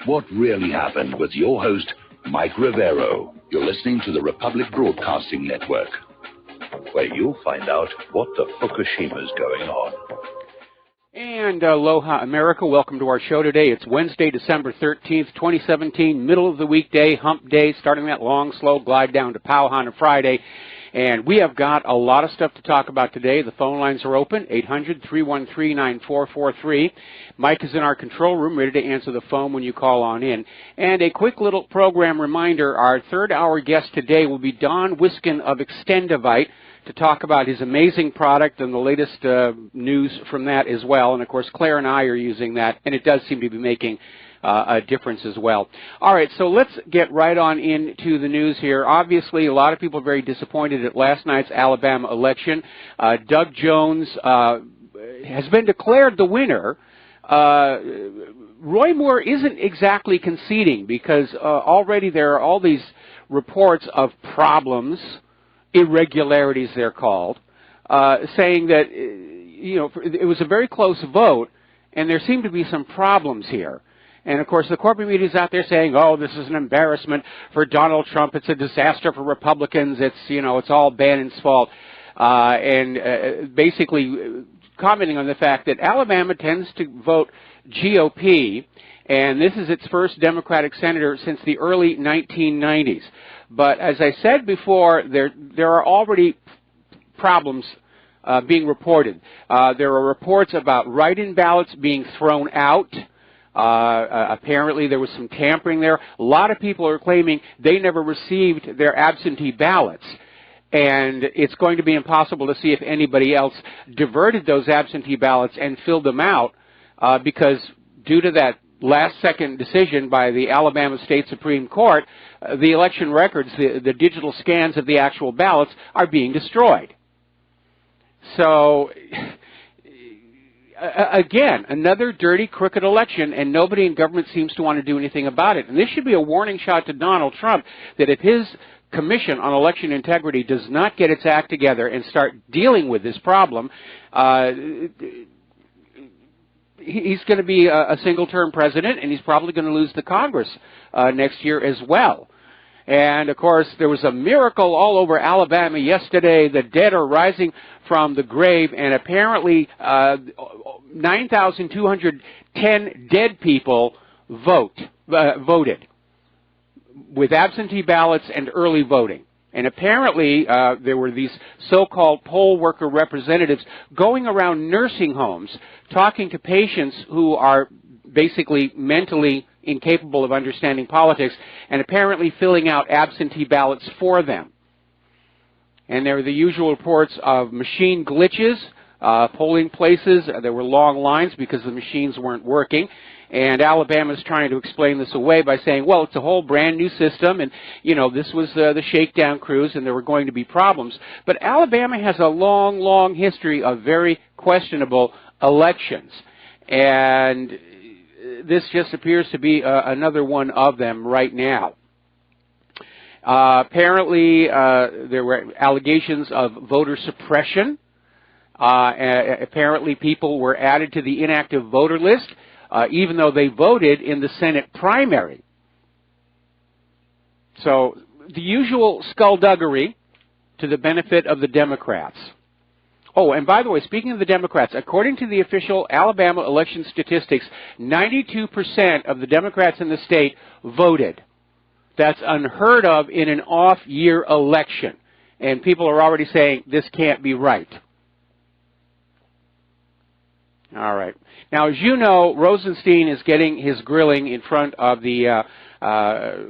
What really happened with your host, Mike Rivero. You're listening to the Republic Broadcasting Network, where you'll find out what the Fukushima's going on. And aloha, America. Welcome to our show today. It's Wednesday, December 13th, 2017, middle of the weekday, hump day, starting that long, slow glide down to Powwow on a Friday. And we have got a lot of stuff to talk about today. The phone lines are open, 800-313-9443. Mike is in our control room, ready to answer the phone when you call on in. And a quick little program reminder, our third-hour guest today will be Don Wiskin of Extendivite to talk about his amazing product and the latest news from that as well. And, of course, Claire and I are using that, and it does seem to be making a difference as well. All right, so let's get right on into the news here. Obviously, a lot of people are very disappointed at last night's Alabama election. Doug Jones has been declared the winner. Roy Moore isn't exactly conceding because already there are all these reports of problems, irregularities they're called, saying that it was a very close vote and there seem to be some problems here. And, of course, the corporate media is out there saying, oh, this is an embarrassment for Donald Trump. It's a disaster for Republicans. It's all Bannon's fault. And basically commenting on the fact that Alabama tends to vote GOP, and this is its first Democratic senator since the early 1990s. But as I said before, there are already problems being reported. There are reports about write-in ballots being thrown out. Apparently there was some tampering there. A lot of people are claiming they never received their absentee ballots. And it's going to be impossible to see if anybody else diverted those absentee ballots and filled them out because due to that last-second decision by the Alabama State Supreme Court, the election records, the digital scans of the actual ballots are being destroyed. So, again, another dirty, crooked election, and nobody in government seems to want to do anything about it. And this should be a warning shot to Donald Trump that if his Commission on Election Integrity does not get its act together and start dealing with this problem, he's going to be a single-term president, and he's probably going to lose the Congress next year as well. And, of course, there was a miracle all over Alabama yesterday. The dead are rising from the grave, and apparently 9,210 dead people voted with absentee ballots and early voting. And apparently there were these so-called poll worker representatives going around nursing homes talking to patients who are basically mentally incapable of understanding politics and apparently filling out absentee ballots for them. And there were the usual reports of machine glitches, polling places. There were long lines because the machines weren't working. And Alabama's trying to explain this away by saying, well, it's a whole brand new system, and, this was the shakedown cruise, and there were going to be problems. But Alabama has a long, long history of very questionable elections. And this just appears to be another one of them right now. Apparently, there were allegations of voter suppression. Apparently, people were added to the inactive voter list, even though they voted in the Senate primary. So, the usual skullduggery to the benefit of the Democrats. Oh, and by the way, speaking of the Democrats, according to the official Alabama election statistics, 92% of the Democrats in the state voted. That's unheard of in an off-year election. And people are already saying this can't be right. All right. Now, as you know, Rosenstein is getting his grilling in front of the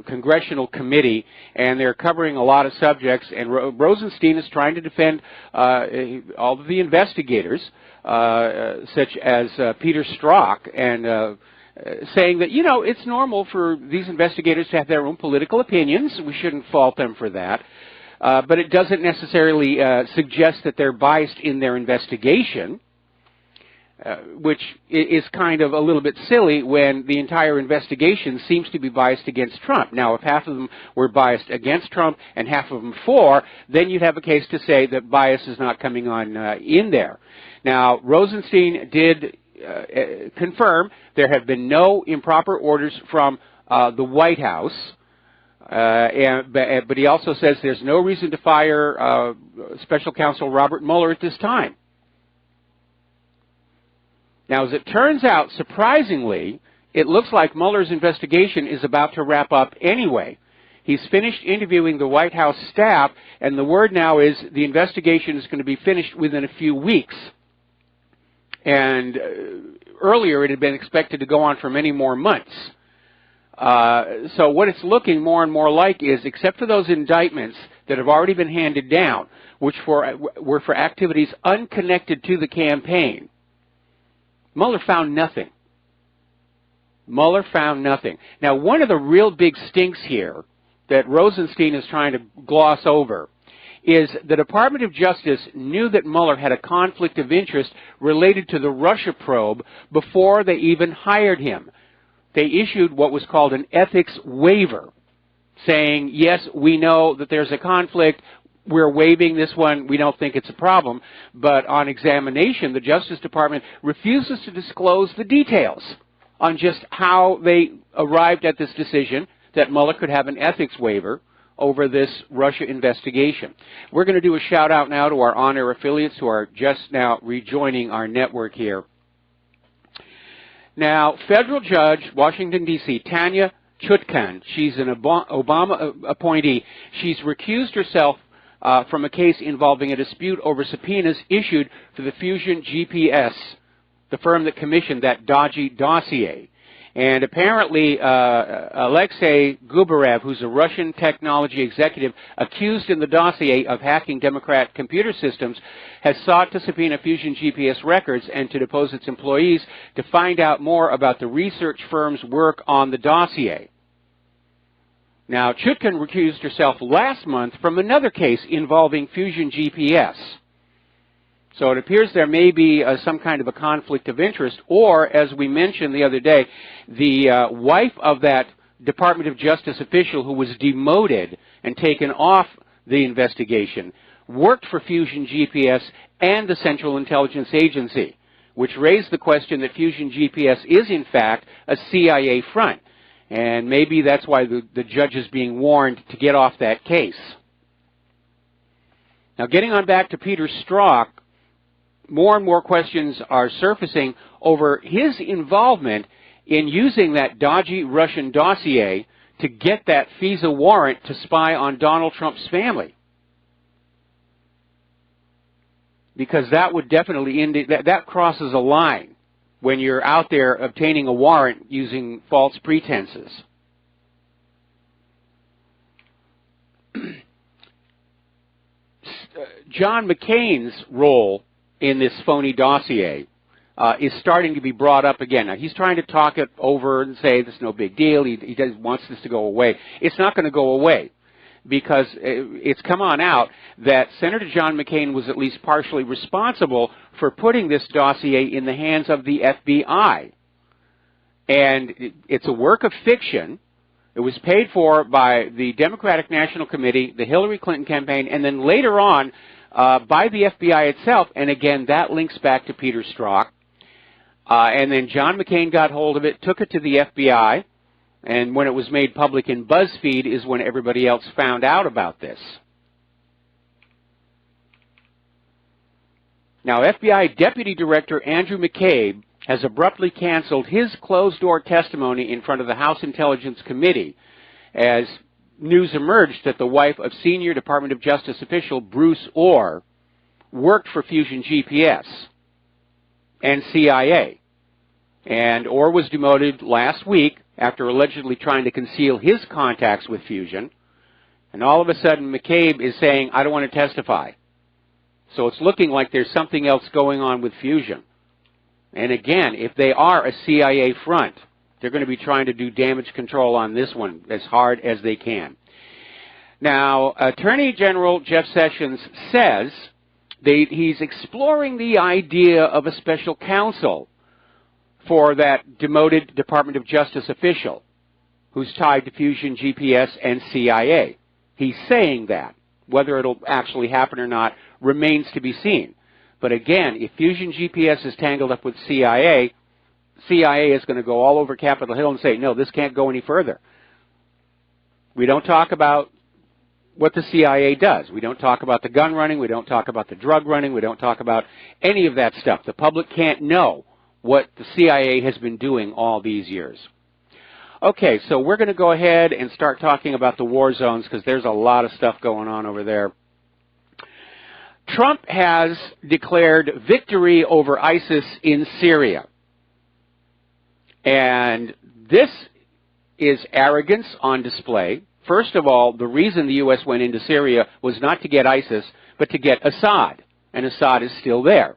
Congressional Committee, and they're covering a lot of subjects, and Rosenstein is trying to defend all of the investigators, such as Peter Strzok, and saying that, it's normal for these investigators to have their own political opinions. We shouldn't fault them for that. But it doesn't necessarily suggest that they're biased in their investigation. Which is kind of a little bit silly when the entire investigation seems to be biased against Trump. Now, if half of them were biased against Trump and half of them for, then you'd have a case to say that bias is not coming on in there. Now, Rosenstein did confirm there have been no improper orders from the White House. But he also says there's no reason to fire Special Counsel Robert Mueller at this time. Now, as it turns out, surprisingly, it looks like Mueller's investigation is about to wrap up anyway. He's finished interviewing the White House staff, and the word now is the investigation is going to be finished within a few weeks. And earlier it had been expected to go on for many more months. So what it's looking more and more like is, except for those indictments that have already been handed down, which were for activities unconnected to the campaign, Mueller found nothing. Mueller found nothing. Now, one of the real big stinks here that Rosenstein is trying to gloss over is the Department of Justice knew that Mueller had a conflict of interest related to the Russia probe before they even hired him. They issued what was called an ethics waiver, saying, yes, we know that there's a conflict, we're waiving this one, we don't think it's a problem, but on examination, the Justice Department refuses to disclose the details on just how they arrived at this decision that Mueller could have an ethics waiver over this Russia investigation. We're going to do a shout out now to our on-air affiliates who are just now rejoining our network here. Now, federal judge, Washington, D.C., Tanya Chutkan, she's an Obama appointee. She's recused herself from a case involving a dispute over subpoenas issued for the Fusion GPS, the firm that commissioned that dodgy dossier. And apparently, Alexei Gubarev, who's a Russian technology executive accused in the dossier of hacking Democrat computer systems, has sought to subpoena Fusion GPS records and to depose its employees to find out more about the research firm's work on the dossier. Now, Chutkan recused herself last month from another case involving Fusion GPS. So it appears there may be some kind of a conflict of interest, or, as we mentioned the other day, the wife of that Department of Justice official who was demoted and taken off the investigation worked for Fusion GPS and the Central Intelligence Agency, which raised the question that Fusion GPS is, in fact, a CIA front. And maybe that's why the judge is being warned to get off that case. Now, getting on back to Peter Strzok, more and more questions are surfacing over his involvement in using that dodgy Russian dossier to get that FISA warrant to spy on Donald Trump's family. Because that would definitely indicate that crosses a line when you're out there obtaining a warrant using false pretenses. John McCain's role in this phony dossier is starting to be brought up again. Now, he's trying to talk it over and say this is no big deal. He wants this to go away. It's not going to go away because it's come on out that Senator John McCain was at least partially responsible for putting this dossier in the hands of the FBI. And it's a work of fiction. It was paid for by the Democratic National Committee, the Hillary Clinton campaign, and then later on by the FBI itself, and again, that links back to Peter Strzok. And then John McCain got hold of it, took it to the FBI, and when it was made public in BuzzFeed is when everybody else found out about this. Now, FBI Deputy Director Andrew McCabe has abruptly canceled his closed-door testimony in front of the House Intelligence Committee as news emerged that the wife of senior Department of Justice official Bruce Orr worked for Fusion GPS and CIA. And Orr was demoted last week after allegedly trying to conceal his contacts with Fusion. And all of a sudden, McCabe is saying, I don't want to testify. So it's looking like there's something else going on with Fusion. And again, if they are a CIA front, they're going to be trying to do damage control on this one as hard as they can. Now, Attorney General Jeff Sessions says he's exploring the idea of a special counsel for that demoted Department of Justice official who's tied to Fusion GPS and CIA. He's saying that. Whether it'll actually happen or not remains to be seen. But again, if Fusion GPS is tangled up with CIA, CIA is going to go all over Capitol Hill and say, no, this can't go any further. We don't talk about what the CIA does. We don't talk about the gun running. We don't talk about the drug running. We don't talk about any of that stuff. The public can't know what the CIA has been doing all these years. Okay, so we're going to go ahead and start talking about the war zones because there's a lot of stuff going on over there. Trump has declared victory over ISIS in Syria. And this is arrogance on display. First of all, the reason the U.S. went into Syria was not to get ISIS, but to get Assad. And Assad is still there.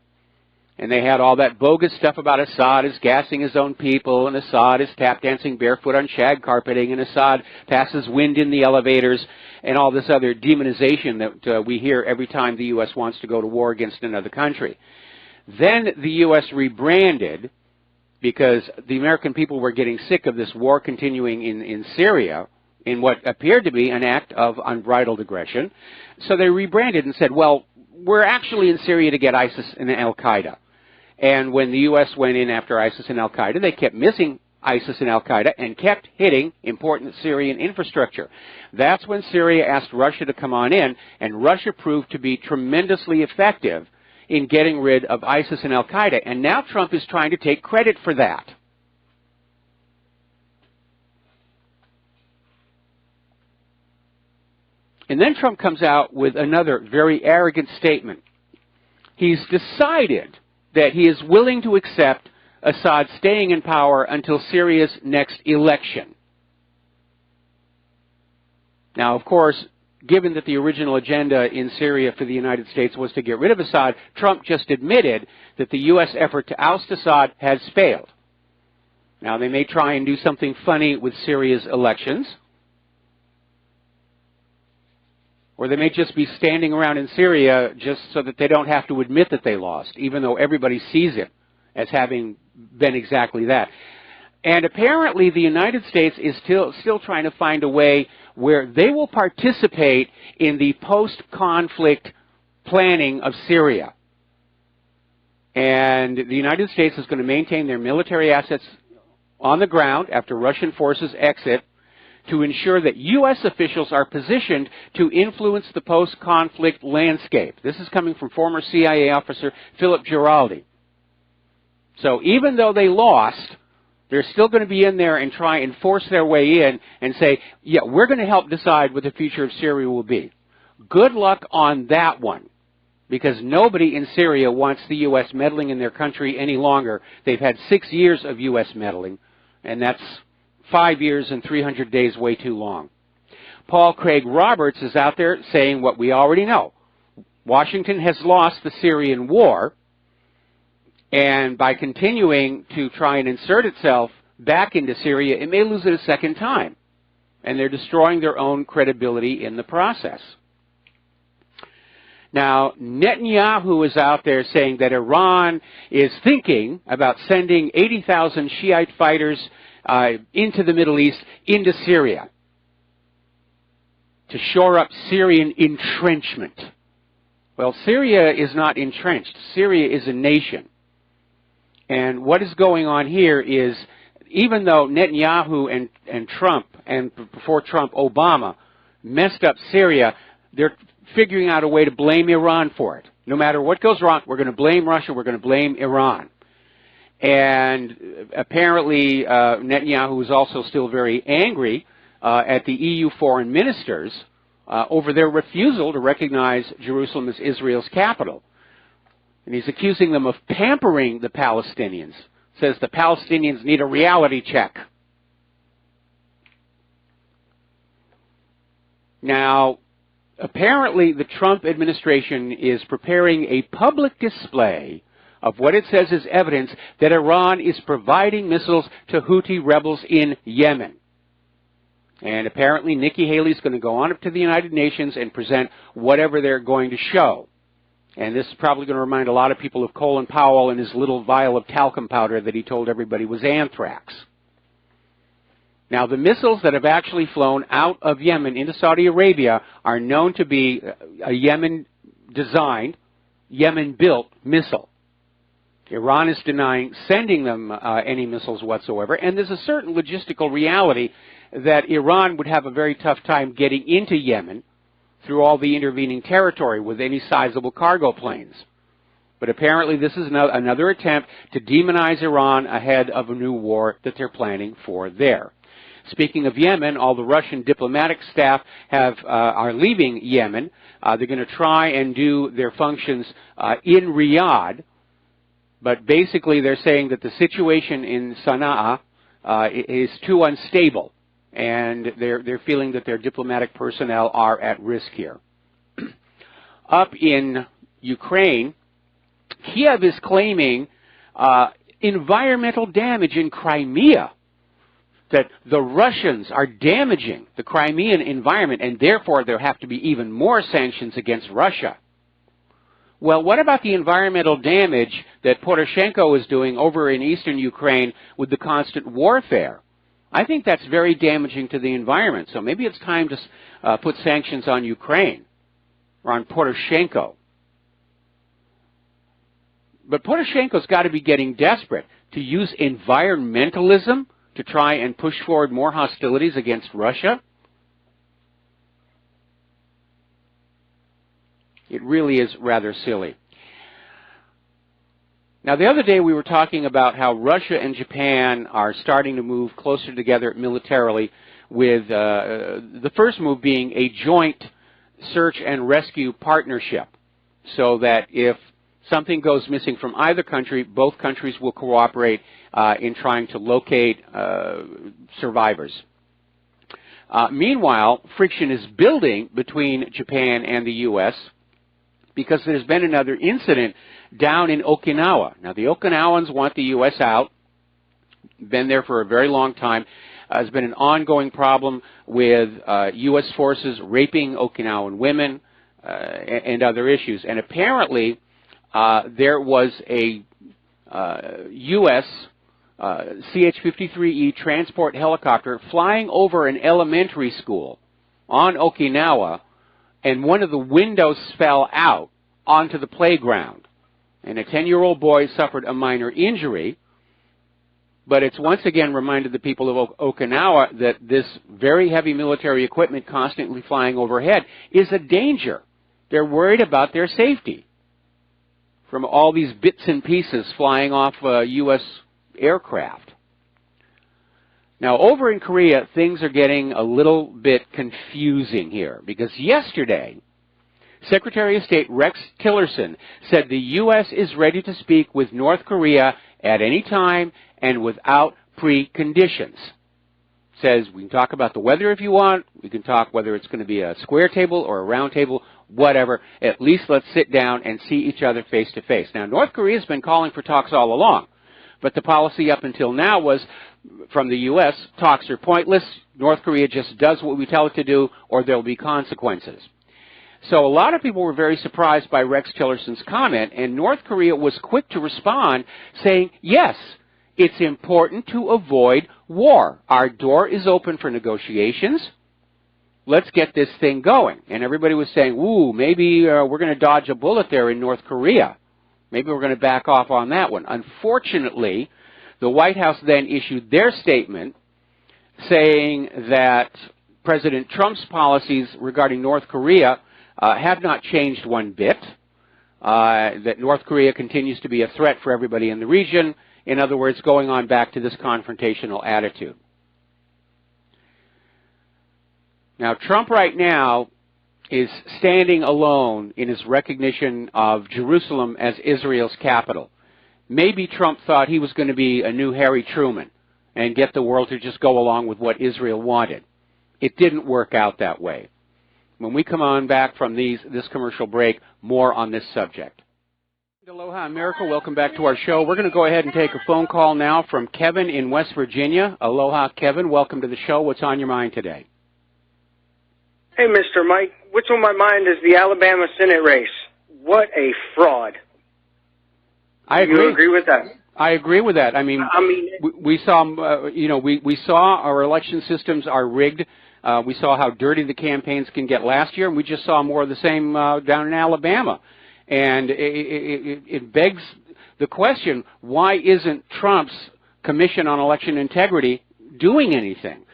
And they had all that bogus stuff about Assad is gassing his own people, and Assad is tap dancing barefoot on shag carpeting, and Assad passes wind in the elevators, and all this other demonization that we hear every time the U.S. wants to go to war against another country. Then the U.S. rebranded, because the American people were getting sick of this war continuing in Syria, in what appeared to be an act of unbridled aggression. So they rebranded and said, well, we're actually in Syria to get ISIS and Al-Qaeda. And when the U.S. went in after ISIS and Al-Qaeda, they kept missing ISIS and Al-Qaeda and kept hitting important Syrian infrastructure. That's when Syria asked Russia to come on in, and Russia proved to be tremendously effective in getting rid of ISIS and Al-Qaeda. And now Trump is trying to take credit for that. And then Trump comes out with another very arrogant statement. He's decided that he is willing to accept Assad staying in power until Syria's next election. Now, of course, given that the original agenda in Syria for the United States was to get rid of Assad, Trump just admitted that the U.S. effort to oust Assad has failed. Now, they may try and do something funny with Syria's elections, or they may just be standing around in Syria just so that they don't have to admit that they lost, even though everybody sees it as having been exactly that. And apparently the United States is still trying to find a way where they will participate in the post-conflict planning of Syria. And the United States is going to maintain their military assets on the ground after Russian forces exit, to ensure that U.S. officials are positioned to influence the post-conflict landscape. This is coming from former CIA officer Philip Giraldi. So even though they lost, they're still going to be in there and try and force their way in and say, yeah, we're going to help decide what the future of Syria will be. Good luck on that one, because nobody in Syria wants the U.S. meddling in their country any longer. They've had 6 years of U.S. meddling, and that's 5 years and 300 days way too long. Paul Craig Roberts is out there saying what we already know. Washington has lost the Syrian war, and by continuing to try and insert itself back into Syria, it may lose it a second time. And they're destroying their own credibility in the process. Now, Netanyahu is out there saying that Iran is thinking about sending 80,000 Shiite fighters into the Middle East, into Syria, to shore up Syrian entrenchment. Well, Syria is not entrenched. Syria is a nation. And what is going on here is, even though Netanyahu and Trump, and before Trump, Obama, messed up Syria, they're figuring out a way to blame Iran for it. No matter what goes wrong, we're going to blame Russia, we're going to blame Iran. And apparently Netanyahu is also still very angry at the EU foreign ministers over their refusal to recognize Jerusalem as Israel's capital. And he's accusing them of pampering the Palestinians. Says the Palestinians need a reality check. Now, apparently the Trump administration is preparing a public display of what it says is evidence that Iran is providing missiles to Houthi rebels in Yemen. And apparently Nikki Haley's going to go on up to the United Nations and present whatever they're going to show. And this is probably going to remind a lot of people of Colin Powell and his little vial of talcum powder that he told everybody was anthrax. Now, the missiles that have actually flown out of Yemen into Saudi Arabia are known to be a Yemen-designed Yemen-built missile. Iran is denying sending them any missiles whatsoever, and there's a certain logistical reality that Iran would have a very tough time getting into Yemen through all the intervening territory with any sizable cargo planes. But apparently this is another attempt to demonize Iran ahead of a new war that they're planning for there. Speaking of Yemen, all the Russian diplomatic staff are leaving Yemen. They're going to try and do their functions in Riyadh, but basically they're saying that the situation in Sana'a is too unstable, and they're feeling that their diplomatic personnel are at risk here. Up in Ukraine, Kiev is claiming environmental damage in Crimea, that the Russians are damaging the Crimean environment, and therefore there have to be even more sanctions against Russia. Well, what about the environmental damage that Poroshenko is doing over in eastern Ukraine with the constant warfare? I think that's very damaging to the environment, so maybe it's time to put sanctions on Ukraine or on Poroshenko. But Poroshenko's got to be getting desperate to use environmentalism to try and push forward more hostilities against Russia. It really is rather silly. Now, the other day we were talking about how Russia and Japan are starting to move closer together militarily, with the first move being a joint search and rescue partnership, so that if something goes missing from either country, both countries will cooperate in trying to locate survivors. Meanwhile, friction is building between Japan and the U.S. because there's been another incident down in Okinawa. Now, the Okinawans want the U.S. out. Been there for a very long time. There's been an ongoing problem with U.S. forces raping Okinawan women and other issues. And apparently, there was a U.S. CH-53E transport helicopter flying over an elementary school on Okinawa, and one of the windows fell out onto the playground. And a 10-year-old boy suffered a minor injury, but it's once again reminded the people of Okinawa that this very heavy military equipment constantly flying overhead is a danger. They're worried about their safety from all these bits and pieces flying off U.S. aircraft. Now, over in Korea, things are getting a little bit confusing here, because yesterday, Secretary of State Rex Tillerson said the U.S. is ready to speak with North Korea at any time and without preconditions. Says we can talk about the weather if you want, we can talk whether it's going to be a square table or a round table, whatever. At least let's sit down and see each other face to face. Now, North Korea's been calling for talks all along, but the policy up until now was, from the U.S., talks are pointless. North Korea just does what we tell it to do, or there will be consequences. So a lot of people were very surprised by Rex Tillerson's comment, and North Korea was quick to respond, saying, yes, it's important to avoid war. Our door is open for negotiations. Let's get this thing going. And everybody was saying, ooh, maybe we're going to dodge a bullet there in North Korea. Maybe we're going to back off on that one. Unfortunately, the White House then issued their statement saying that President Trump's policies regarding North Korea have not changed one bit, that North Korea continues to be a threat for everybody in the region. In other words, going on back to this confrontational attitude. Now, Trump right now is standing alone in his recognition of Jerusalem as Israel's capital. Maybe Trump thought he was going to be a new Harry Truman and get the world to just go along with what Israel wanted. It didn't work out that way. When we come on back from this commercial break, more on this subject. Aloha America, welcome back to our show. We're going to go ahead and take a phone call now from Kevin in West Virginia. Aloha, Kevin. Welcome to the show. What's on your mind today? Hey, Mr. Mike. What's on my mind is the Alabama Senate race. What a fraud. I agree. Do you agree with that? I agree with that. I mean we saw, we saw our election systems are rigged. We saw how dirty the campaigns can get last year, and we just saw more of the same down in Alabama. And it begs the question, why isn't Trump's Commission on Election Integrity doing anything?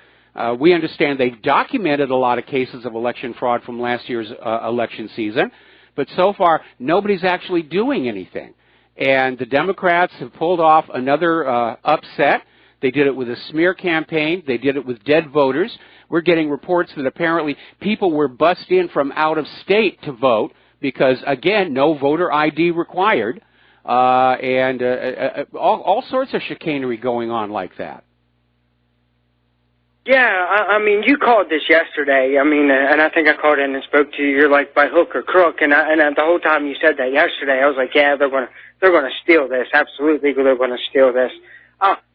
We understand they've documented a lot of cases of election fraud from last year's election season, but so far nobody's actually doing anything. And the Democrats have pulled off another upset. They did it with a smear campaign. They did it with dead voters. We're getting reports that apparently people were bussed in from out of state to vote because, again, no voter ID required, and all sorts of chicanery going on like that. Yeah, I mean, you called this yesterday. I mean, and I think I called in and spoke to you. You're like by hook or crook, and the whole time you said that yesterday, I was like, yeah, they're gonna steal this. Absolutely, they're gonna steal this.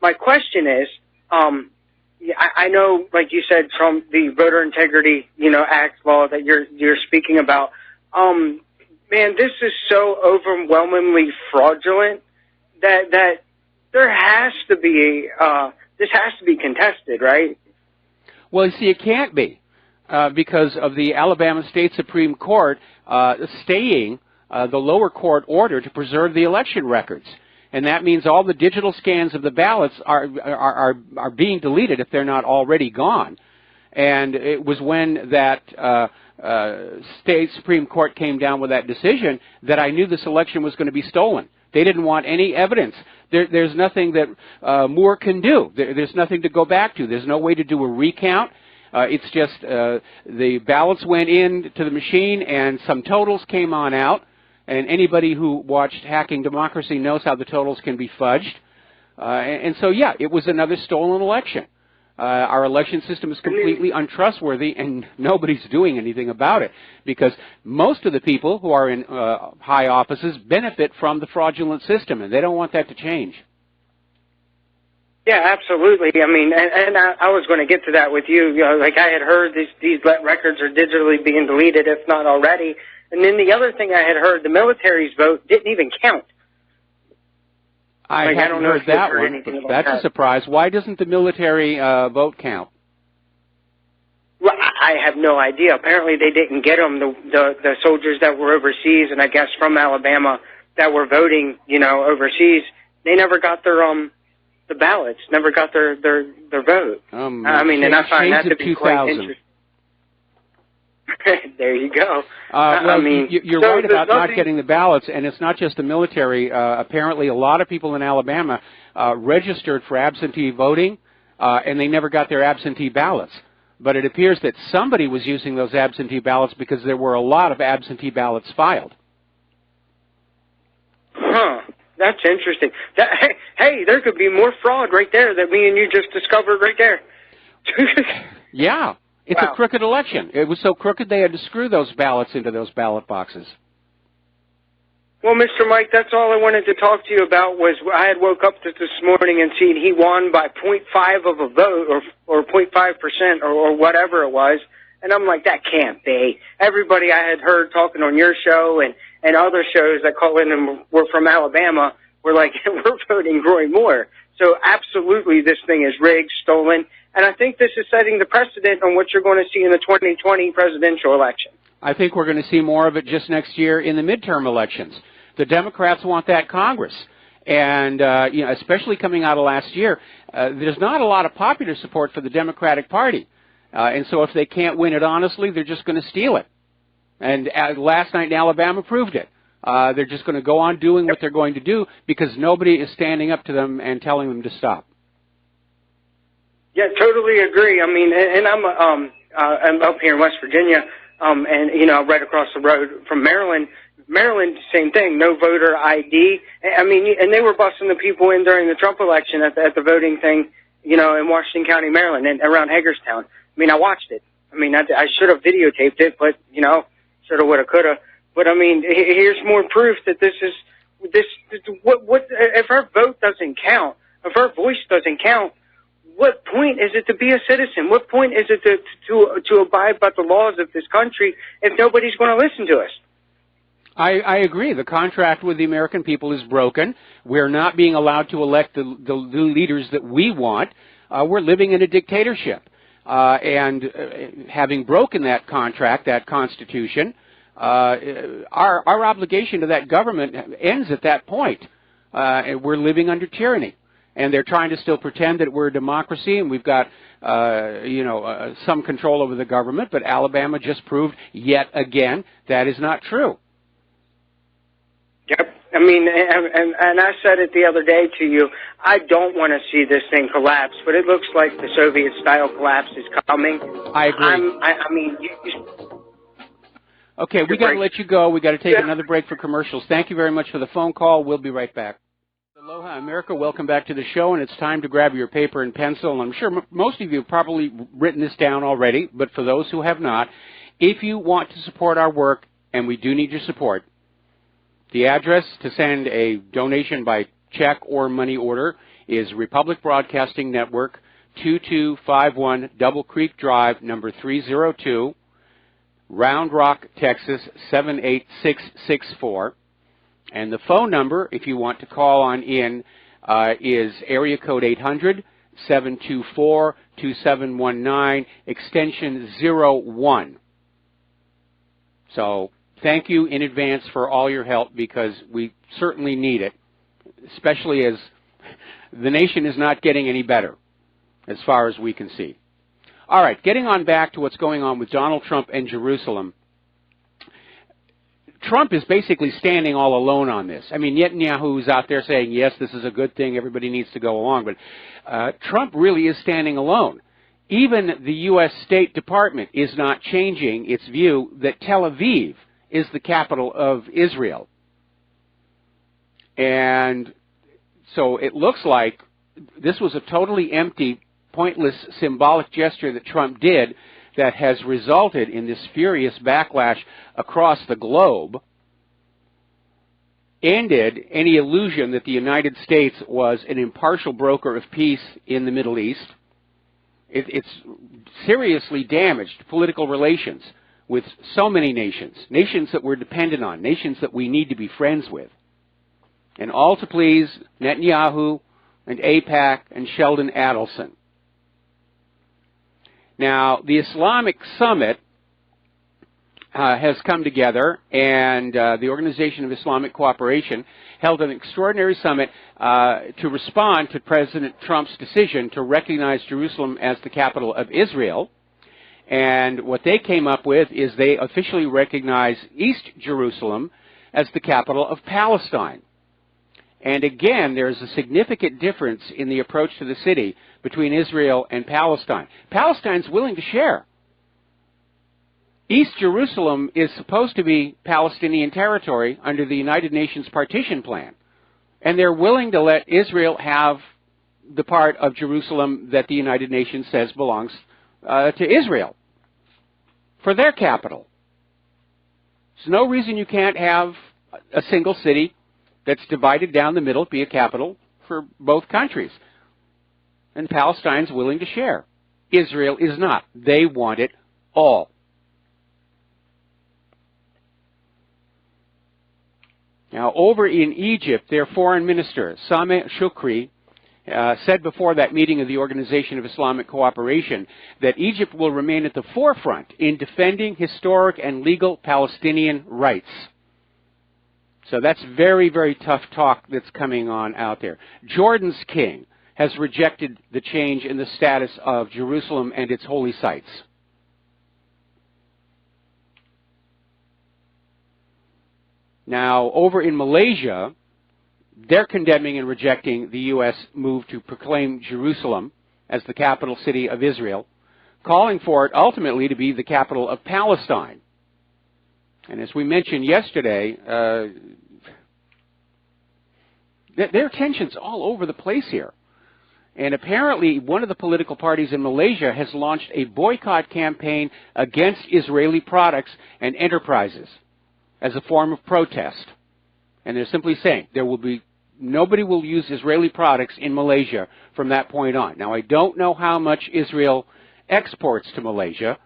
My question is, I know, like you said, from the Voter Integrity, Act law that you're speaking about. Man, this is so overwhelmingly fraudulent that there has to be this has to be contested, right? Well, you see, it can't be because of the Alabama State Supreme Court staying the lower court order to preserve the election records. And that means all the digital scans of the ballots are being deleted if they're not already gone. And it was when that State Supreme Court came down with that decision that I knew this election was going to be stolen. They didn't want any evidence. There's nothing that Moore can do. There's nothing to go back to. There's no way to do a recount. It's just the ballots went into the machine and some totals came on out. And anybody who watched Hacking Democracy knows how the totals can be fudged. And so, yeah, it was another stolen election. Our election system is completely untrustworthy, and nobody's doing anything about it because most of the people who are in high offices benefit from the fraudulent system, and they don't want that to change. Yeah, absolutely. I mean, and I was going to get to that with you. Like I had heard these records are digitally being deleted, if not already. And then the other thing I had heard, the military's vote didn't even count. I haven't heard that one, but that's a surprise. Why doesn't the military vote count? Well, I have no idea. Apparently they didn't get them, the soldiers that were overseas, and I guess from Alabama that were voting, overseas. They never got their the ballots, never got their vote. I mean, and I find that to be quite interesting. There you go. Well, I mean, you're right about not getting the ballots, and it's not just the military. Apparently, a lot of people in Alabama registered for absentee voting, and they never got their absentee ballots. But it appears that somebody was using those absentee ballots because there were a lot of absentee ballots filed. Huh. That's interesting. Hey, there could be more fraud right there that me and you just discovered right there. Yeah. It's a crooked election. It was so crooked they had to screw those ballots into those ballot boxes. Well, Mr. Mike, that's all I wanted to talk to you about was I had woke up this morning and seen he won by 0.5 of a vote or 0.5% or whatever it was. And I'm like, that can't be. Everybody I had heard talking on your show and other shows that call in and were from Alabama were like, we're voting Roy Moore. So absolutely this thing is rigged, stolen. And I think this is setting the precedent on what you're going to see in the 2020 presidential election. I think we're going to see more of it just next year in the midterm elections. The Democrats want that Congress. And, especially coming out of last year, there's not a lot of popular support for the Democratic Party. And so if they can't win it honestly, they're just going to steal it. And last night in Alabama proved it. They're just going to go on doing what they're going to do because nobody is standing up to them and telling them to stop. Yeah, totally agree. I mean, and I'm up here in West Virginia, and right across the road from Maryland. Maryland, same thing, no voter ID. I mean, and they were busting the people in during the Trump election at the voting thing, in Washington County, Maryland, and around Hagerstown. I mean, I watched it. I mean, I should have videotaped it, but shoulda, woulda, coulda. But I mean, here's more proof that this what if our vote doesn't count, if our voice doesn't count. What point is it to be a citizen? What point is it to abide by the laws of this country if nobody's going to listen to us? I agree. The contract with the American people is broken. We're not being allowed to elect the leaders that we want. We're living in a dictatorship. And having broken that contract, that Constitution, our obligation to that government ends at that point. We're living under tyranny, and they're trying to still pretend that we're a democracy and we've got some control over the government. But Alabama just proved yet again that is not true. Yep. I mean, and I said it the other day to you, I don't want to see this thing collapse, but it looks like the Soviet-style collapse is coming. I agree. I mean, okay, we got to let you go. We got to take another break for commercials. Thank you very much for the phone call. We'll be right back. Aloha, America. Welcome back to the show, and it's time to grab your paper and pencil. And I'm sure most of you have probably written this down already, but for those who have not, if you want to support our work, and we do need your support, the address to send a donation by check or money order is Republic Broadcasting Network, 2251 Double Creek Drive, number 302, Round Rock, Texas, 78664. And the phone number, if you want to call on in, is area code 800-724-2719, extension 01. So thank you in advance for all your help, because we certainly need it, especially as the nation is not getting any better as far as we can see. All right, getting on back to what's going on with Donald Trump and Jerusalem. Trump is basically standing all alone on this. I mean, Netanyahu's out there saying, yes, this is a good thing, everybody needs to go along, but Trump really is standing alone. Even the U.S. State Department is not changing its view that Tel Aviv is the capital of Israel. And so it looks like this was a totally empty, pointless, symbolic gesture that Trump did that has resulted in this furious backlash across the globe, ended any illusion that the United States was an impartial broker of peace in the Middle East. It's seriously damaged political relations with so many nations, nations that we're dependent on, nations that we need to be friends with. And all to please Netanyahu and AIPAC and Sheldon Adelson. Now, the Islamic Summit has come together, and the Organization of Islamic Cooperation held an extraordinary summit to respond to President Trump's decision to recognize Jerusalem as the capital of Israel. And what they came up with is they officially recognize East Jerusalem as the capital of Palestine. And again, there's a significant difference in the approach to the city between Israel and Palestine. Palestine's willing to share. East Jerusalem is supposed to be Palestinian territory under the United Nations partition plan. And they're willing to let Israel have the part of Jerusalem that the United Nations says belongs to Israel for their capital. There's no reason you can't have a single city that's divided down the middle be a capital for both countries. And Palestine's willing to share. Israel is not. They want it all. Now, over in Egypt, their foreign minister, Sameh Shoukry, said before that meeting of the Organization of Islamic Cooperation that Egypt will remain at the forefront in defending historic and legal Palestinian rights. So that's very, very tough talk that's coming on out there. Jordan's king has rejected the change in the status of Jerusalem and its holy sites. Now, over in Malaysia, they're condemning and rejecting the U.S. move to proclaim Jerusalem as the capital city of Israel, calling for it ultimately to be the capital of Palestine. And as we mentioned yesterday, there are tensions all over the place here. And apparently one of the political parties in Malaysia has launched a boycott campaign against Israeli products and enterprises as a form of protest. And they're simply saying nobody will use Israeli products in Malaysia from that point on. Now, I don't know how much Israel exports to Malaysia,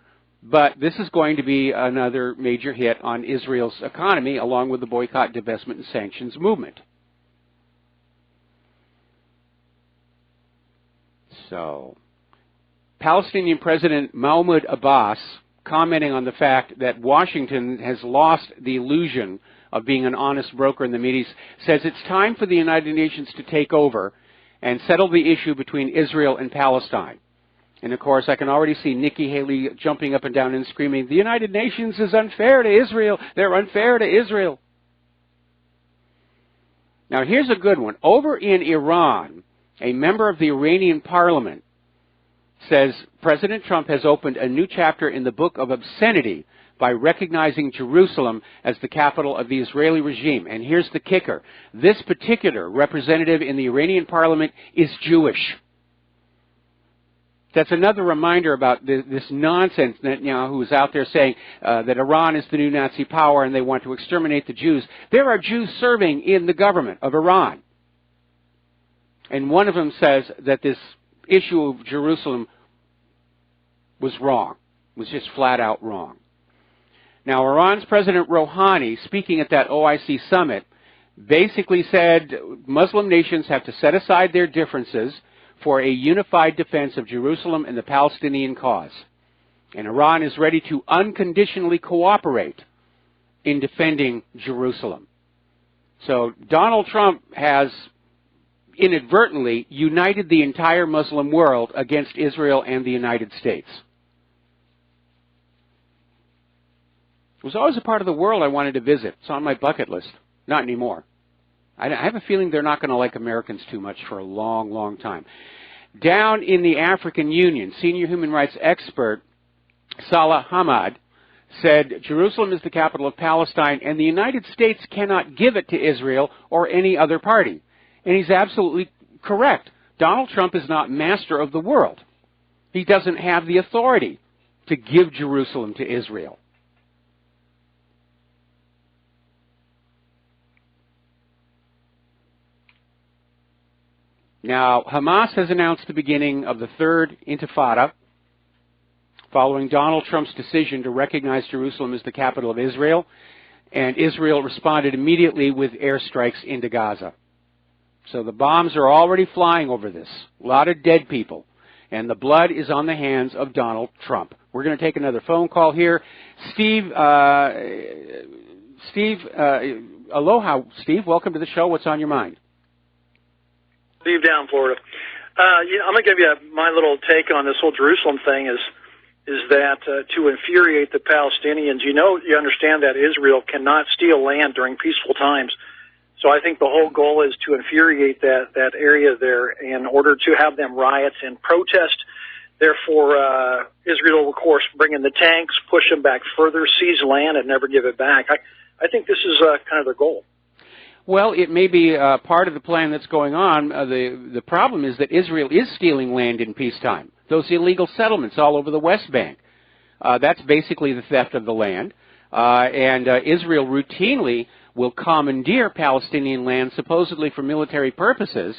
but this is going to be another major hit on Israel's economy, along with the boycott, divestment, and sanctions movement. So, Palestinian President Mahmoud Abbas commenting on the fact that Washington has lost the illusion of being an honest broker in the Middle East, says it's time for the United Nations to take over and settle the issue between Israel and Palestine. And, of course, I can already see Nikki Haley jumping up and down and screaming, the United Nations is unfair to Israel. They're unfair to Israel. Now, here's a good one. Over in Iran, a member of the Iranian parliament says President Trump has opened a new chapter in the book of obscenity by recognizing Jerusalem as the capital of the Israeli regime. And here's the kicker. This particular representative in the Iranian parliament is Jewish. That's another reminder about this nonsense that Netanyahu is out there saying that Iran is the new Nazi power and they want to exterminate the Jews. There are Jews serving in the government of Iran. And one of them says that this issue of Jerusalem was wrong, was just flat out wrong. Now, Iran's President Rouhani, speaking at that OIC summit, basically said Muslim nations have to set aside their differences for a unified defense of Jerusalem and the Palestinian cause. And Iran is ready to unconditionally cooperate in defending Jerusalem. So Donald Trump has inadvertently united the entire Muslim world against Israel and the United States. It was always a part of the world I wanted to visit. It's on my bucket list. Not anymore. I have a feeling they're not going to like Americans too much for a long, long time. Down in the African Union, senior human rights expert Salah Hamad said Jerusalem is the capital of Palestine and the United States cannot give it to Israel or any other party. And he's absolutely correct. Donald Trump is not master of the world. He doesn't have the authority to give Jerusalem to Israel. Now, Hamas has announced the beginning of the third intifada following Donald Trump's decision to recognize Jerusalem as the capital of Israel, and Israel responded immediately with airstrikes into Gaza. So the bombs are already flying over this. A lot of dead people. And the blood is on the hands of Donald Trump. We're going to take another phone call here. Steve, aloha, Steve. Welcome to the show. What's on your mind? Steve down, Florida. I'm going to give you my little take on this whole Jerusalem thing is that to infuriate the Palestinians, you understand that Israel cannot steal land during peaceful times. So I think the whole goal is to infuriate that area there in order to have them riots and protest. Therefore, Israel, of course, bring in the tanks, push them back further, seize land, and never give it back. I think this is kind of their goal. Well, it may be part of the plan that's going on. The problem is that Israel is stealing land in peacetime. Those illegal settlements all over the West Bank. That's basically the theft of the land. And Israel routinely will commandeer Palestinian land supposedly for military purposes.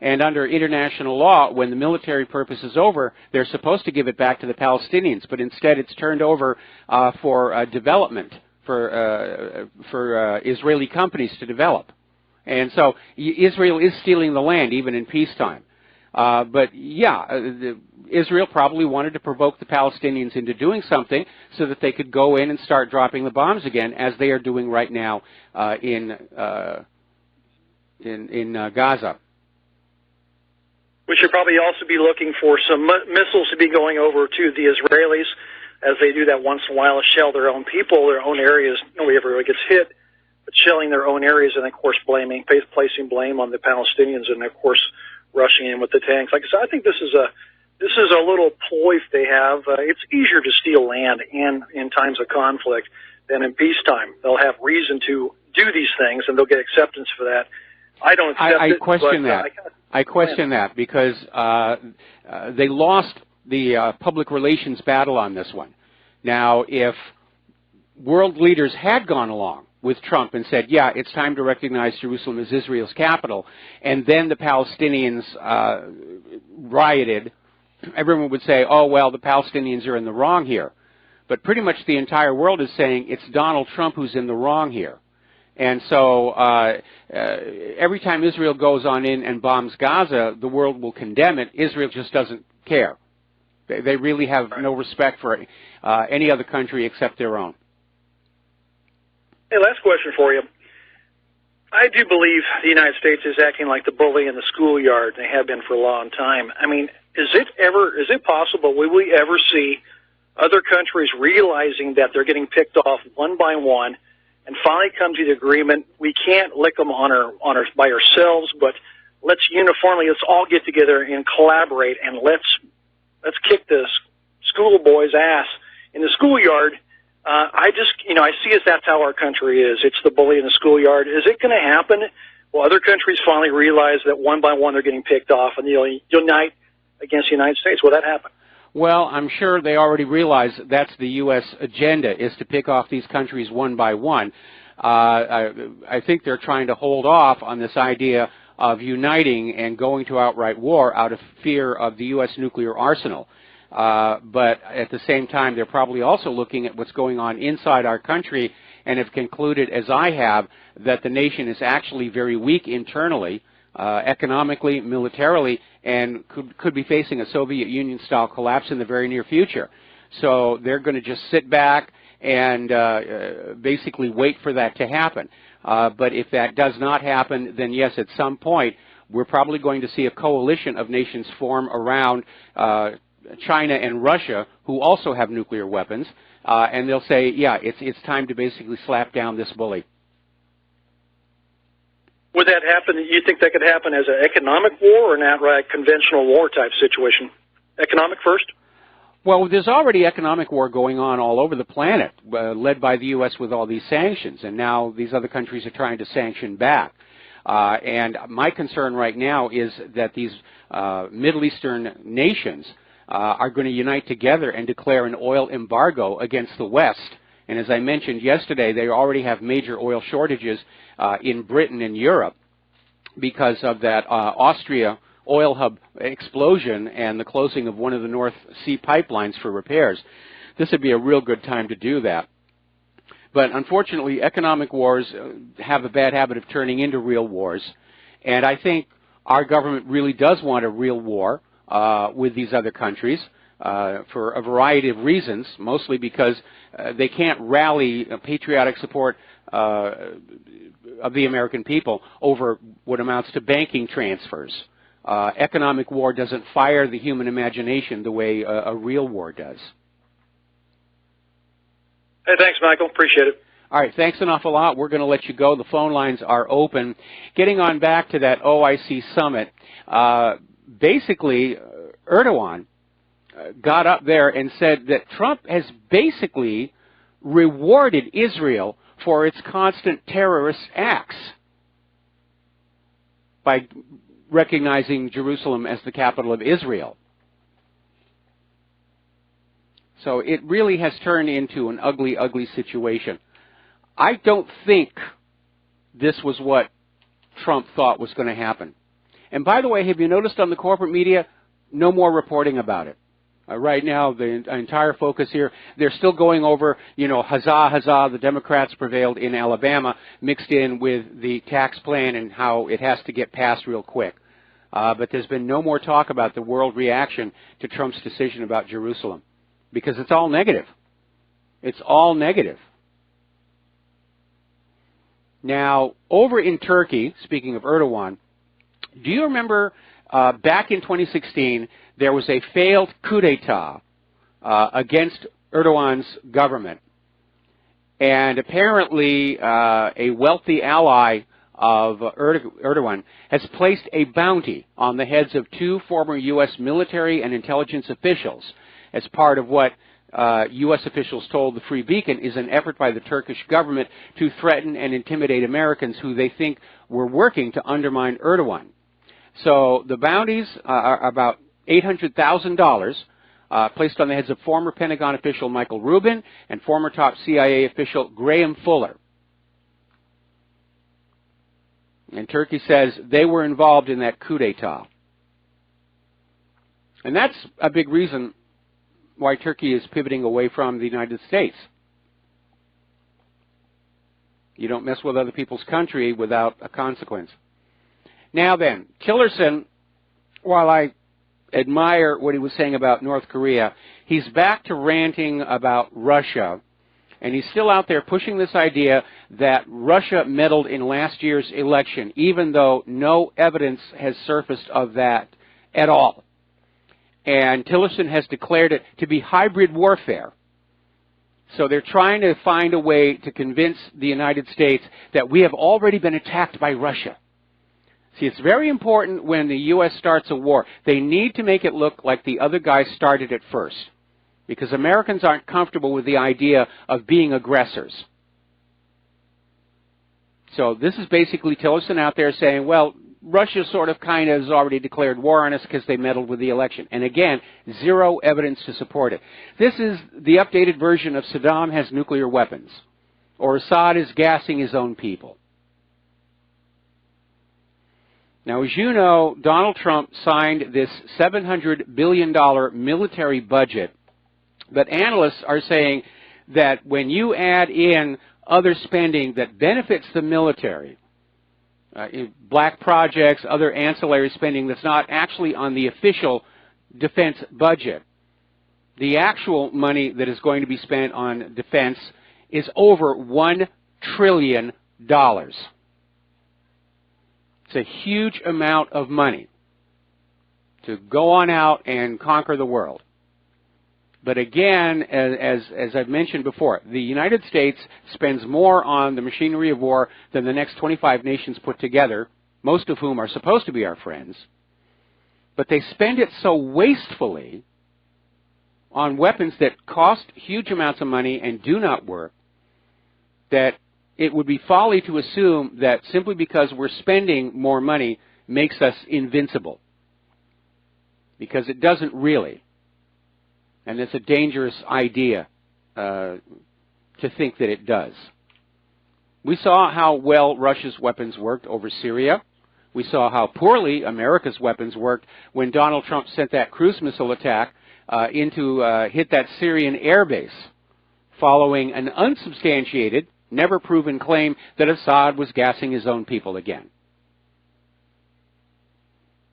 And under international law, when the military purpose is over, they're supposed to give it back to the Palestinians. But instead it's turned over for development. For Israeli companies to develop. And so Israel is stealing the land even in peacetime. But Israel probably wanted to provoke the Palestinians into doing something so that they could go in and start dropping the bombs again, as they are doing right now in Gaza. We should probably also be looking for some missiles to be going over to the Israelis, as they do that once in a while, shell their own people, their own areas. Nobody ever really gets hit, but shelling their own areas and, of course, placing blame on the Palestinians and, of course, rushing in with the tanks. Like I said, I think this is a little ploy they have. It's easier to steal land in times of conflict than in peacetime. They'll have reason to do these things, and they'll get acceptance for that. I don't accept it. I question that because they lost the public relations battle on this one. Now, if world leaders had gone along with Trump and said, yeah, it's time to recognize Jerusalem as Israel's capital, and then the Palestinians rioted, everyone would say, oh, well, the Palestinians are in the wrong here. But pretty much the entire world is saying it's Donald Trump who's in the wrong here. And so every time Israel goes on in and bombs Gaza, the world will condemn it. Israel just doesn't care. They really have no respect for any other country except their own. Hey, last question for you. I do believe the United States is acting like the bully in the schoolyard. They have been for a long time. I mean, is it possible, will we ever see other countries realizing that they're getting picked off one by one and finally come to the agreement, we can't lick them by ourselves, but let's all get together and collaborate, and let's kick this schoolboy's ass in the schoolyard. I see that's how our country is. It's the bully in the schoolyard. Is it going to happen? Will other countries finally realize that one by one they're getting picked off and they'll unite against the United States? Will that happen? Well, I'm sure they already realize that's the U.S. agenda, is to pick off these countries one by one. I think they're trying to hold off on this idea of uniting and going to outright war out of fear of the U.S. nuclear arsenal. But at the same time, they're probably also looking at what's going on inside our country and have concluded, as I have, that the nation is actually very weak internally, economically, militarily, and could be facing a Soviet Union-style collapse in the very near future. So they're going to just sit back and basically wait for that to happen. But if that does not happen, then yes, at some point, we're probably going to see a coalition of nations form around China and Russia, who also have nuclear weapons, and they'll say, yeah, it's time to basically slap down this bully. Would that happen? You think that could happen as an economic war or an outright conventional war type situation? Economic first? Well, there's already economic war going on all over the planet, led by the U.S. with all these sanctions, and now these other countries are trying to sanction back. And my concern right now is that these Middle Eastern nations are going to unite together and declare an oil embargo against the West. And as I mentioned yesterday, they already have major oil shortages in Britain and Europe because of that Austria oil hub explosion and the closing of one of the North Sea pipelines for repairs. This would be a real good time to do that. But unfortunately, economic wars have a bad habit of turning into real wars. And I think our government really does want a real war with these other countries for a variety of reasons, mostly because they can't rally patriotic support of the American people over what amounts to banking transfers. Economic war doesn't fire the human imagination the way a real war does. Hey, thanks, Michael. Appreciate it. All right, thanks an awful lot. We're going to let you go. The phone lines are open. Getting on back to that OIC summit, basically, Erdogan got up there and said that Trump has basically rewarded Israel for its constant terrorist acts by recognizing Jerusalem as the capital of Israel. So it really has turned into an ugly, ugly situation. I don't think this was what Trump thought was going to happen. And by the way, have you noticed on the corporate media, no more reporting about it? Right now, the entire focus here, they're still going over, huzzah, huzzah, the Democrats prevailed in Alabama, mixed in with the tax plan and how it has to get passed real quick. But there's been no more talk about the world reaction to Trump's decision about Jerusalem, because it's all negative. It's all negative. Now, over in Turkey, speaking of Erdogan, do you remember back in 2016, there was a failed coup d'etat against Erdogan's government. And apparently a wealthy ally of Erdogan has placed a bounty on the heads of 2 former U.S. military and intelligence officials as part of what U.S. officials told the Free Beacon is an effort by the Turkish government to threaten and intimidate Americans who they think were working to undermine Erdogan. So the bounties are about $800,000 placed on the heads of former Pentagon official Michael Rubin and former top CIA official Graham Fuller. And Turkey says they were involved in that coup d'etat. And that's a big reason why Turkey is pivoting away from the United States. You don't mess with other people's country without a consequence. Now then, Tillerson, while I admire what he was saying about North Korea. He's back to ranting about Russia, and he's still out there pushing this idea that Russia meddled in last year's election, even though no evidence has surfaced of that at all. And Tillerson has declared it to be hybrid warfare. So they're trying to find a way to convince the United States that we have already been attacked by Russia. See, it's very important when the U.S. starts a war. They need to make it look like the other guy started it first, because Americans aren't comfortable with the idea of being aggressors. So this is basically Tillerson out there saying, well, Russia sort of kind of has already declared war on us because they meddled with the election. And again, zero evidence to support it. This is the updated version of Saddam has nuclear weapons, or Assad is gassing his own people. Now, as you know, Donald Trump signed this $700 billion military budget, but analysts are saying that when you add in other spending that benefits the military, black projects, other ancillary spending that's not actually on the official defense budget, the actual money that is going to be spent on defense is over $1 trillion. It's a huge amount of money to go on out and conquer the world. But again, as I've mentioned before, the United States spends more on the machinery of war than the next 25 nations put together, most of whom are supposed to be our friends. But they spend it so wastefully on weapons that cost huge amounts of money and do not work that it would be folly to assume that simply because we're spending more money makes us invincible. Because it doesn't really. And it's a dangerous idea to think that it does. We saw how well Russia's weapons worked over Syria. We saw how poorly America's weapons worked when Donald Trump sent that cruise missile attack to hit that Syrian airbase, following an unsubstantiated, never proven claim that Assad was gassing his own people again.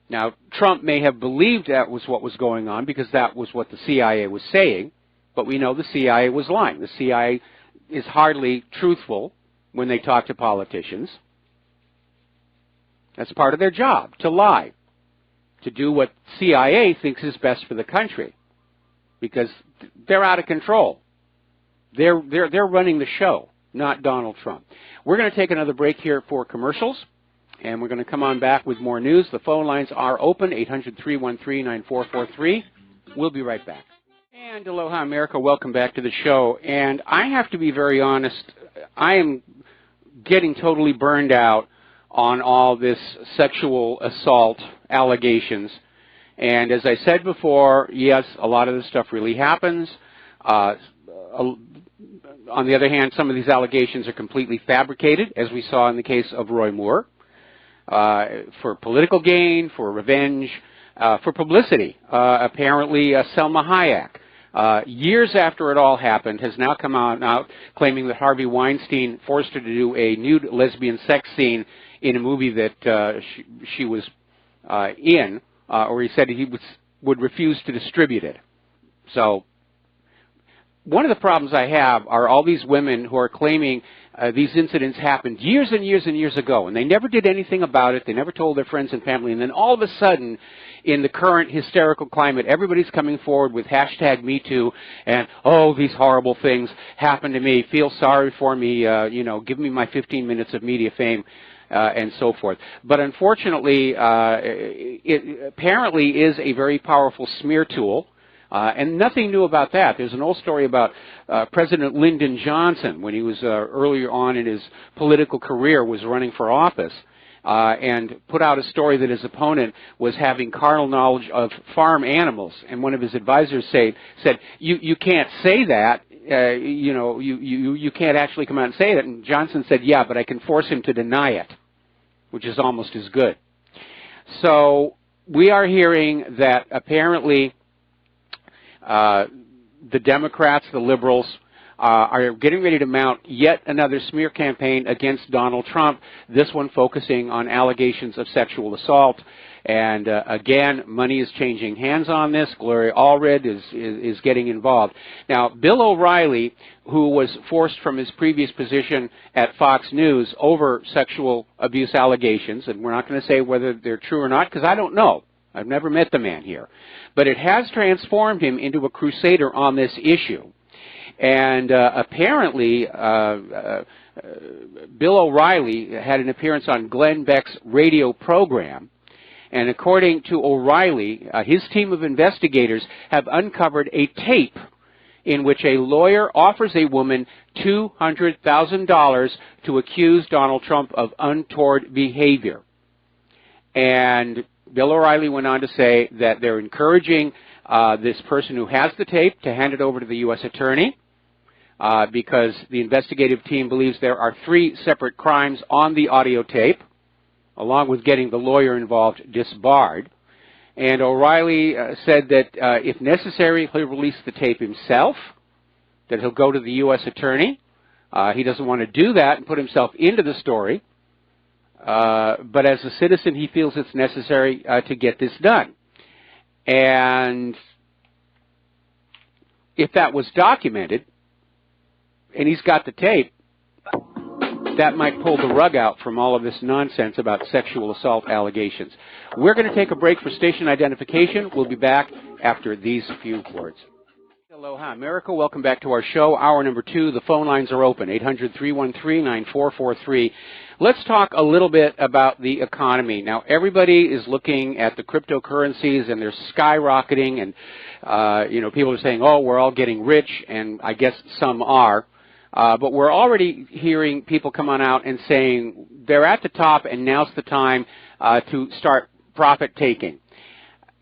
Now, Trump may have believed that was what was going on because that was what the CIA was saying, but we know the CIA was lying. The CIA is hardly truthful when they talk to politicians. That's part of their job, to lie, to do what CIA thinks is best for the country, because they're out of control. They're running the show, not Donald Trump. We're going to take another break here for commercials, and we're going to come on back with more news. The phone lines are open, 800-313-9443. We'll be right back. And aloha, America. Welcome back to the show. And I have to be very honest, I am getting totally burned out on all this sexual assault allegations. And as I said before, yes, a lot of this stuff really happens. On the other hand, some of these allegations are completely fabricated, as we saw in the case of Roy Moore, for political gain, for revenge, for publicity. Apparently, Selma Hayek, years after it all happened, has now come out claiming that Harvey Weinstein forced her to do a nude lesbian sex scene in a movie that she was in, or he said he would refuse to distribute it. So one of the problems I have are all these women who are claiming these incidents happened years and years and years ago, and they never did anything about it. They never told their friends and family. And then all of a sudden, in the current hysterical climate, everybody's coming forward with hashtag #MeToo and, oh, these horrible things happened to me. Feel sorry for me. Give me my 15 minutes of media fame. And so forth. But unfortunately, it apparently is a very powerful smear tool. And nothing new about that. There's an old story about President Lyndon Johnson when he was earlier on in his political career, was running for office, and put out a story that his opponent was having carnal knowledge of farm animals. And one of his advisors said, you can't say that. You can't actually come out and say it. And Johnson said, yeah, but I can force him to deny it, which is almost as good. So we are hearing that apparently the Democrats, the liberals, are getting ready to mount yet another smear campaign against Donald Trump, this one focusing on allegations of sexual assault. And again, money is changing hands on this. Gloria Allred is getting involved. Now, Bill O'Reilly, who was forced from his previous position at Fox News over sexual abuse allegations, and we're not going to say whether they're true or not, because I don't know. I've never met the man here. But it has transformed him into a crusader on this issue. And apparently, Bill O'Reilly had an appearance on Glenn Beck's radio program. And according to O'Reilly, his team of investigators have uncovered a tape in which a lawyer offers a woman $200,000 to accuse Donald Trump of untoward behavior. And Bill O'Reilly went on to say that they're encouraging this person who has the tape to hand it over to the U.S. attorney because the investigative team believes there are 3 separate crimes on the audio tape, along with getting the lawyer involved disbarred. And O'Reilly said that if necessary, he'll release the tape himself, that he'll go to the U.S. attorney. He doesn't want to do that and put himself into the story. But as a citizen, he feels it's necessary to get this done. And if that was documented, and he's got the tape, that might pull the rug out from all of this nonsense about sexual assault allegations. We're going to take a break for station identification. We'll be back after these few words. Aloha, America. Welcome back to our show. Hour number 2. The phone lines are open, 800-313-9443. Let's talk a little bit about the economy. Now, everybody is looking at the cryptocurrencies, and they're skyrocketing, and people are saying, oh, we're all getting rich, and I guess some are. But we're already hearing people come on out and saying they're at the top and now's the time to start profit taking.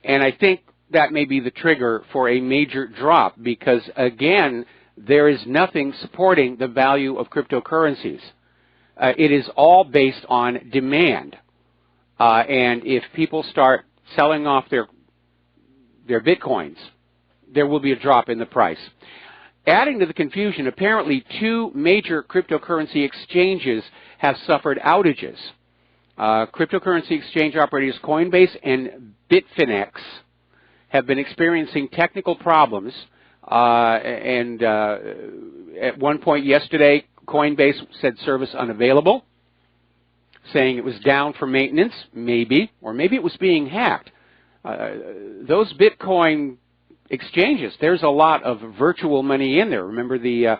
And I think that may be the trigger for a major drop because, again, there is nothing supporting the value of cryptocurrencies. It is all based on demand. And if people start selling off their bitcoins, there will be a drop in the price. Adding to the confusion, apparently 2 major cryptocurrency exchanges have suffered outages. Cryptocurrency exchange operators Coinbase and Bitfinex have been experiencing technical problems. And at one point yesterday, Coinbase said service unavailable, saying it was down for maintenance, maybe, or maybe it was being hacked. Those Bitcoin exchanges, there's a lot of virtual money in there. Remember the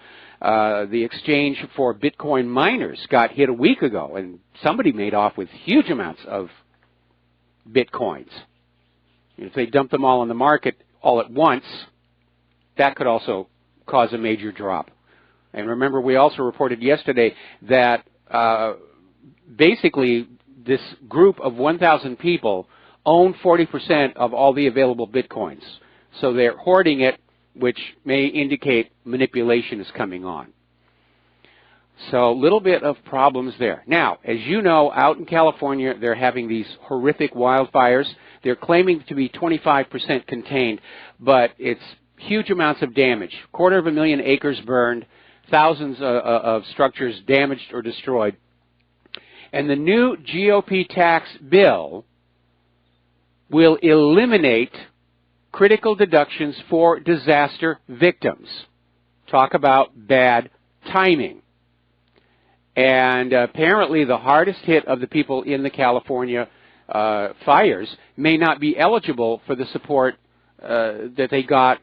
exchange for Bitcoin miners got hit a week ago, and somebody made off with huge amounts of Bitcoins. If they dump them all on the market all at once, that could also cause a major drop. And remember, we also reported yesterday that basically this group of 1,000 people own 40% of all the available Bitcoins. So they're hoarding it, which may indicate manipulation is coming on. So a little bit of problems there. Now, as you know, out in California, they're having these horrific wildfires. They're claiming to be 25% contained, but it's huge amounts of damage. 250,000 acres burned, thousands of structures damaged or destroyed. And the new GOP tax bill will eliminate critical deductions for disaster victims. Talk about bad timing. And apparently the hardest hit of the people in the California fires may not be eligible for the support that they got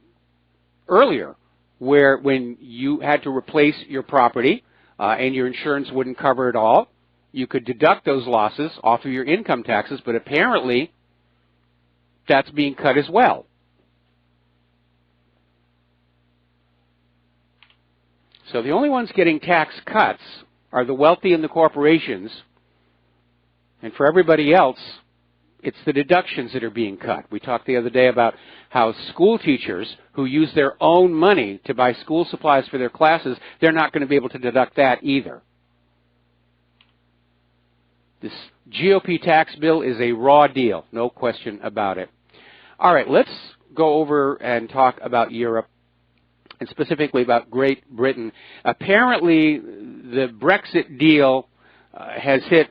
earlier, where when you had to replace your property and your insurance wouldn't cover it all, you could deduct those losses off of your income taxes, but apparently that's being cut as well. So the only ones getting tax cuts are the wealthy and the corporations, and for everybody else, it's the deductions that are being cut. We talked the other day about how school teachers who use their own money to buy school supplies for their classes, they're not going to be able to deduct that either. This GOP tax bill is a raw deal, no question about it. All right, let's go over and talk about Europe. and specifically about Great Britain. Apparently, the Brexit deal has hit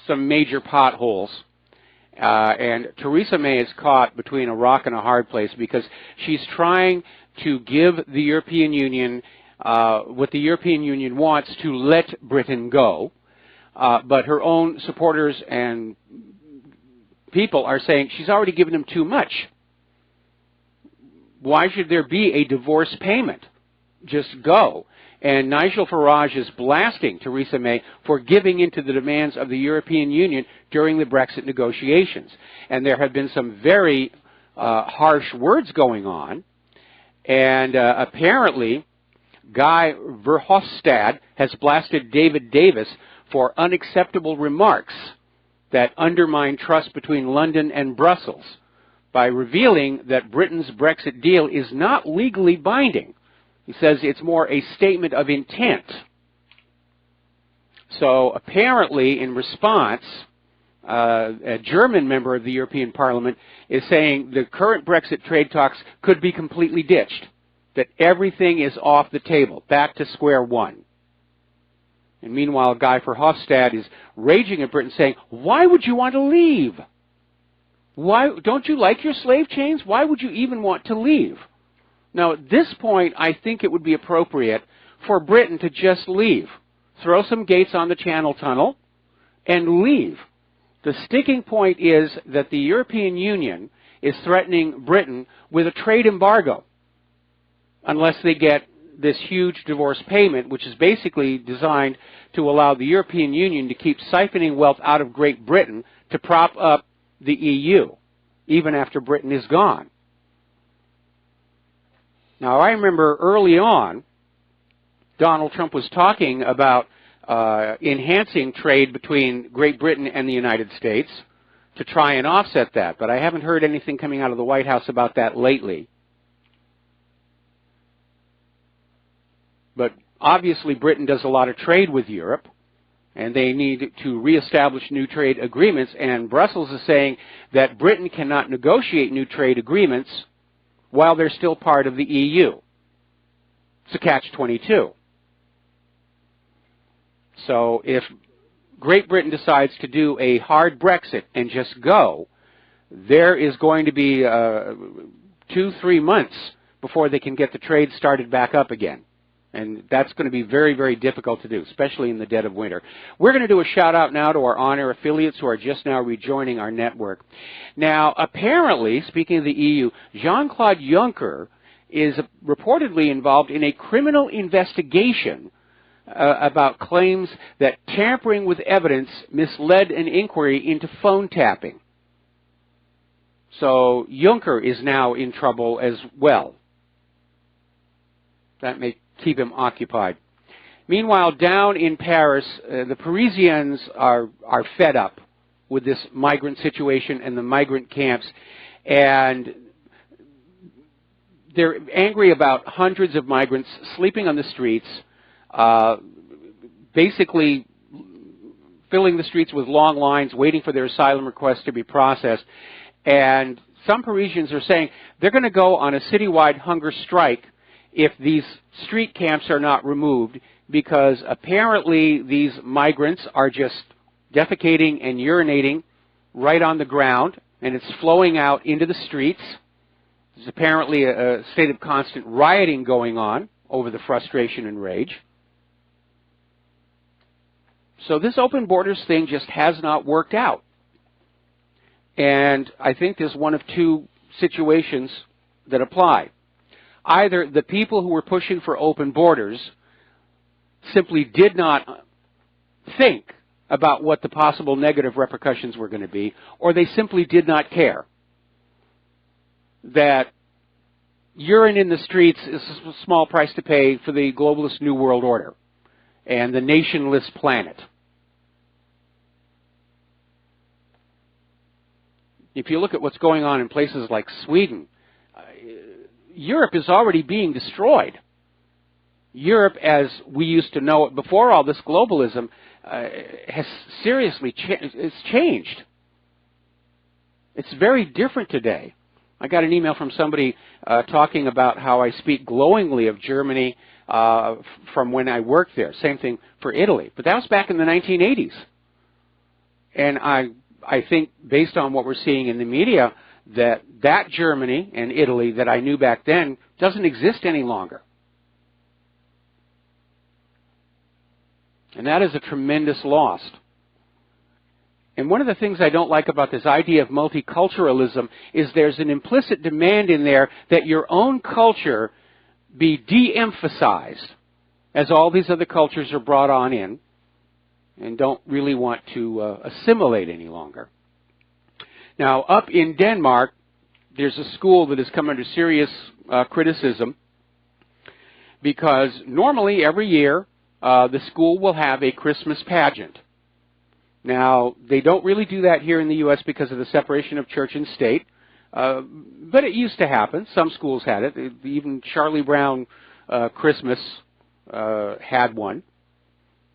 some major potholes. And Theresa May is caught between a rock and a hard place because she's trying to give the European Union what the European Union wants to let Britain go. But her own supporters and people are saying she's already given them too much. Why should there be a divorce payment? Just go. And Nigel Farage is blasting Theresa May for giving in to the demands of the European Union during the Brexit negotiations. And there have been some very harsh words going on. And apparently, Guy Verhofstadt has blasted David Davis for unacceptable remarks that undermine trust between London and Brussels by revealing that Britain's Brexit deal is not legally binding. He says it's more a statement of intent. So apparently, in response, a German member of the European Parliament is saying the current Brexit trade talks could be completely ditched, that everything is off the table, back to square one. And meanwhile, Guy Verhofstadt is raging at Britain, saying, why would you want to leave? Why don't you like your slave chains? Why would you even want to leave? Now, at this point, I think it would be appropriate for Britain to just leave. Throw some gates on the Channel Tunnel and leave. The sticking point is that the European Union is threatening Britain with a trade embargo unless they get this huge divorce payment, which is basically designed to allow the European Union to keep siphoning wealth out of Great Britain to prop up the EU, even after Britain is gone. Now, I remember early on, Donald Trump was talking about enhancing trade between Great Britain and the United States to try and offset that, but I haven't heard anything coming out of the White House about that lately. But obviously Britain does a lot of trade with Europe, and they need to reestablish new trade agreements, and Brussels is saying that Britain cannot negotiate new trade agreements while they're still part of the EU. It's a catch-22. So if Great Britain decides to do a hard Brexit and just go, there is going to be 2-3 months before they can get the trade started back up again. And that's going to be very, very difficult to do, especially in the dead of winter. We're going to do a shout-out now to our on-air affiliates who are just now rejoining our network. Now, apparently, speaking of the EU, Jean-Claude Juncker is reportedly involved in a criminal investigation about claims that tampering with evidence misled an inquiry into phone tapping. So Juncker is now in trouble as well. That may keep him occupied. Meanwhile, down in Paris, the Parisians are fed up with this migrant situation and the migrant camps, and they're angry about hundreds of migrants sleeping on the streets, basically filling the streets with long lines, waiting for their asylum requests to be processed. And some Parisians are saying they're going to go on a citywide hunger strike if these street camps are not removed, because apparently these migrants are just defecating and urinating right on the ground, and it's flowing out into the streets. There's apparently a state of constant rioting going on over the frustration and rage. So this open borders thing just has not worked out. And I think there's one of two situations that apply. Either the people who were pushing for open borders simply did not think about what the possible negative repercussions were going to be, or they simply did not care that urine in the streets is a small price to pay for the globalist New World Order and the nationless planet. If you look at what's going on in places like Sweden, Europe is already being destroyed. Europe, as we used to know it before all this globalism, has seriously changed. It's very different today. I got an email from somebody talking about how I speak glowingly of Germany from when I worked there. Same thing for Italy. But that was back in the 1980s. And I think, based on what we're seeing in the media, that Germany and Italy that I knew back then doesn't exist any longer. And that is a tremendous loss. And one of the things I don't like about this idea of multiculturalism is there's an implicit demand in there that your own culture be de-emphasized as all these other cultures are brought on in and don't really want to assimilate any longer. Now, up in Denmark, there's a school that has come under serious criticism because normally every year the school will have a Christmas pageant. Now, they don't really do that here in the U.S. because of the separation of church and state, but it used to happen. Some schools had it. Even Charlie Brown Christmas had one.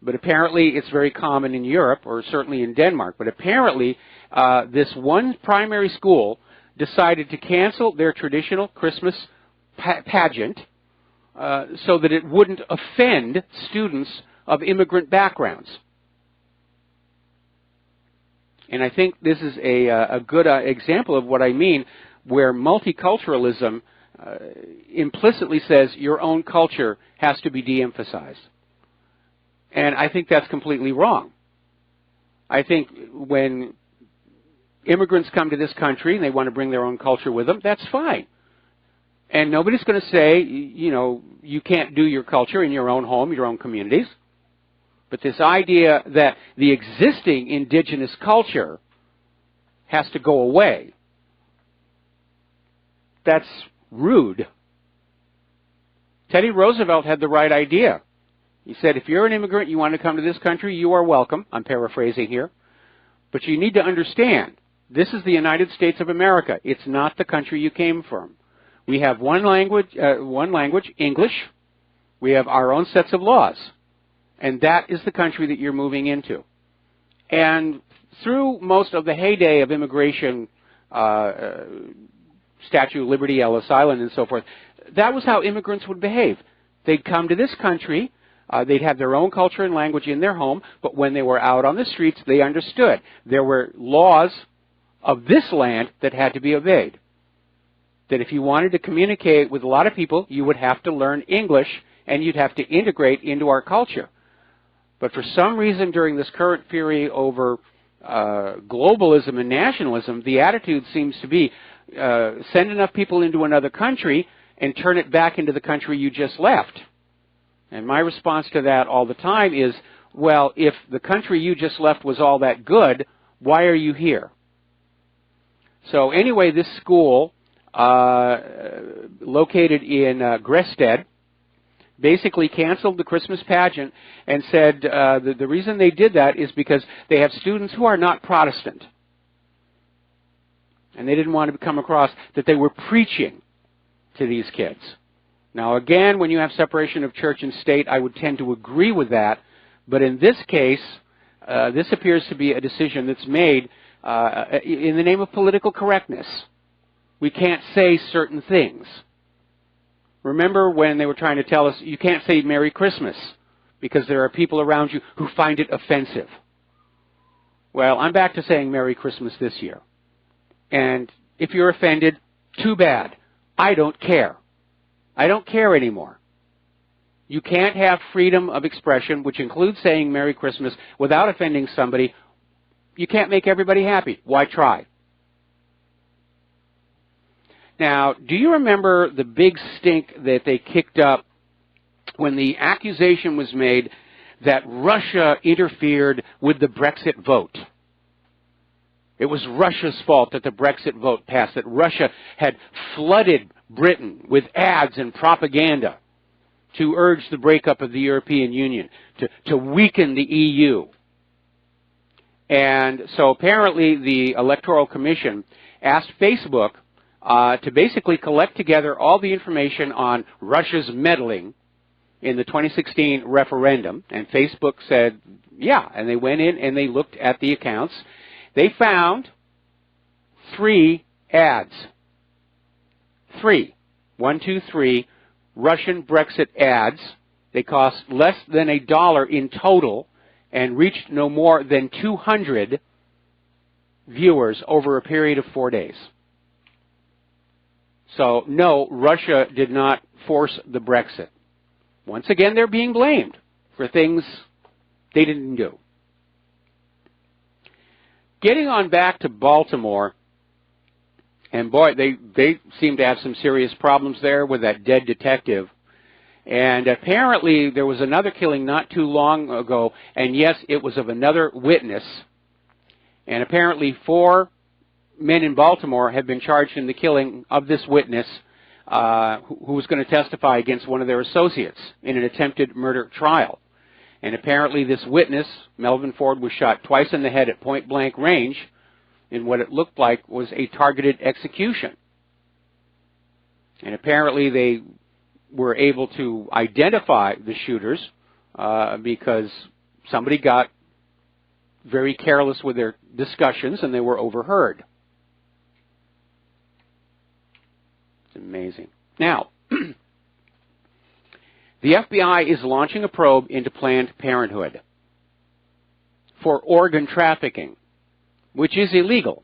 But apparently it's very common in Europe, or certainly in Denmark. But apparently this one primary school decided to cancel their traditional Christmas pageant so that it wouldn't offend students of immigrant backgrounds. And I think this is a good example of what I mean, where multiculturalism implicitly says your own culture has to be de-emphasized. And I think that's completely wrong. I think when immigrants come to this country and they want to bring their own culture with them, that's fine. And nobody's going to say, you know, you can't do your culture in your own home, your own communities. But this idea that the existing indigenous culture has to go away, that's rude. Teddy Roosevelt had the right idea. He said, if you're an immigrant, you want to come to this country, you are welcome. I'm paraphrasing here. But you need to understand, this is the United States of America. It's not the country you came from. We have one language, English. We have our own sets of laws. And that is the country that you're moving into. And through most of the heyday of immigration, Statue of Liberty, Ellis Island, and so forth, that was how immigrants would behave. They'd come to this country. They'd have their own culture and language in their home, but when they were out on the streets, they understood. There were laws of this land that had to be obeyed. That if you wanted to communicate with a lot of people, you would have to learn English, and you'd have to integrate into our culture. But for some reason during this current fury over globalism and nationalism, the attitude seems to be send enough people into another country and turn it back into the country you just left. And my response to that all the time is, well, if the country you just left was all that good, why are you here? So anyway, this school, located in Grested, basically canceled the Christmas pageant and said the reason they did that is because they have students who are not Protestant. And they didn't want to come across that they were preaching to these kids. Now, again, when you have separation of church and state, I would tend to agree with that. But in this case, this appears to be a decision that's made in the name of political correctness. We can't say certain things. Remember when they were trying to tell us, you can't say Merry Christmas because there are people around you who find it offensive. Well, I'm back to saying Merry Christmas this year. And if you're offended, too bad. I don't care. I don't care anymore. You can't have freedom of expression, which includes saying Merry Christmas, without offending somebody. You can't make everybody happy. Why try? Now, do you remember the big stink that they kicked up when the accusation was made that Russia interfered with the Brexit vote? It was Russia's fault that the Brexit vote passed, that Russia had flooded Britain with ads and propaganda to urge the breakup of the European Union, to weaken the EU. And so apparently the Electoral Commission asked Facebook to basically collect together all the information on Russia's meddling in the 2016 referendum. And Facebook said, yeah, and they went in and they looked at the accounts. They found 3 ads 3. 1, 2, 3. Russian Brexit ads. They cost less than $1 in total and reached no more than 200 viewers over a period of 4 days. So, no, Russia did not force the Brexit. Once again, they're being blamed for things they didn't do. Getting on back to Baltimore, and boy, they seem to have some serious problems there with that dead detective. And apparently there was another killing not too long ago, and yes, it was of another witness. And apparently 4 men in Baltimore have been charged in the killing of this witness who was going to testify against one of their associates in an attempted murder trial. And apparently this witness, Melvin Ford, was shot twice in the head at point-blank range in what it looked like was a targeted execution. And apparently they were able to identify the shooters because somebody got very careless with their discussions and they were overheard. It's amazing. Now, the FBI is launching a probe into Planned Parenthood for organ trafficking, which is illegal.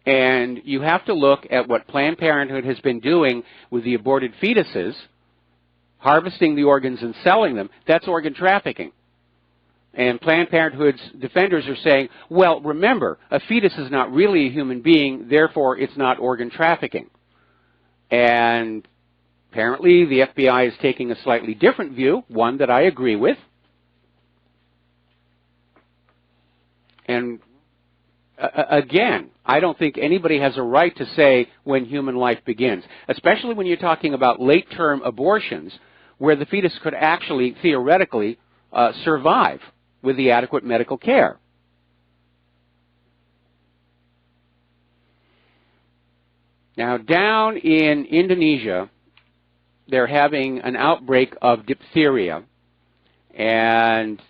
And you have to look at what Planned Parenthood has been doing with the aborted fetuses, harvesting the organs and selling them. That's organ trafficking. And Planned Parenthood's defenders are saying, well, remember, a fetus is not really a human being, therefore it's not organ trafficking. And apparently the FBI is taking a slightly different view, one that I agree with. And again, I don't think anybody has a right to say when human life begins, especially when you're talking about late-term abortions where the fetus could actually, theoretically, survive with the adequate medical care. Now, down in Indonesia, they're having an outbreak of diphtheria, and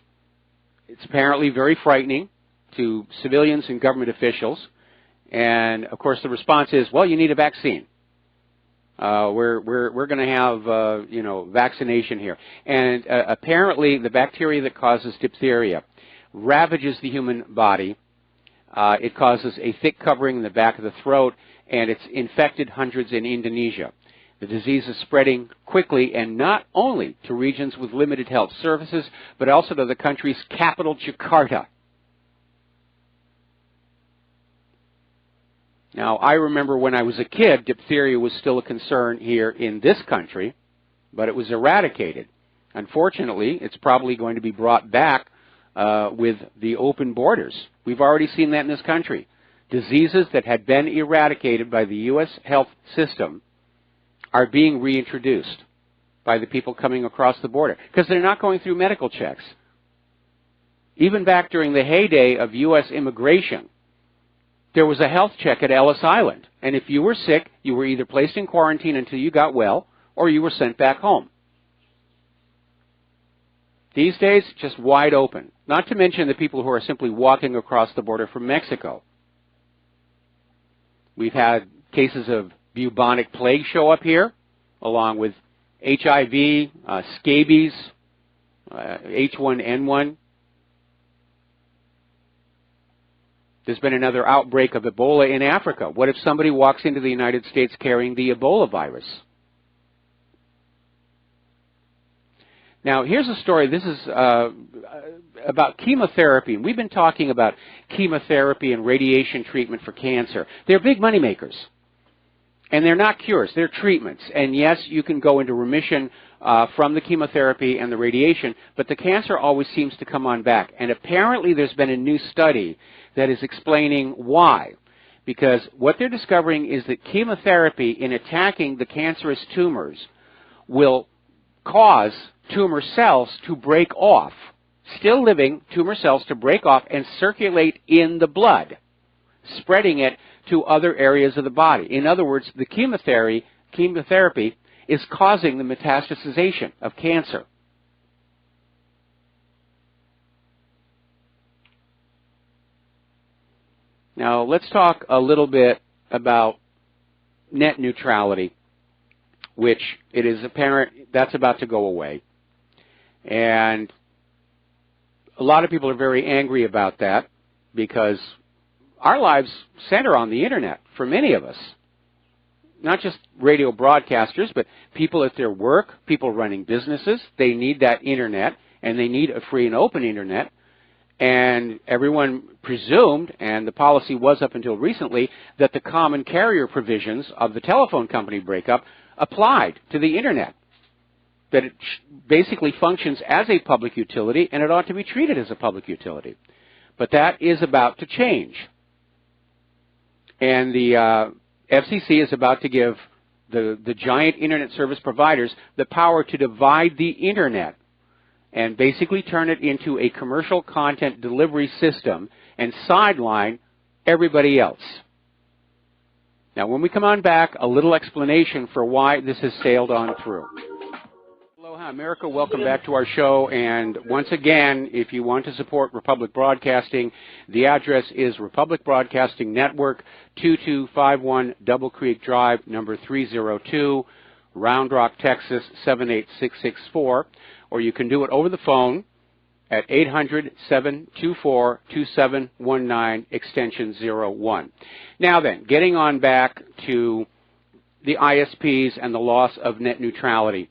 it's apparently very frightening to civilians and government officials. And of course, the response is, "Well, you need a vaccine. We're going to have vaccination here." And apparently, the bacteria that causes diphtheria ravages the human body. It causes a thick covering in the back of the throat, and it's infected hundreds in Indonesia. The disease is spreading quickly, and not only to regions with limited health services, but also to the country's capital, Jakarta. Now, I remember when I was a kid, diphtheria was still a concern here in this country, but it was eradicated. Unfortunately, it's probably going to be brought back with the open borders. We've already seen that in this country. Diseases that had been eradicated by the U.S. health system are being reintroduced by the people coming across the border because they're not going through medical checks. Even back during the heyday of U.S. immigration, there was a health check at Ellis Island, and if you were sick, you were either placed in quarantine until you got well, or you were sent back home. These days, just wide open, not to mention the people who are simply walking across the border from Mexico. We've had cases of bubonic plague show up here, along with HIV, scabies, H1N1. There's been another outbreak of Ebola in Africa. What if somebody walks into the United States carrying the Ebola virus? Now, here's a story. This is about chemotherapy. We've been talking about chemotherapy and radiation treatment for cancer. They're big money makers. And they're not cures. They're treatments. And yes, you can go into remission from the chemotherapy and the radiation, but the cancer always seems to come on back. And apparently there's been a new study that is explaining why. Because what they're discovering is that chemotherapy, in attacking the cancerous tumors, will cause tumor cells to break off, still living tumor cells to break off and circulate in the blood, spreading it to other areas of the body. In other words, the chemotherapy is causing the metastasization of cancer. Now, let's talk a little bit about net neutrality, which it is apparent that's about to go away. And a lot of people are very angry about that because our lives center on the Internet for many of us. Not just radio broadcasters, but people at their work, people running businesses. They need that Internet, and they need a free and open Internet. And everyone presumed, and the policy was up until recently, that the common carrier provisions of the telephone company breakup applied to the Internet. That it basically functions as a public utility, and it ought to be treated as a public utility. But that is about to change. And the FCC is about to give the giant Internet service providers the power to divide the Internet and basically turn it into a commercial content delivery system and sideline everybody else. Now, when we come on back, a little explanation for why this has sailed on through. Aloha, America. Welcome back to our show. And once again, if you want to support Republic Broadcasting, the address is Republic Broadcasting Network, 2251 Double Creek Drive, number 302, Round Rock, Texas, 78664. Or you can do it over the phone at 800-724-2719, extension 01. Now then, getting on back to the ISPs and the loss of net neutrality.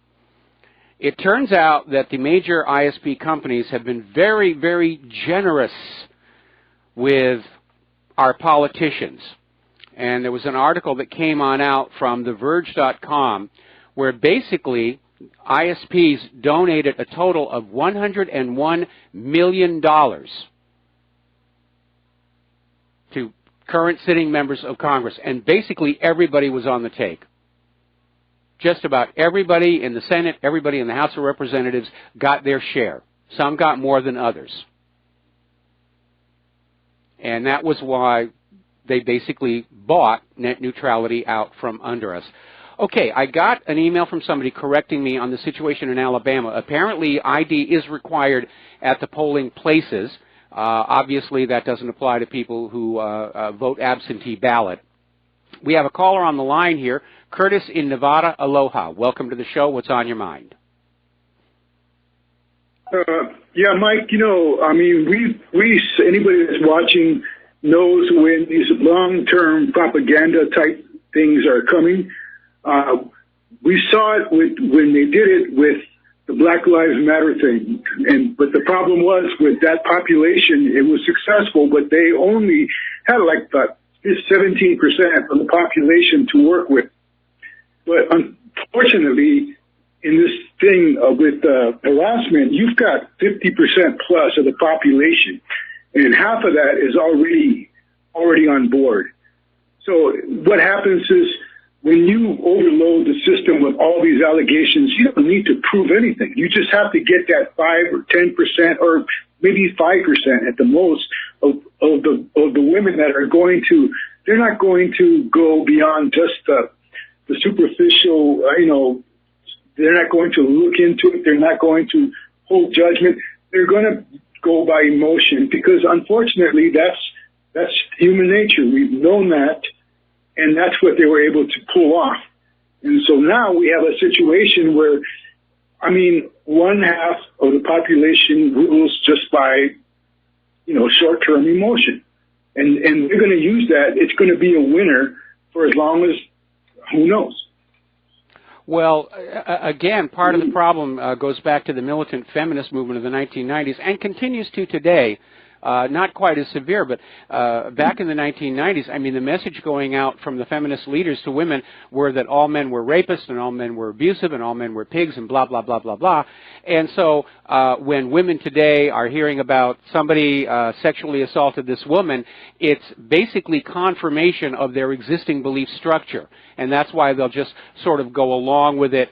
It turns out that the major ISP companies have been very, very generous with our politicians. And there was an article that came on out from TheVerge.com where basically ISPs donated a total of $101 million to current sitting members of Congress. And basically everybody was on the take. Just about everybody in the Senate, everybody in the House of Representatives got their share. Some got more than others. And that was why they basically bought net neutrality out from under us. Okay, I got an email from somebody correcting me on the situation in Alabama. Apparently, ID is required at the polling places. Obviously, that doesn't apply to people who vote absentee ballot. We have a caller on the line here, Curtis in Nevada. Aloha. Welcome to the show. What's on your mind? Yeah, Mike, anybody that's watching knows when these long-term propaganda type things are coming. We saw it when they did it with the Black Lives Matter thing, but the problem was with that population, it was successful, but they only had like about 17% of the population to work with. But unfortunately, in this thing with harassment, you've got 50% plus of the population, and half of that is already on board. So what happens is, when you overload the system with all these allegations, you don't need to prove anything. You just have to get that 5 or 10% or maybe 5% at the most of the women that are going to. They're not going to go beyond just the superficial. They're not going to look into it. They're not going to hold judgment. They're going to go by emotion because, unfortunately, that's human nature. We've known that. And that's what they were able to pull off. And so now we have a situation where, one half of the population rules just by, short-term emotion. And they're going to use that. It's going to be a winner for as long as, who knows? Well, again, part of the problem goes back to the militant feminist movement of the 1990s and continues to today. Not quite as severe, but back in the 1990s, the message going out from the feminist leaders to women were that all men were rapists and all men were abusive and all men were pigs and blah, blah, blah, blah, blah. And so when women today are hearing about somebody sexually assaulted this woman, it's basically confirmation of their existing belief structure. And that's why they'll just sort of go along with it,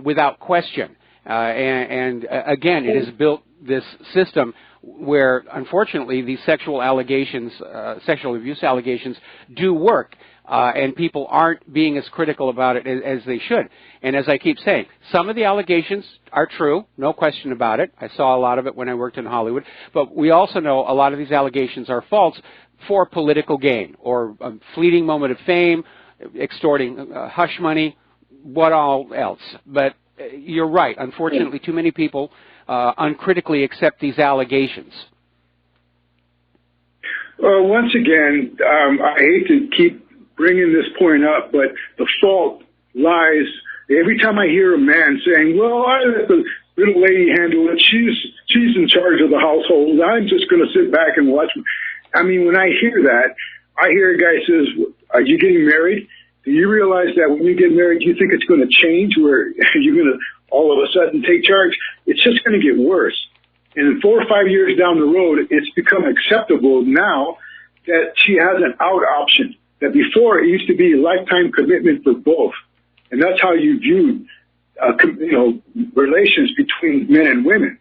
without question. And again, it has built this system where, unfortunately, these sexual abuse allegations do work, and people aren't being as critical about it as they should. And as I keep saying, some of the allegations are true, no question about it. I saw a lot of it when I worked in Hollywood. But we also know a lot of these allegations are false for political gain or a fleeting moment of fame. extorting hush money, what all else. But you're right. Unfortunately, too many people uncritically accept these allegations. Well, once again, I hate to keep bringing this point up, but the fault lies every time I hear a man saying, well, I let the little lady handle it. She's in charge of the household. I'm just going to sit back and watch. I mean, when I hear that, I hear a guy says, are you getting married? Do you realize that when you get married, you think it's going to change where you're going to all of a sudden take charge? It's just going to get worse. And 4 or 5 years down the road, it's become acceptable now that she has an out option. That before it used to be a lifetime commitment for both. And that's how you viewed, relations between men and women.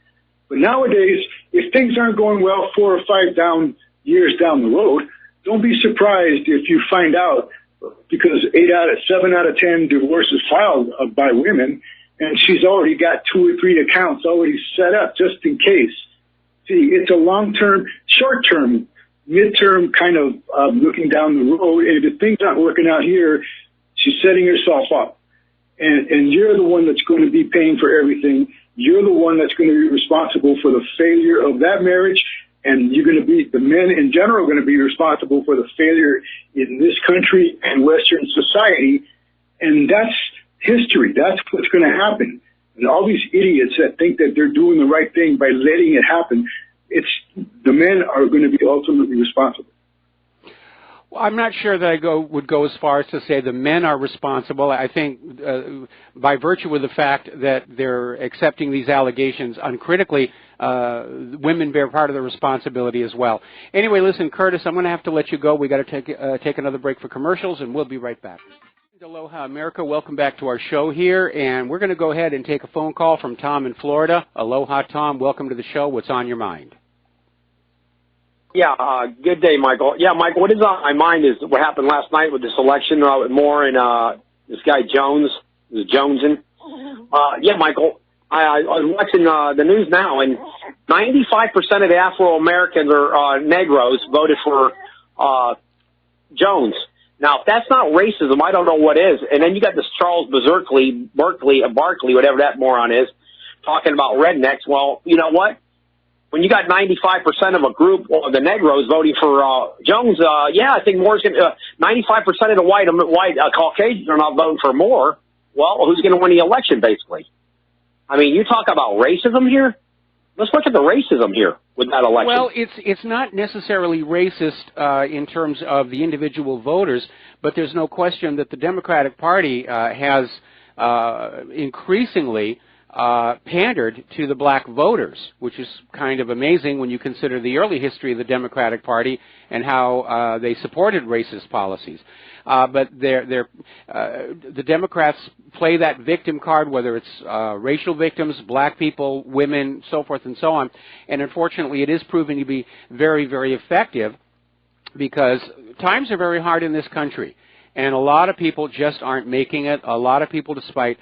But nowadays, if things aren't going well 4 or 5 years down the road, don't be surprised if you find out, because 7 out of 10 divorces filed by women, and she's already got 2 or 3 accounts already set up just in case. See, it's a long-term, short-term, mid-term kind of looking down the road, and if things aren't working out here, she's setting herself up. And you're the one that's going to be paying for everything. You're the one that's going to be responsible for the failure of that marriage, and the men in general are going to be responsible for the failure in this country and Western society. And that's history. That's what's going to happen. And all these idiots that think that they're doing the right thing by letting it happen, the men are going to be ultimately responsible. Well, I'm not sure that I would go as far as to say the men are responsible. I think by virtue of the fact that they're accepting these allegations uncritically, women bear part of the responsibility as well. Anyway, listen, Curtis, I'm going to have to let you go. We got to take another break for commercials, and we'll be right back. Aloha, America. Welcome back to our show here, and we're going to go ahead and take a phone call from Tom in Florida. Aloha, Tom. Welcome to the show. What's on your mind? Yeah, good day, Michael. Yeah, Michael, what is on my mind is what happened last night with this election with Moore and this guy Jones, Joneson. Yeah, Michael, I was watching the news now, and 95% of the Afro-Americans or Negroes voted for Jones. Now, if that's not racism, I don't know what is. And then you got this Charles Barkley, whatever that moron is, talking about rednecks. Well, you know what? When you got 95% of a group of the Negroes voting for Jones, I think Moore's going to 95% of the white Caucasians are not voting for Moore. Well, who's going to win the election, basically? I mean, you talk about racism here? Let's look at the racism here with that election. Well, it's not necessarily racist in terms of the individual voters, but there's no question that the Democratic Party has increasingly pandered to the black voters, which is kind of amazing when you consider the early history of the Democratic Party and how they supported racist policies. But the Democrats play that victim card, whether it's racial victims, black people, women, so forth and so on. And unfortunately, it is proving to be very, very effective because times are very hard in this country. And a lot of people just aren't making it. A lot of people, despite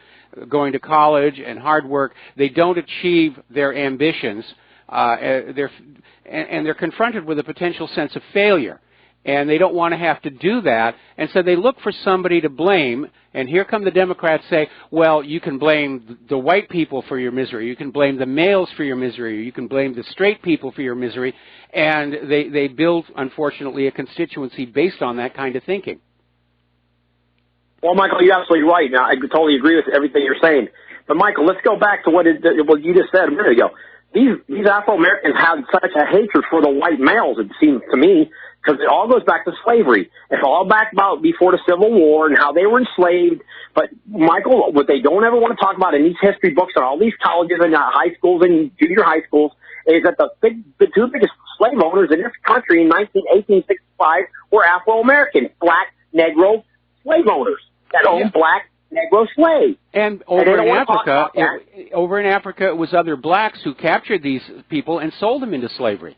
going to college and hard work, they don't achieve their ambitions. They're confronted with a potential sense of failure. And they don't want to have to do that. And so they look for somebody to blame. And here come the Democrats say, well, you can blame the white people for your misery. You can blame the males for your misery. You can blame the straight people for your misery. And they build, unfortunately, a constituency based on that kind of thinking. Well, Michael, you're absolutely right. Now, I totally agree with everything you're saying. But, Michael, let's go back to what you just said a minute ago. These Afro-Americans had such a hatred for the white males, it seems to me, because it all goes back to slavery. It's all back about before the Civil War and how they were enslaved. But, Michael, what they don't ever want to talk about in these history books and all these colleges and high schools and junior high schools is that the two biggest slave owners in this country in 1865 were Afro-American, black, Negro slave owners that owned black, Negro slaves. And over in Africa, it was other blacks who captured these people and sold them into slavery.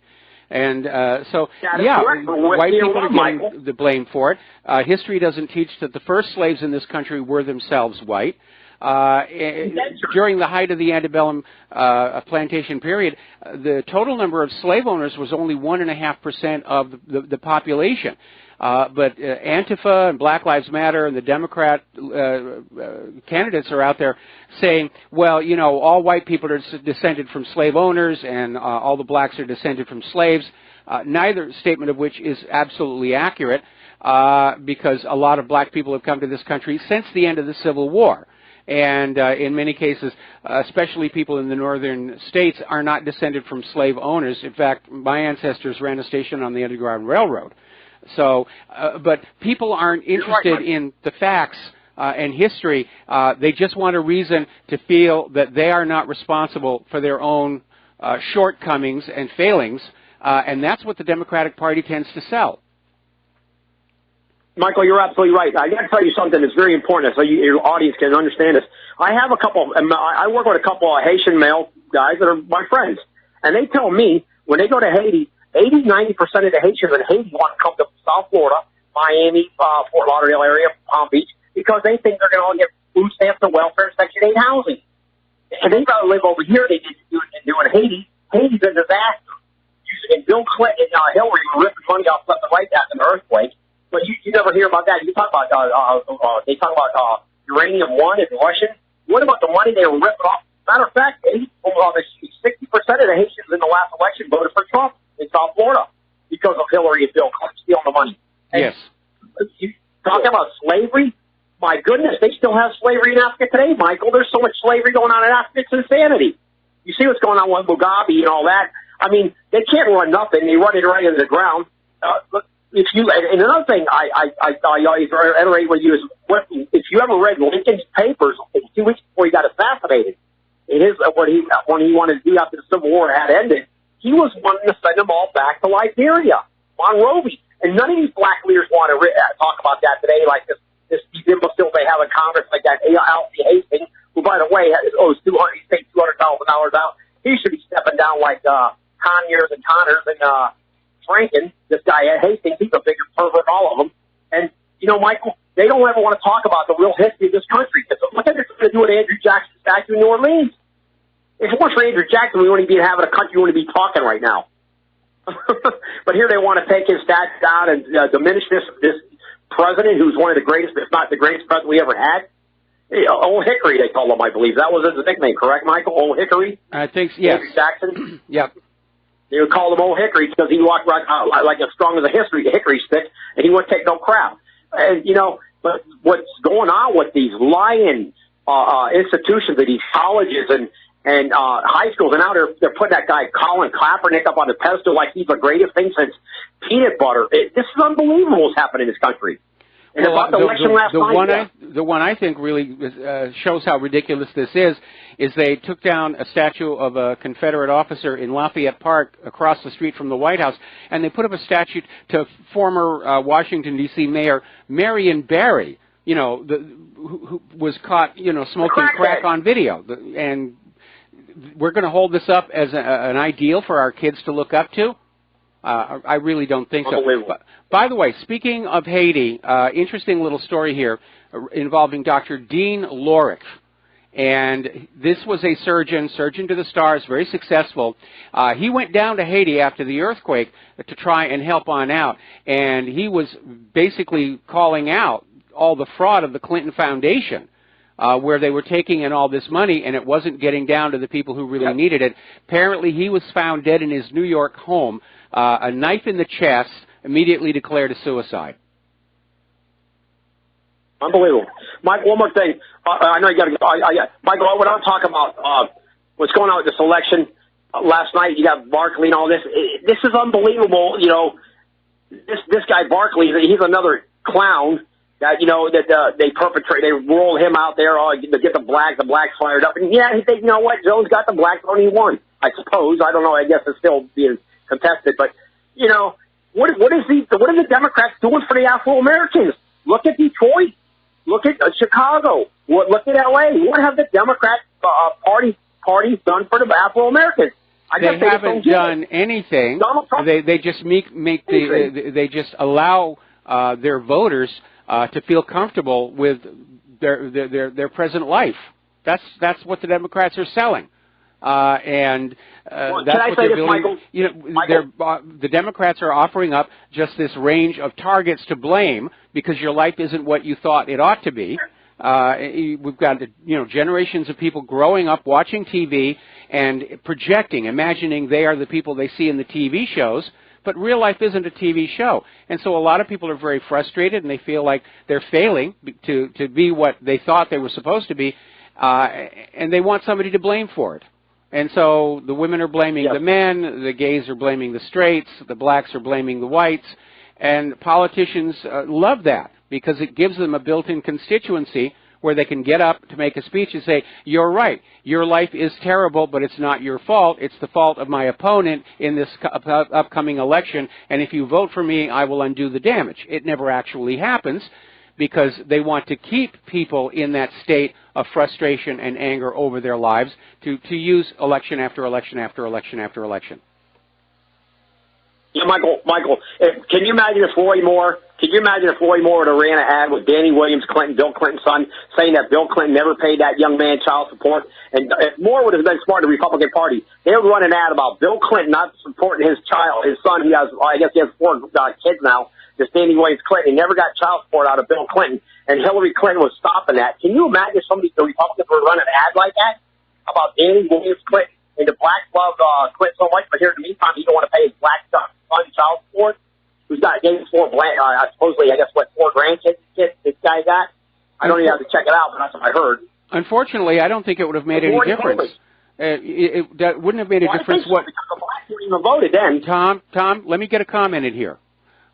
And white people are getting the blame for it. History doesn't teach that the first slaves in this country were themselves white. During the height of the antebellum plantation period, the total number of slave owners was only 1.5% of the population. But Antifa and Black Lives Matter and the Democrat candidates are out there saying, well, you know, all white people are descended from slave owners and all the blacks are descended from slaves, neither statement of which is absolutely accurate because a lot of black people have come to this country since the end of the Civil War. And in many cases, especially people in the northern states, are not descended from slave owners. In fact, my ancestors ran a station on the Underground Railroad. So, but people aren't interested in the facts and history. They just want a reason to feel that they are not responsible for their own shortcomings and failings, and that's what the Democratic Party tends to sell. Michael, you're absolutely right. I got to tell you something that's very important so your audience can understand this. I work with a couple of Haitian male guys that are my friends, and they tell me when they go to Haiti, 80-90% of the Haitians in Haiti want to come to South Florida, Miami, Fort Lauderdale area, Palm Beach, because they think they're going to all get food stamps and welfare and Section 8 housing. And they'd rather live over here than do in Haiti. Haiti's a disaster. And Bill Clinton and Hillary were ripping money off left and right after an earthquake. But you never hear about that. You talk about they talk about uranium one and Russian. What about the money they were ripping off? Matter of fact, 60% of the Haitians in the last election voted for Trump in South Florida because of Hillary and Bill Clinton stealing the money. And yes. You talking about slavery? My goodness, they still have slavery in Africa today, Michael. There's so much slavery going on in Africa, it's insanity. You see what's going on with Mugabe and all that. I mean, they can't run nothing. They run it right into the ground. And another thing I always reiterate with you is if you ever read Lincoln's papers 2 weeks before he got assassinated, when he wanted to do after the Civil War had ended, he was wanting to send them all back to Liberia, Monrovia. And none of these black leaders want to talk about that today, like these imbeciles they have in Congress, like that Aiea Hastings, who, by the way, owes he's paid $200,000 out. He should be stepping down like Conyers and Connors and Franken. This guy at Hastings, he's a bigger pervert than all of them. And, you know, Michael, they don't ever want to talk about the real history of this country. Look at what they're going to do with Andrew Jackson's statue in New Orleans. If it weren't for Andrew Jackson, we wouldn't be having a country, we wouldn't be talking right now. But here they want to take his stats down and diminish this president, who's one of the greatest, if not the greatest president we ever had. Old Hickory, they called him, I believe. That was his nickname, correct, Michael? Old Hickory? I think, yes. Andrew Jackson? Yep. They would call him Old Hickory because he walked right like as strong as a hickory stick, and he wouldn't take no crap. And, you know, but what's going on with these lying institutions, of these colleges and high schools, and now they're putting that guy Colin Kaepernick up on the pedestal like he's the greatest thing since peanut butter. This is unbelievable what's happening in this country. And well, about the election last night, the one I think really shows how ridiculous this is they took down a statue of a Confederate officer in Lafayette Park across the street from the White House, and they put up a statue to former Washington, D.C. Mayor Marion Barry, you know, who was caught, you know, smoking crack on video. And we're going to hold this up as an ideal for our kids to look up to? I really don't think so. By the way, speaking of Haiti, interesting little story here involving Dr. Dean Lorick. And this was a surgeon to the stars, very successful. He went down to Haiti after the earthquake to try and help on out. And he was basically calling out all the fraud of the Clinton Foundation, where they were taking in all this money and it wasn't getting down to the people who really needed it. Apparently he was found dead in his New York home, a knife in the chest, immediately declared a suicide. Unbelievable. Mike, one more thing. I know you got to go. Michael, what I'm talking about, what's going on with this election last night, you got Barkley and all this. This is unbelievable. You know, this guy Barkley, he's another clown that, you know, that they perpetrate. They roll him out there to get the blacks fired up. And, yeah, you know what? Jones got the blacks when he won, I suppose. I don't know. I guess it's still being contested. But, you know, what are the Democrats doing for the Afro-Americans? Look at Detroit. Look at Chicago. Look at L.A. What have the Democrat party done for the Afro-Americans? They haven't done anything. They just they just allow their voters to feel comfortable with their present life. That's what the Democrats are selling. And well, that's what they're building. Michael? You know, the Democrats are offering up just this range of targets to blame because your life isn't what you thought it ought to be. We've got generations of people growing up watching TV and projecting, imagining they are the people they see in the TV shows. But real life isn't a TV show. And so a lot of people are very frustrated and they feel like they're failing to be what they thought they were supposed to be, and they want somebody to blame for it. And so the women are blaming the men, the gays are blaming the straights, the blacks are blaming the whites, and politicians love that because it gives them a built-in constituency where they can get up to make a speech and say, you're right, your life is terrible, but it's not your fault. It's the fault of my opponent in this upcoming election, and if you vote for me, I will undo the damage. It never actually happens because they want to keep people in that state of frustration and anger over their lives to use election after election after election after election. Yeah, Michael, can you imagine if Roy Moore would have ran an ad with Danny Williams, Bill Clinton's son, saying that Bill Clinton never paid that young man child support? And if Moore would have been smart in the Republican Party, they would run an ad about Bill Clinton not supporting his son. He has 4 kids now. This Danny Williams Clinton, he never got child support out of Bill Clinton, and Hillary Clinton was stopping that. Can you imagine if the Republicans would run an ad like that about Danny Williams Clinton and the blacks love Clinton so much, but here in the meantime, he don't want to pay his black son child support? Who's got supposedly, 4 grandkids this guy got? I don't even have to check it out, but that's what I heard. Unfortunately, I don't think it would have made any difference. That wouldn't have made a difference. What? Because the blacks wouldn't even voted then. Tom, let me get a comment in here.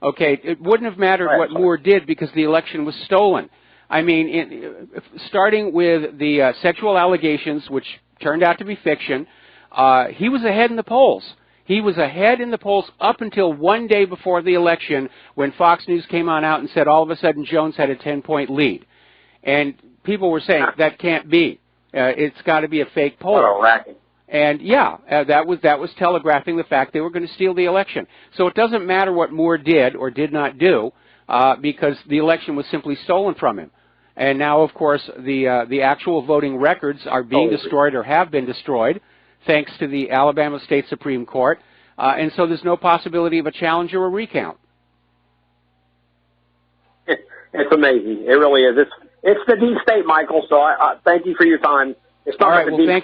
Okay, it wouldn't have mattered what Moore did because the election was stolen. I mean, starting with the sexual allegations, which turned out to be fiction, he was ahead in the polls. He was ahead in the polls up until one day before the election when Fox News came on out and said all of a sudden Jones had a 10-point lead. And people were saying, that can't be. It's got to be a fake poll. What a racket. And that was telegraphing the fact they were going to steal the election. So it doesn't matter what Moore did or did not do because the election was simply stolen from him. And now, of course, the actual voting records are being destroyed or have been destroyed thanks to the Alabama State Supreme Court. And so there's no possibility of a challenge or a recount. It's amazing. It really is. It's the deep state, Michael, so I thank you for your time. All right, well,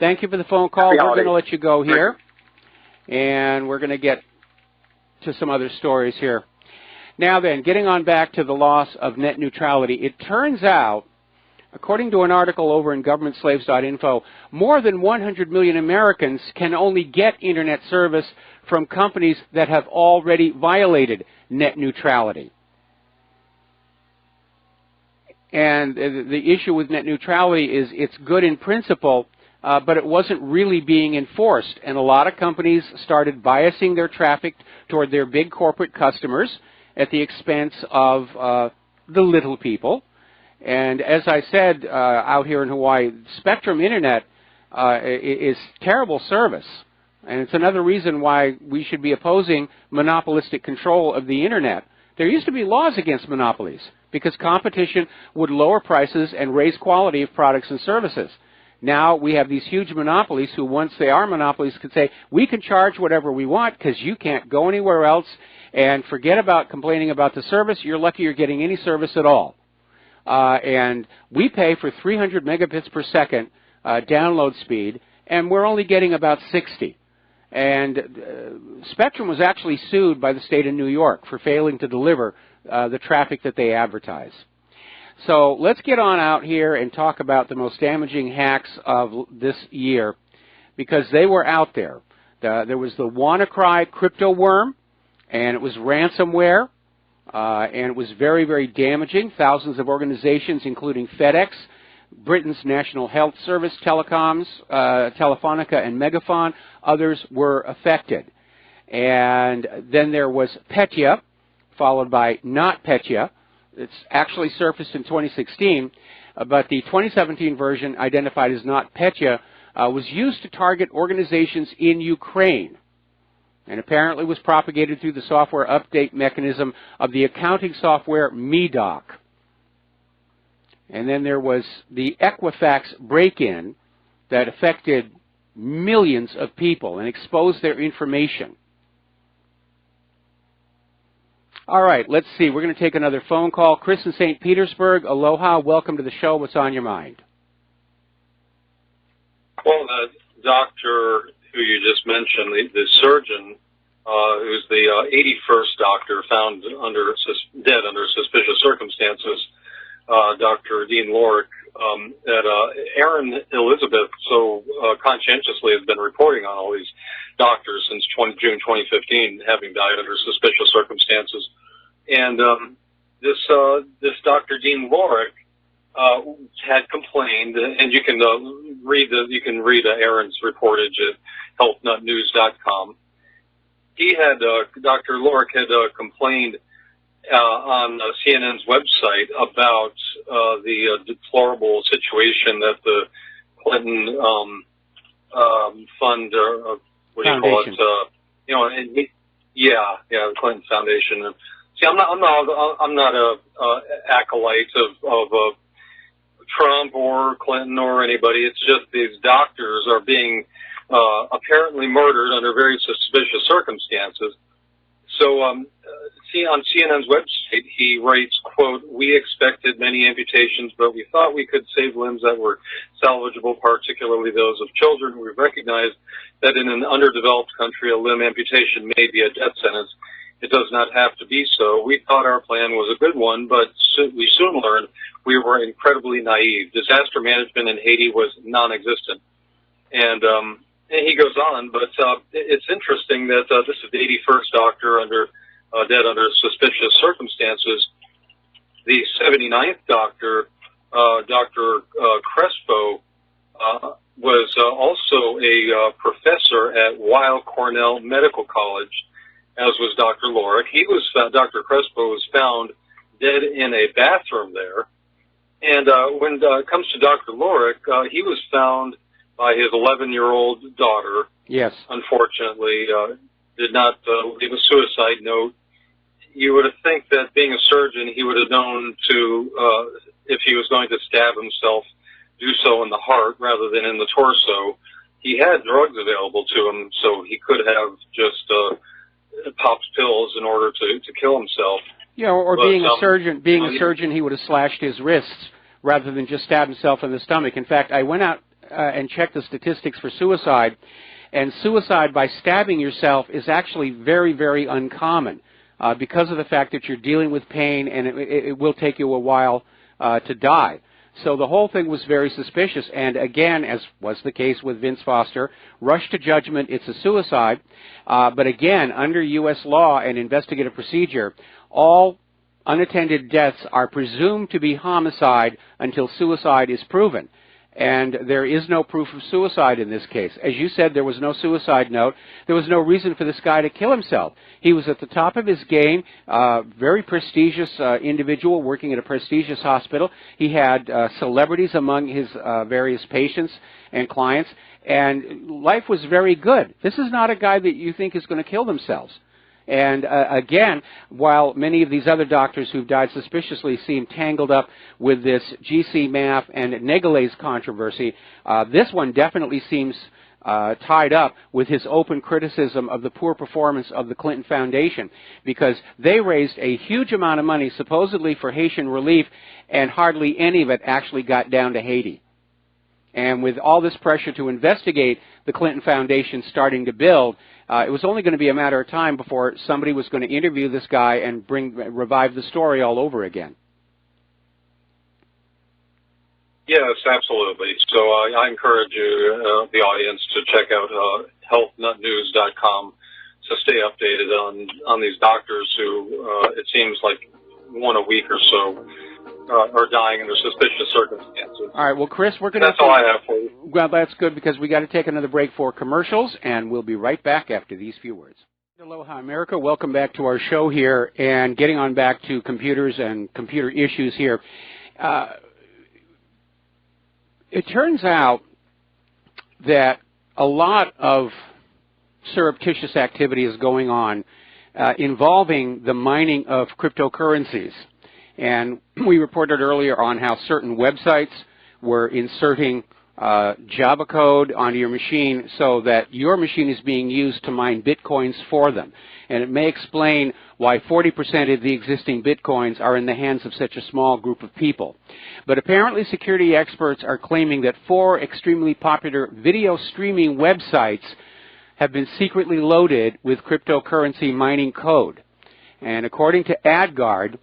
thank you for the phone call. We're going to let you go here, and we're going to get to some other stories here. Now then, getting on back to the loss of net neutrality, it turns out, according to an article over in governmentslaves.info, more than 100 million Americans can only get Internet service from companies that have already violated net neutrality. And the issue with net neutrality is it's good in principle, but it wasn't really being enforced. And a lot of companies started biasing their traffic toward their big corporate customers at the expense of the little people. And as I said out here in Hawaii, Spectrum Internet is terrible service. And it's another reason why we should be opposing monopolistic control of the Internet. There used to be laws against monopolies because competition would lower prices and raise quality of products and services. Now we have these huge monopolies who, once they are monopolies, can say, we can charge whatever we want because you can't go anywhere else, and forget about complaining about the service. You're lucky you're getting any service at all. And we pay for 300 megabits per second download speed, and we're only getting about 60. And Spectrum was actually sued by the state of New York for failing to deliver the traffic that they advertise. So let's get on out here and talk about the most damaging hacks of this year, because they were out there. There was the WannaCry crypto worm, and it was ransomware, and it was very, very damaging. Thousands of organizations, including FedEx, Britain's National Health Service, Telecoms, Telefonica, and Megafon, others were affected. And then there was Petya, followed by NotPetya. It's actually surfaced in 2016, but the 2017 version, identified as NotPetya, was used to target organizations in Ukraine, and apparently was propagated through the software update mechanism of the accounting software Medoc. And then there was the Equifax break-in that affected millions of people and exposed their information. All right, let's see. We're going to take another phone call. Chris in St. Petersburg, aloha. Welcome to the show. What's on your mind? Well, the doctor who you just mentioned, the surgeon, who's the 81st doctor found dead under suspicious circumstances, Dr. Dean Lorick, that Aaron Elizabeth so conscientiously has been reporting on all these doctors since June 2015 having died under suspicious circumstances. And this Dr. Dean Lorick had complained, and you can read Aaron's reportage at healthnutnews.com. He had Dr. Lorick had complained on CNN's website about the deplorable situation that the Clinton fund, what do you call it? The Clinton Foundation. See, I'm not a acolyte of Trump or Clinton or anybody. It's just these doctors are being apparently murdered under very suspicious circumstances. So, on CNN's website, he writes, quote, "We expected many amputations, but we thought we could save limbs that were salvageable, particularly those of children. We recognized that in an underdeveloped country, a limb amputation may be a death sentence. It does not have to be so. We thought our plan was a good one, but we soon learned we were incredibly naive. Disaster management in Haiti was non-existent." And he goes on, but it's interesting that this is the 81st doctor dead under suspicious circumstances. The 79th doctor, Dr. Crespo, was also a professor at Weill Cornell Medical College, as was Dr. Lorick. Dr. Crespo was found dead in a bathroom there. And when it comes to Dr. Lorick, he was found by his 11-year-old daughter. Yes. Unfortunately, did not leave a suicide note. You would think that being a surgeon, he would have known to, if he was going to stab himself, do so in the heart rather than in the torso. He had drugs available to him, so he could have just popped pills in order to kill himself. Yeah, or being a surgeon, he would have slashed his wrists rather than just stab himself in the stomach. In fact, I went out and checked the statistics for suicide, and suicide by stabbing yourself is actually very, very uncommon because of the fact that you're dealing with pain and it will take you a while to die. So the whole thing was very suspicious, and again, as was the case with Vince Foster, rushed to judgment, it's a suicide, but again, under U.S. law and investigative procedure, all unattended deaths are presumed to be homicide until suicide is proven. And there is no proof of suicide in this case. As you said, there was no suicide note. There was no reason for this guy to kill himself. He was at the top of his game, very prestigious individual working at a prestigious hospital. He had celebrities among his various patients and clients, and life was very good. This is not a guy that you think is going to kill themselves. And again, while many of these other doctors who've died suspiciously seem tangled up with this GC Math and Negele's controversy, this one definitely seems tied up with his open criticism of the poor performance of the Clinton Foundation, because they raised a huge amount of money supposedly for Haitian relief, and hardly any of it actually got down to Haiti. And with all this pressure to investigate the Clinton Foundation starting to build, it was only going to be a matter of time before somebody was going to interview this guy and revive the story all over again. Yes, absolutely. So I encourage you, the audience, to check out healthnutnews.com to stay updated on these doctors who, it seems like one a week or so, are dying under suspicious circumstances. All right, well, Chris, we're going to... That's all I have for you. Well, that's good, because we got to take another break for commercials, and we'll be right back after these few words. Aloha, America. Welcome back to our show here, and getting on back to computers and computer issues here. It turns out that a lot of surreptitious activity is going on involving the mining of cryptocurrencies. And we reported earlier on how certain websites were inserting Java code onto your machine so that your machine is being used to mine bitcoins for them. And it may explain why 40% of the existing bitcoins are in the hands of such a small group of people. But apparently security experts are claiming that 4 extremely popular video streaming websites have been secretly loaded with cryptocurrency mining code. And according to AdGuard,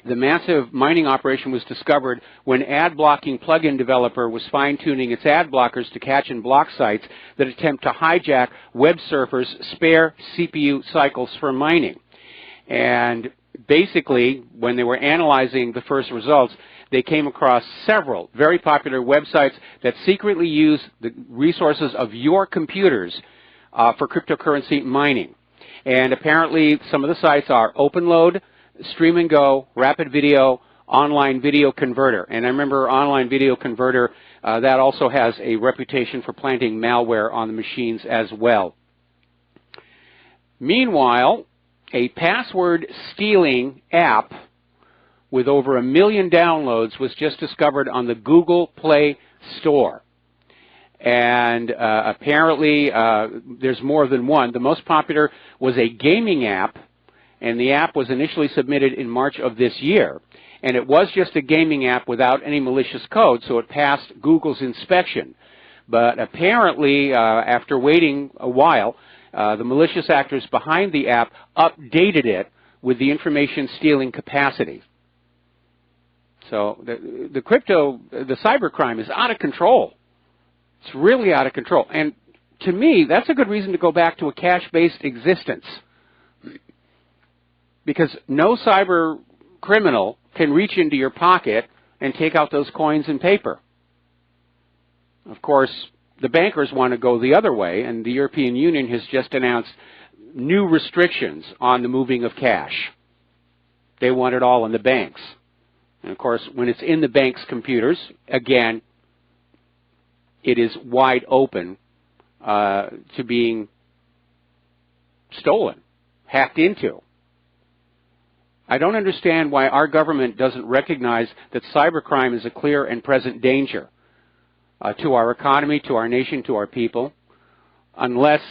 the massive mining operation was discovered when ad blocking plugin developer was fine-tuning its ad blockers to catch and block sites that attempt to hijack web surfers' spare CPU cycles for mining. And basically, when they were analyzing the first results, they came across several very popular websites that secretly use the resources of your computers for cryptocurrency mining. And apparently, some of the sites are OpenLoad, Stream and Go, Rapid Video, Online Video Converter. And I remember Online Video Converter, that also has a reputation for planting malware on the machines as well. Meanwhile, a password stealing app with over 1 million downloads was just discovered on the Google Play Store. And apparently there's more than one. The most popular was a gaming app, and the app was initially submitted in March of this year. And it was just a gaming app without any malicious code, so it passed Google's inspection. But apparently, after waiting a while, the malicious actors behind the app updated it with the information stealing capacity. So the cybercrime is out of control. It's really out of control. And to me, that's a good reason to go back to a cash-based existence. Because no cyber criminal can reach into your pocket and take out those coins and paper. Of course, the bankers want to go the other way, and the European Union has just announced new restrictions on the moving of cash. They want it all in the banks. And of course, when it's in the bank's computers, again, it is wide open to being stolen, hacked into. I don't understand why our government doesn't recognize that cybercrime is a clear and present danger to our economy, to our nation, to our people, unless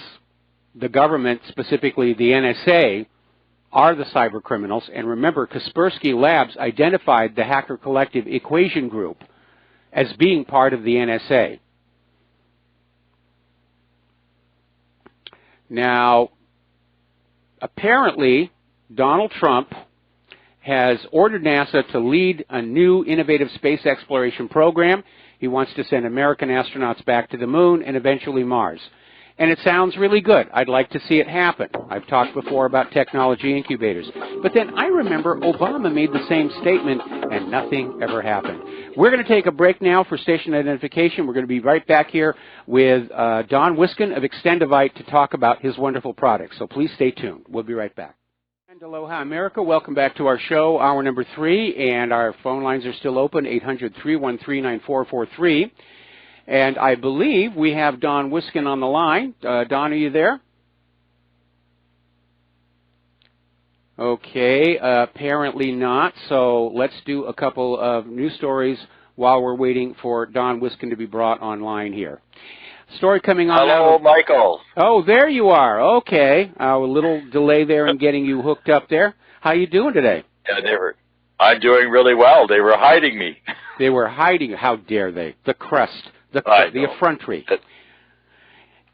the government, specifically the NSA, are the cyber criminals. And remember, Kaspersky Labs identified the Hacker Collective Equation Group as being part of the NSA. Now, apparently, Donald Trump has ordered NASA to lead a new innovative space exploration program. He wants to send American astronauts back to the moon and eventually Mars. And it sounds really good. I'd like to see it happen. I've talked before about technology incubators. But then I remember Obama made the same statement and nothing ever happened. We're going to take a break now for station identification. We're going to be right back here with Don Wiskin of Extendivite to talk about his wonderful products. So please stay tuned. We'll be right back. And aloha, America. Welcome back to our show, hour number 3, and our phone lines are still open, 800-313-9443. And I believe we have Don Wiskin on the line. Don, are you there? Okay, apparently not. So let's do a couple of news stories while we're waiting for Don Wiskin to be brought online here. Story coming on. Hello, Michael. Oh, there you are. Okay. A little delay there in getting you hooked up there. How you doing today? Yeah, I'm doing really well. They were hiding me. They were hiding. How dare they? The crust. The effrontery. It's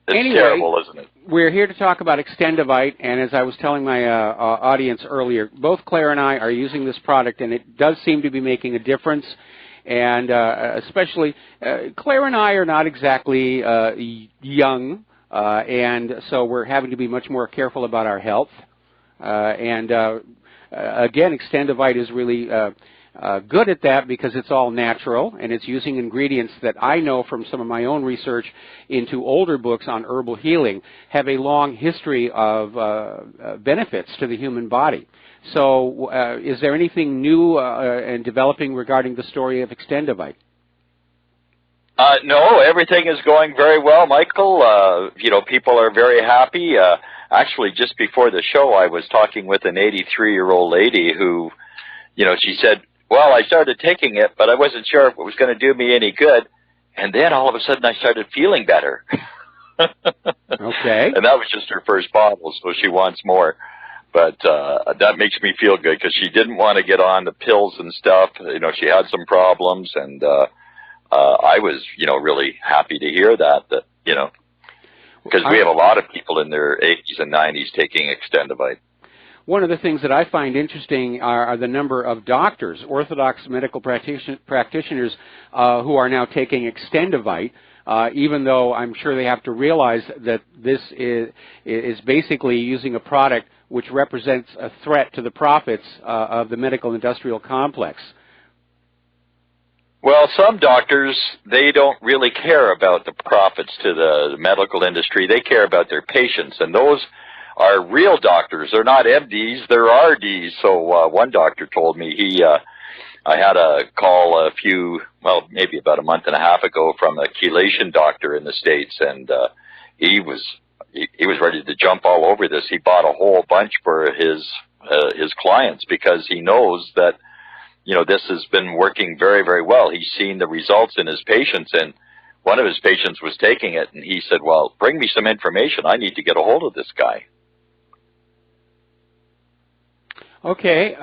anyway, terrible, isn't it? We're here to talk about Extendivite, and as I was telling my audience earlier, both Claire and I are using this product, and it does seem to be making a difference. And especially, Claire and I are not exactly young, and so we're having to be much more careful about our health. Again, Extendivite is really good at that because it's all natural, and it's using ingredients that I know from some of my own research into older books on herbal healing have a long history of benefits to the human body. So is there anything new and developing regarding the story of Extendivite? No, everything is going very well, Michael. People are very happy. Actually, just before the show, I was talking with an 83-year-old lady who, she said, well, I started taking it, but I wasn't sure if it was going to do me any good. And then all of a sudden I started feeling better. Okay. And that was just her first bottle, so she wants more. But that makes me feel good because she didn't want to get on the pills and stuff. She had some problems, and I was, really happy to hear that because we have a lot of people in their 80s and 90s taking Extendivite. One of the things that I find interesting are the number of doctors, Orthodox medical practitioners, who are now taking Extendivite, even though I'm sure they have to realize that this is basically using a product which represents a threat to the profits of the medical industrial complex. Well, some doctors, they don't really care about the profits to the medical industry. They care about their patients, and those are real doctors. They're not MDs, they're RDs. So one doctor told me I had a call maybe about a month and a half ago from a chelation doctor in the States, and he was ready to jump all over this. He bought a whole bunch for his clients because he knows that, this has been working very, very well. He's seen the results in his patients, and one of his patients was taking it, and he said, well, bring me some information. I need to get a hold of this guy. Okay.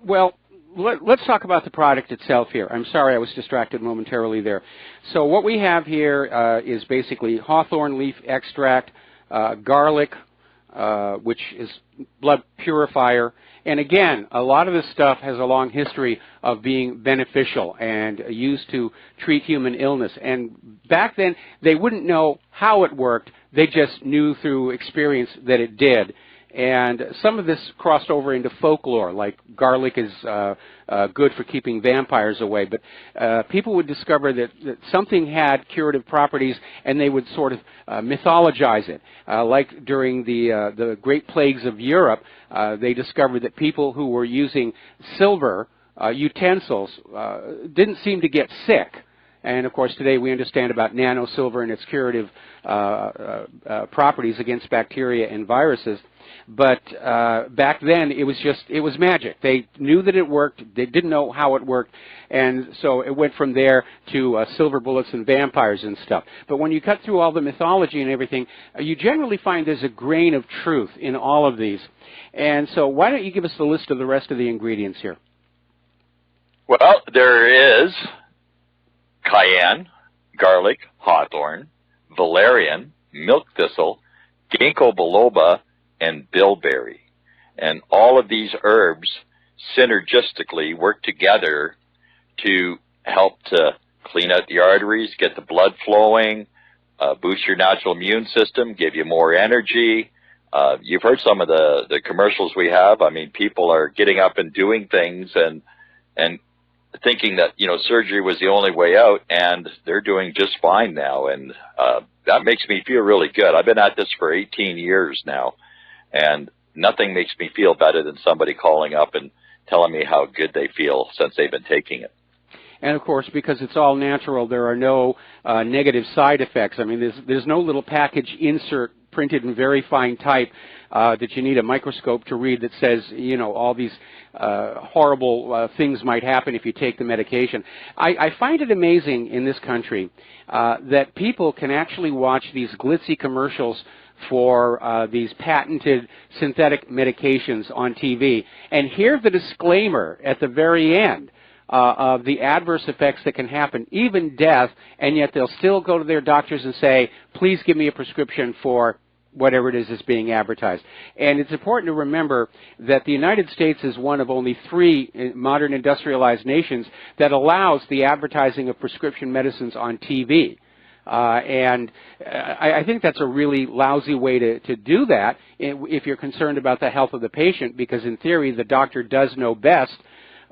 Well, let's talk about the product itself here. I'm sorry, I was distracted momentarily there. So what we have here is basically hawthorn leaf extract, garlic, which is blood purifier. And again, a lot of this stuff has a long history of being beneficial and used to treat human illness. And back then, they wouldn't know how it worked. They just knew through experience that it did. And some of this crossed over into folklore, like garlic is good for keeping vampires away. But people would discover that something had curative properties, and they would sort of mythologize it. Like during the Great Plagues of Europe, they discovered that people who were using silver utensils didn't seem to get sick. And, of course, today we understand about nanosilver and its curative properties against bacteria and viruses. But back then, it was magic. They knew that it worked. They didn't know how it worked. And so it went from there to silver bullets and vampires and stuff. But when you cut through all the mythology and everything, you generally find there's a grain of truth in all of these. And so why don't you give us the list of the rest of the ingredients here? Well, there is cayenne, garlic, hawthorn, valerian, milk thistle, ginkgo biloba, and bilberry. And all of these herbs synergistically work together to help to clean out the arteries, get the blood flowing, boost your natural immune system, give you more energy. You've heard some of the commercials we have. I mean, people are getting up and doing things and thinking that, surgery was the only way out, and they're doing just fine now. And that makes me feel really good. I've been at this for 18 years now. And nothing makes me feel better than somebody calling up and telling me how good they feel since they've been taking it. And, of course, because it's all natural, there are no negative side effects. I mean, there's no little package insert printed in very fine type that you need a microscope to read that says, all these horrible things might happen if you take the medication. I find it amazing in this country that people can actually watch these glitzy commercials for these patented synthetic medications on TV and hear the disclaimer at the very end of the adverse effects that can happen, even death, and yet they'll still go to their doctors and say, please give me a prescription for whatever it is that's being advertised. And it's important to remember that the United States is one of only 3 modern industrialized nations that allows the advertising of prescription medicines on TV. And I think that's a really lousy way to do that if you're concerned about the health of the patient, because in theory the doctor does know best.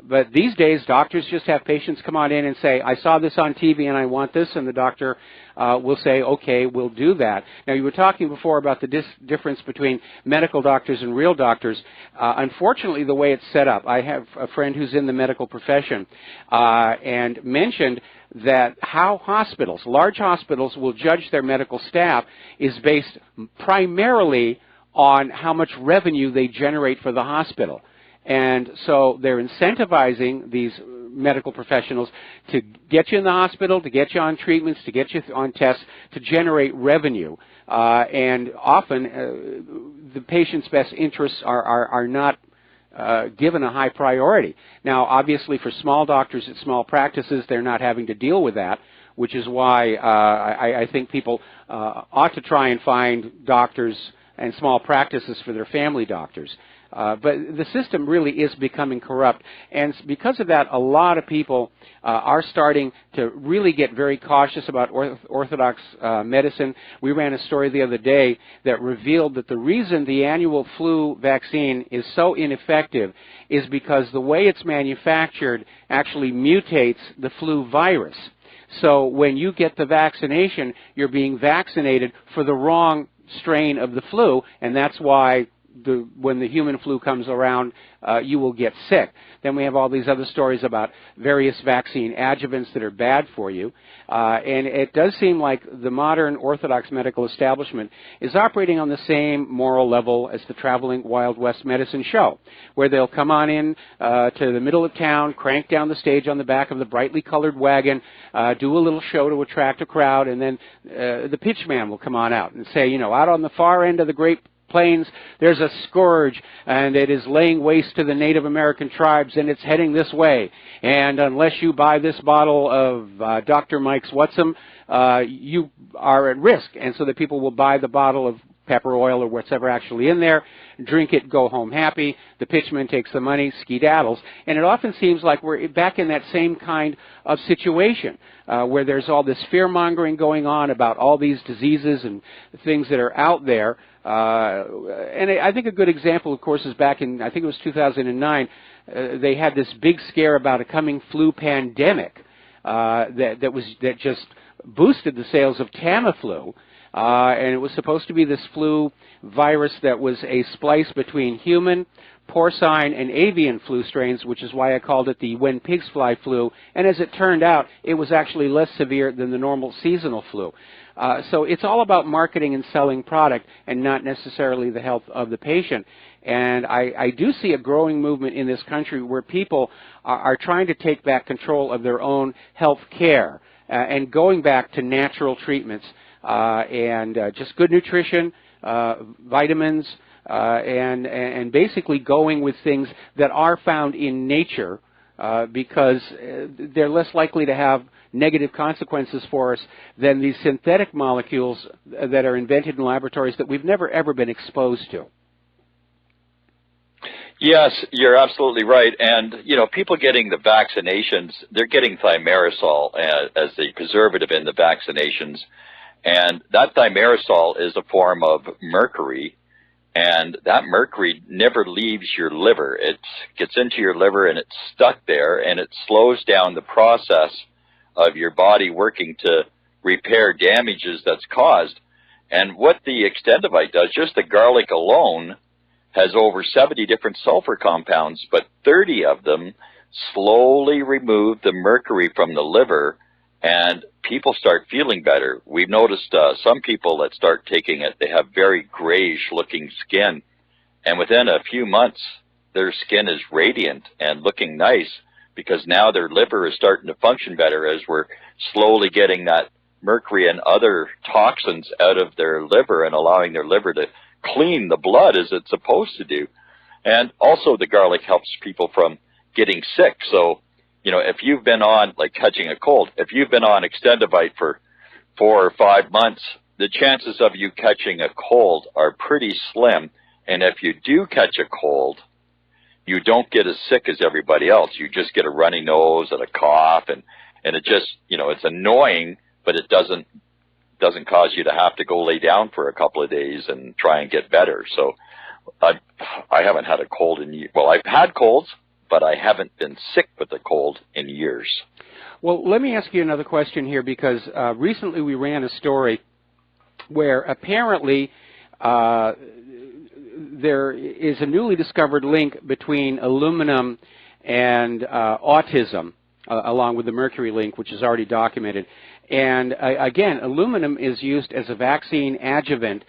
But these days doctors just have patients come on in and say, I saw this on TV and I want this, and the doctor will say, okay, we'll do that. Now, you were talking before about the difference between medical doctors and real doctors. Unfortunately, the way it's set up, I have a friend who's in the medical profession and mentioned that how hospitals, large hospitals, will judge their medical staff is based primarily on how much revenue they generate for the hospital. And so they're incentivizing these medical professionals to get you in the hospital, to get you on treatments, to get you on tests, to generate revenue. And often the patient's best interests are not given a high priority. Now, obviously, for small doctors at small practices, they're not having to deal with that, which is why I think people ought to try and find doctors and small practices for their family doctors. But the system really is becoming corrupt, and because of that, a lot of people are starting to really get very cautious about orthodox medicine. We ran a story the other day that revealed that the reason the annual flu vaccine is so ineffective is because the way it's manufactured actually mutates the flu virus. So when you get the vaccination, you're being vaccinated for the wrong strain of the flu, and that's why when the human flu comes around, you will get sick. Then we have all these other stories about various vaccine adjuvants that are bad for you. And it does seem like the modern Orthodox medical establishment is operating on the same moral level as the traveling Wild West medicine show, where they'll come on in to the middle of town, crank down the stage on the back of the brightly colored wagon, do a little show to attract a crowd, and then the pitch man will come on out and say, you know, out on the far end of the Great Plains, there's a scourge, and it is laying waste to the Native American tribes, and it's heading this way. And unless you buy this bottle of Dr. Mike's Whatsum, you are at risk. And so the people will buy the bottle of pepper oil or whatever actually in there, drink it, go home happy. The pitchman takes the money, skedaddles. And it often seems like we're back in that same kind of situation where there's all this fear-mongering going on about all these diseases and things that are out there. And I think a good example, of course, is back in, I think it was 2009, they had this big scare about a coming flu pandemic that just boosted the sales of Tamiflu. And it was supposed to be this flu virus that was a splice between human, porcine, and avian flu strains, which is why I called it the when pigs fly flu. And as it turned out, it was actually less severe than the normal seasonal flu. So it's all about marketing and selling product and not necessarily the health of the patient. And I do see a growing movement in this country where people are trying to take back control of their own health care and going back to natural treatments and just good nutrition, vitamins, and basically going with things that are found in nature because they're less likely to have negative consequences for us than these synthetic molecules that are invented in laboratories that we've never ever been exposed to. Yes, you're absolutely right. And, you know, people getting the vaccinations, they're getting thimerosal as the preservative in the vaccinations. And that thimerosal is a form of mercury, and that mercury never leaves your liver. It gets into your liver and it's stuck there, and it slows down the process of your body working to repair damages that's caused. And what the extendovite does, just the garlic alone, has over 70 different sulfur compounds, but 30 of them slowly remove the mercury from the liver, and people start feeling better. We've noticed some people that start taking it, they have very grayish-looking skin, and within a few months, their skin is radiant and looking nice because now their liver is starting to function better as we're slowly getting that mercury and other toxins out of their liver and allowing their liver to clean the blood as it's supposed to do. And also the garlic helps people from getting sick. So, you know, if you've been on, like catching a cold, if you've been on extendovite for 4 or 5 months, the chances of you catching a cold are pretty slim. And if you do catch a cold, you don't get as sick as everybody else. You just get a runny nose and a cough, and it just, you know, it's annoying, but it doesn't cause you to have to go lay down for a couple of days and try and get better. So I haven't had a cold in years. Well, I've had colds, but I haven't been sick with a cold in years. Well, let me ask you another question here, because recently we ran a story where apparently there is a newly discovered link between aluminum and autism. along with the mercury link, which is already documented. And again, aluminum is used as a vaccine adjuvant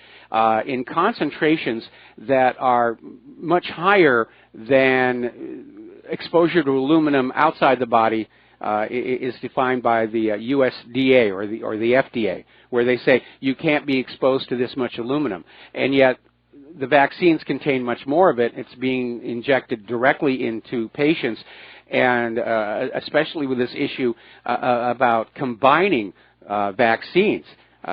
in concentrations that are much higher than exposure to aluminum outside the body is defined by the USDA or the FDA, where they say you can't be exposed to this much aluminum. And yet the vaccines contain much more of it. It's being injected directly into patients, and especially with this issue about combining vaccines.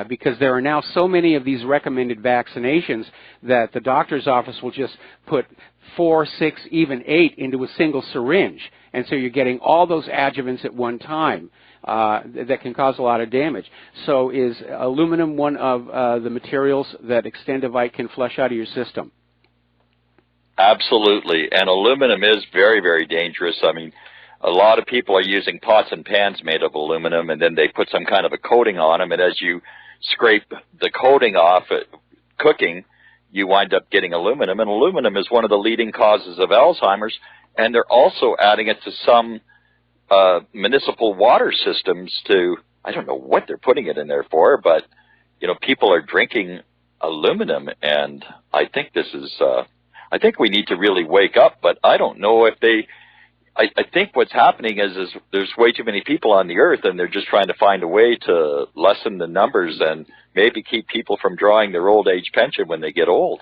Because there are now so many of these recommended vaccinations that the doctor's office will just put 4, 6, even 8 into a single syringe. And so you're getting all those adjuvants at one time that can cause a lot of damage. So is aluminum one of the materials that Extendivite can flush out of your system? Absolutely. And aluminum is very, very dangerous. I mean, a lot of people are using pots and pans made of aluminum, and then they put some kind of a coating on them, and as you scrape the coating off cooking, you wind up getting aluminum. And aluminum is one of the leading causes of Alzheimer's, and they're also adding it to some municipal water systems to, I don't know what they're putting it in there for, but, you know, people are drinking aluminum, and I think this is, I think we need to really wake up, but I don't know if they, I think what's happening is there's way too many people on the earth, and they're just trying to find a way to lessen the numbers and maybe keep people from drawing their old age pension when they get old.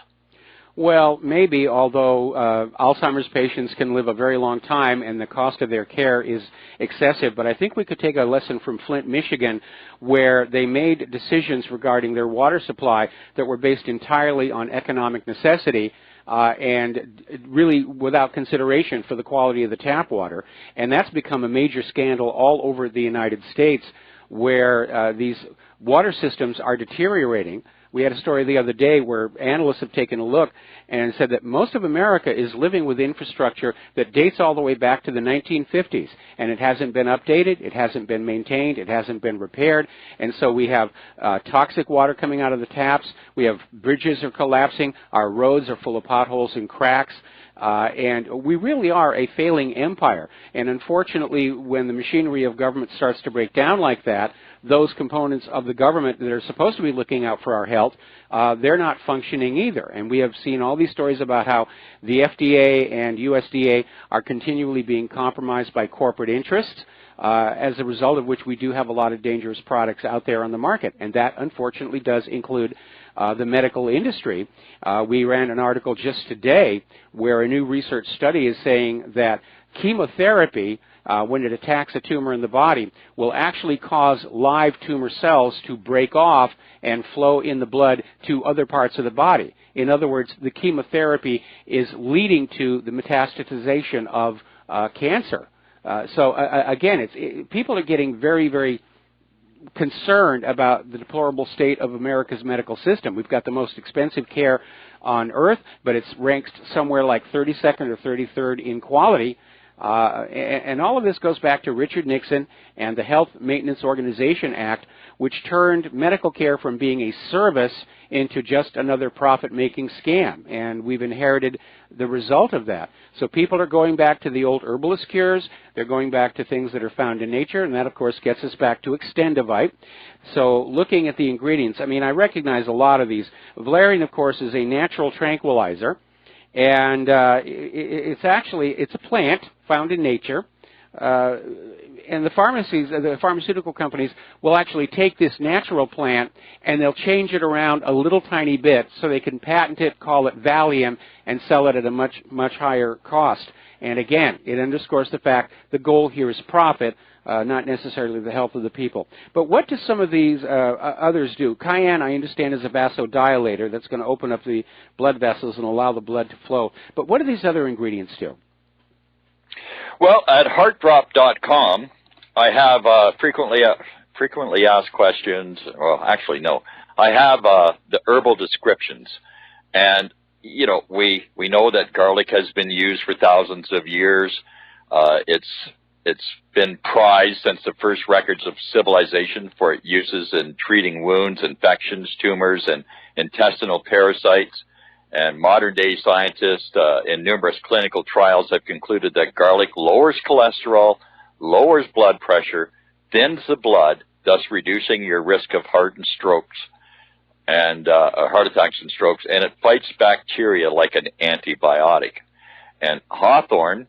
Well, maybe, although Alzheimer's patients can live a very long time and the cost of their care is excessive. But I think we could take a lesson from Flint, Michigan, where they made decisions regarding their water supply that were based entirely on economic necessity, and really without consideration for the quality of the tap water. And that's become a major scandal all over the United States, where these water systems are deteriorating. We had a story the other day where analysts have taken a look and said that most of America is living with infrastructure that dates all the way back to the 1950s, and it hasn't been updated, it hasn't been maintained, it hasn't been repaired, and so we have toxic water coming out of the taps, we have bridges are collapsing, our roads are full of potholes and cracks, and we really are a failing empire. And unfortunately, when the machinery of government starts to break down like that, those components of the government that are supposed to be looking out for our health, they're not functioning either. And we have seen all these stories about how the FDA and USDA are continually being compromised by corporate interests, as a result of which we do have a lot of dangerous products out there on the market. And that, unfortunately, does include the medical industry. We ran an article just today where a new research study is saying that chemotherapy, when it attacks a tumor in the body, will actually cause live tumor cells to break off and flow in the blood to other parts of the body. In other words, the chemotherapy is leading to the metastasization of cancer. So again, people are getting very, very concerned about the deplorable state of America's medical system. We've got the most expensive care on earth, but it's ranked somewhere like 32nd or 33rd in quality. And all of this goes back to Richard Nixon and the Health Maintenance Organization Act, which turned medical care from being a service into just another profit-making scam. And we've inherited the result of that. So people are going back to the old herbalist cures. They're going back to things that are found in nature, and that, of course, gets us back to Extendivite. So looking at the ingredients, I mean, I recognize a lot of these. Valerian, of course, is a natural tranquilizer. And it's a plant found in nature, and the pharmaceutical companies will actually take this natural plant and they'll change it around a little tiny bit so they can patent it, call it Valium, and sell it at a much higher cost. And again, it underscores the fact the goal here is profit, not necessarily the health of the people. But what do some of these others do? Cayenne, I understand, is a vasodilator that's going to open up the blood vessels and allow the blood to flow. But what do these other ingredients do? Well, at heartdrop.com, I have frequently asked questions. Well, actually, no. I have the herbal descriptions. And, you know, we know that garlic has been used for thousands of years. It's been prized since the first records of civilization for its uses in treating wounds, infections, tumors, and intestinal parasites. And modern-day scientists in numerous clinical trials have concluded that garlic lowers cholesterol, lowers blood pressure, thins the blood, thus reducing your risk of heart and strokes and heart attacks and strokes, and it fights bacteria like an antibiotic. And hawthorn,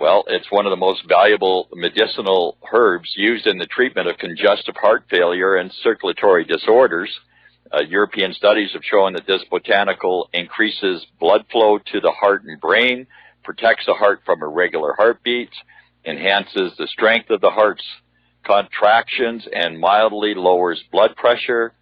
well, it's one of the most valuable medicinal herbs used in the treatment of congestive heart failure and circulatory disorders. European studies have shown that this botanical increases blood flow to the heart and brain, protects the heart from irregular heartbeats, enhances the strength of the heart's contractions, and mildly lowers blood pressure.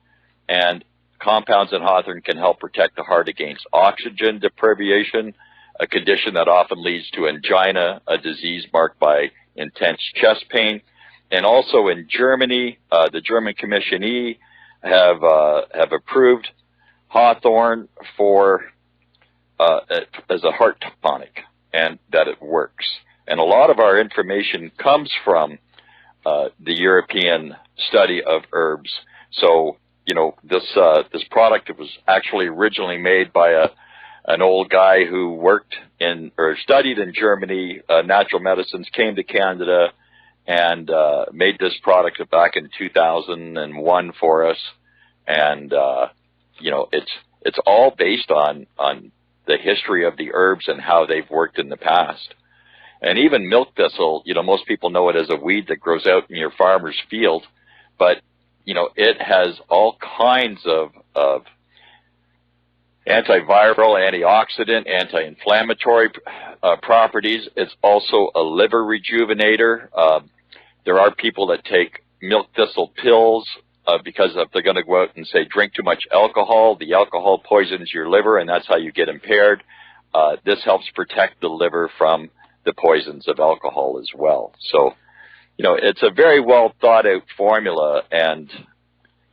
And compounds in hawthorn can help protect the heart against oxygen deprivation, a condition that often leads to angina, a disease marked by intense chest pain. And also in Germany, the German commissionee have approved hawthorn for as a heart tonic, and that it works. And a lot of our information comes from the European study of herbs. So, you know, this product was actually originally made by an old guy who worked in or studied in Germany, natural medicines, came to Canada, and made this product back in 2001 for us. And you know, it's all based on the history of the herbs and how they've worked in the past. And even milk thistle, you know, most people know it as a weed that grows out in your farmer's field, but you know, it has all kinds of antiviral, antioxidant, anti-inflammatory properties. It's also a liver rejuvenator. There are people that take milk thistle pills because if they're going to go out and say drink too much alcohol, the alcohol poisons your liver, and that's how you get impaired. This helps protect the liver from the poisons of alcohol as well. So, you know, it's a very well thought out formula, and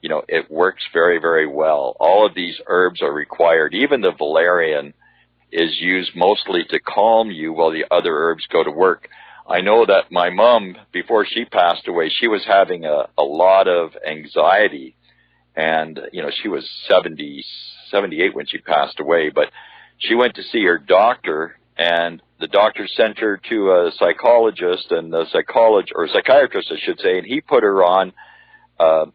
you know, it works very, very well. All of these herbs are required. Even the valerian is used mostly to calm you while the other herbs go to work. I know that my mom, before she passed away, she was having a lot of anxiety, and you know, she was 78 when she passed away, but she went to see her doctor, and the doctor sent her to a psychologist, and the psychiatrist, I should say, and he put her on what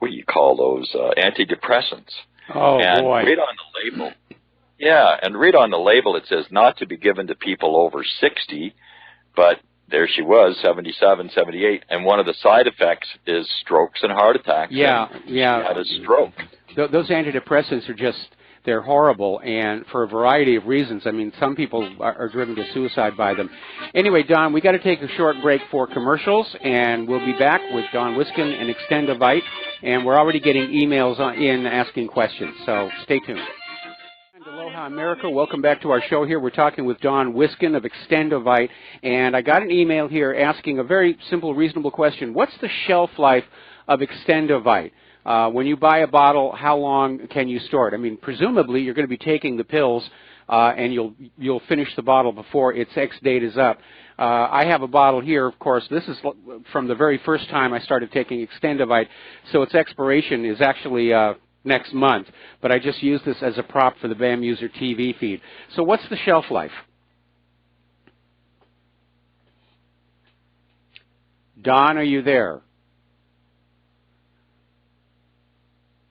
do you call those, antidepressants. Oh, and boy. Read on the label. Yeah, and read on the label, it says not to be given to people over 60, but there she was, 77, 78, and one of the side effects is strokes and heart attacks. Yeah, and yeah. She had a stroke. Those antidepressants are just, they're horrible, and for a variety of reasons. I mean, some people are driven to suicide by them. Anyway, Don, we got to take a short break for commercials, and we'll be back with Don Wiskin and Extendovite, and we're already getting emails in asking questions, so stay tuned. Aloha America, welcome back to our show here. We're talking with Don Wiskin of Extendovite, and I got an email here asking a very simple, reasonable question. What's the shelf life of Extendovite? When you buy a bottle, how long can you store it? I mean, presumably you're going to be taking the pills, and you'll finish the bottle before its X date is up. I have a bottle here, of course. This is from the very first time I started taking Extendovite, so its expiration is actually next month, but I just use this as a prop for the BAM User TV feed. So what's the shelf life? Don, are you there?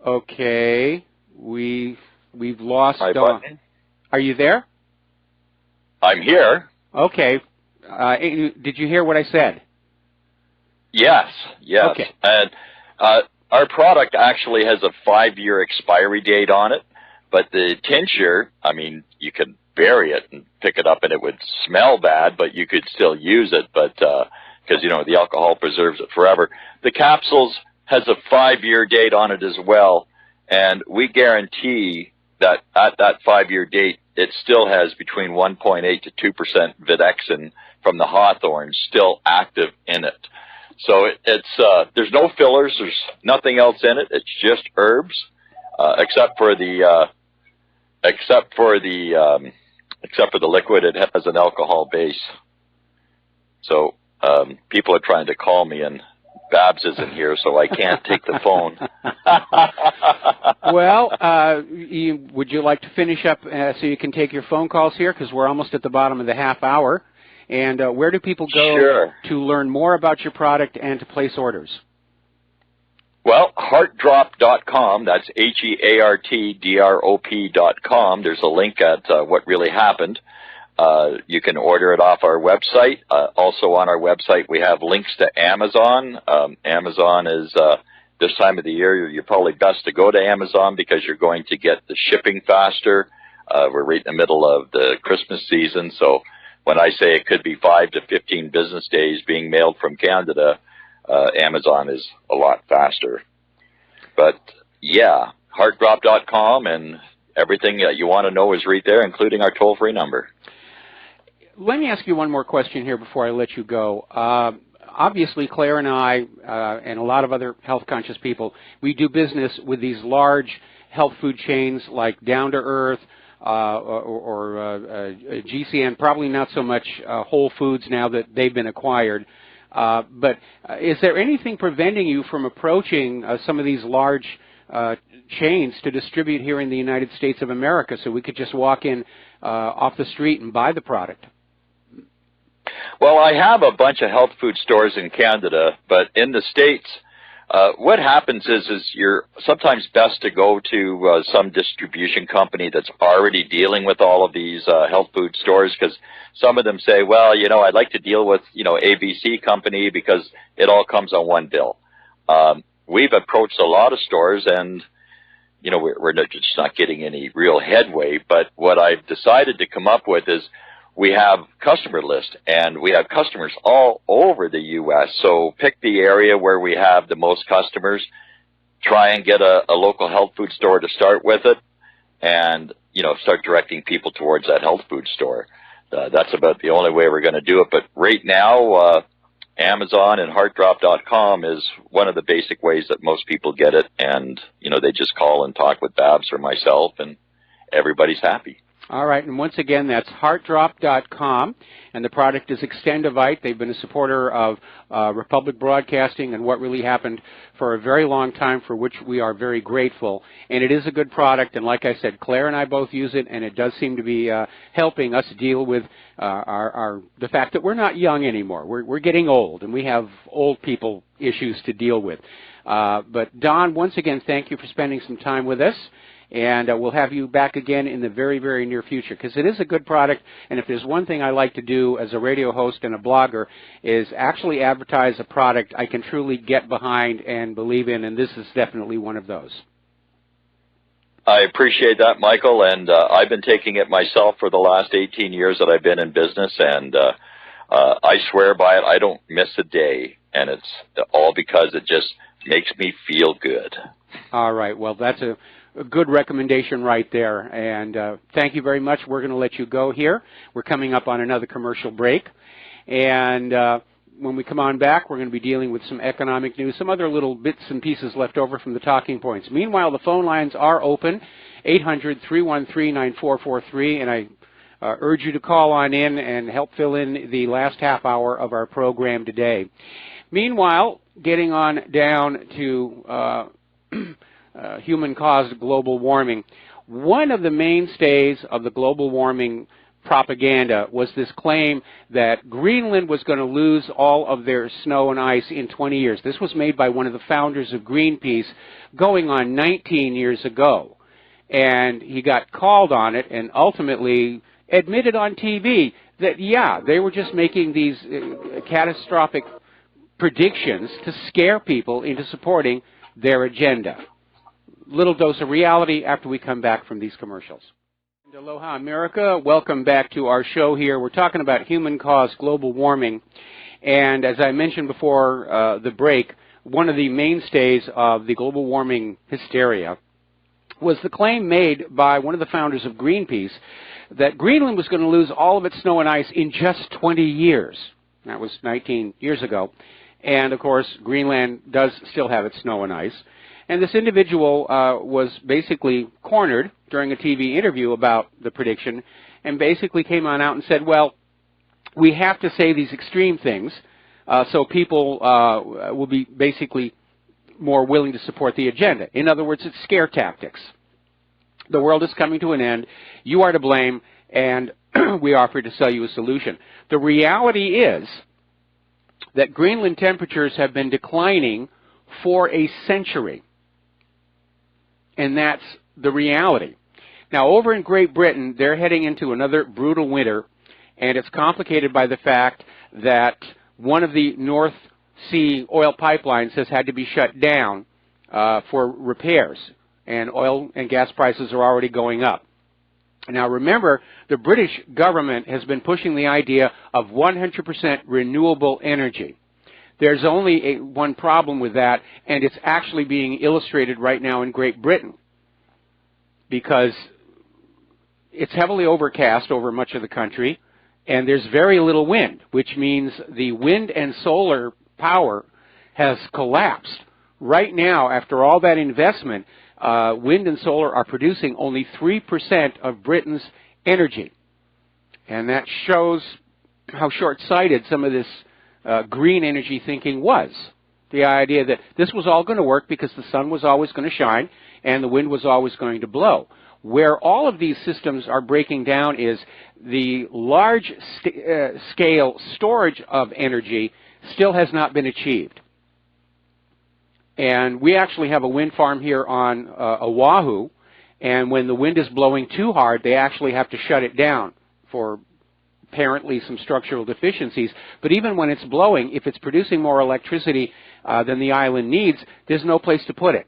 Okay, we've lost Hi, Don. Button. Are you there? I'm here. Okay. Did you hear what I said? Yes. Okay. And our product actually has a 5-year expiry date on it, but the tincture, I mean, you could bury it and pick it up and it would smell bad, but you could still use it, but because, you know, the alcohol preserves it forever. The capsules has a 5-year date on it as well, and we guarantee that at that 5-year date, it still has between 1.8 to 2% Videxin from the hawthorn still active in it. So it's there's no fillers, there's nothing else in it. It's just herbs, except for the liquid. It has an alcohol base. So people are trying to call me, and Babs isn't here, so I can't take the phone. Well, would you like to finish up so you can take your phone calls here, because we're almost at the bottom of the half hour? And where do people go to learn more about your product and to place orders? Well, heartdrop.com, that's HEARTDROP.com. There's a link at What Really Happened. You can order it off our website. Also on our website, we have links to Amazon. Amazon is, this time of the year, you're probably best to go to Amazon because you're going to get the shipping faster. We're right in the middle of the Christmas season, so when I say it could be 5 to 15 business days being mailed from Canada, Amazon is a lot faster. But yeah, heartdrop.com, and everything that you want to know is right there, including our toll-free number. Let me ask you one more question here before I let you go. Obviously, Claire and I and a lot of other health-conscious people, we do business with these large health food chains like Down to Earth, or GCN, probably not so much Whole Foods now that they've been acquired. But is there anything preventing you from approaching some of these large chains to distribute here in the United States of America, so we could just walk in off the street and buy the product? Well, I have a bunch of health food stores in Canada, but in the States, what happens is you're sometimes best to go to some distribution company that's already dealing with all of these health food stores, because some of them say, well, you know, I'd like to deal with, you know, ABC company because it all comes on one bill. We've approached a lot of stores, and, you know, we're just not getting any real headway. But what I've decided to come up with is we have customer list, and we have customers all over the U.S. So pick the area where we have the most customers, try and get a local health food store to start with it, and, you know, start directing people towards that health food store. That's about the only way we're going to do it. But right now, Amazon and heartdrop.com is one of the basic ways that most people get it. And, you know, they just call and talk with Babs or myself, and everybody's happy. All right, and once again, that's heartdrop.com, and the product is Extendivite. They've been a supporter of Republic Broadcasting and What Really Happened for a very long time, for which we are very grateful. And it is a good product, and like I said, Claire and I both use it, and it does seem to be helping us deal with the fact that we're not young anymore. We're getting old, and we have old people issues to deal with. But Don, once again, thank you for spending some time with us. And we'll have you back again in the very, very near future, because it is a good product. And if there's one thing I like to do as a radio host and a blogger is actually advertise a product I can truly get behind and believe in, and this is definitely one of those. I appreciate that, Michael, and I've been taking it myself for the last 18 years that I've been in business, and I swear by it. I don't miss a day, and it's all because it just makes me feel good. All right. Well, that's a good recommendation right there. And thank you very much. We're going to let you go here. We're coming up on another commercial break. And when we come on back, we're going to be dealing with some economic news, some other little bits and pieces left over from the talking points. Meanwhile, the phone lines are open, 800-313-9443, and I urge you to call on in and help fill in the last half hour of our program today. Meanwhile, getting on down to human-caused global warming. One of the mainstays of the global warming propaganda was this claim that Greenland was going to lose all of their snow and ice in 20 years. This was made by one of the founders of Greenpeace going on 19 years ago. And he got called on it and ultimately admitted on TV that, yeah, they were just making these catastrophic predictions to scare people into supporting their agenda. Little dose of reality after we come back from these commercials. Aloha, America. Welcome back to our show here. We're talking about human-caused global warming. And as I mentioned before the break, one of the mainstays of the global warming hysteria was the claim made by one of the founders of Greenpeace that Greenland was going to lose all of its snow and ice in just 20 years. That was 19 years ago. And, of course, Greenland does still have its snow and ice. And this individual was basically cornered during a TV interview about the prediction and basically came on out and said, well, we have to say these extreme things so people will be basically more willing to support the agenda. In other words, it's scare tactics. The world is coming to an end. You are to blame, and we offer to sell you a solution. The reality is that Greenland temperatures have been declining for a century. And that's the reality. Now, over in Great Britain, they're heading into another brutal winter, and it's complicated by the fact that one of the North Sea oil pipelines has had to be shut down for repairs, and oil and gas prices are already going up. Now, remember, the British government has been pushing the idea of 100% renewable energy. There's only one problem with that, and it's actually being illustrated right now in Great Britain, because it's heavily overcast over much of the country, and there's very little wind, which means the wind and solar power has collapsed. Right now, after all that investment, wind and solar are producing only 3% of Britain's energy. And that shows how short-sighted some of this green energy thinking was. The idea that this was all going to work because the sun was always going to shine and the wind was always going to blow. Where all of these systems are breaking down is the large-scale storage of energy still has not been achieved. And we actually have a wind farm here on Oahu, and when the wind is blowing too hard, they actually have to shut it down for apparently some structural deficiencies. But even when it's blowing, if it's producing more electricity than the island needs, there's no place to put it.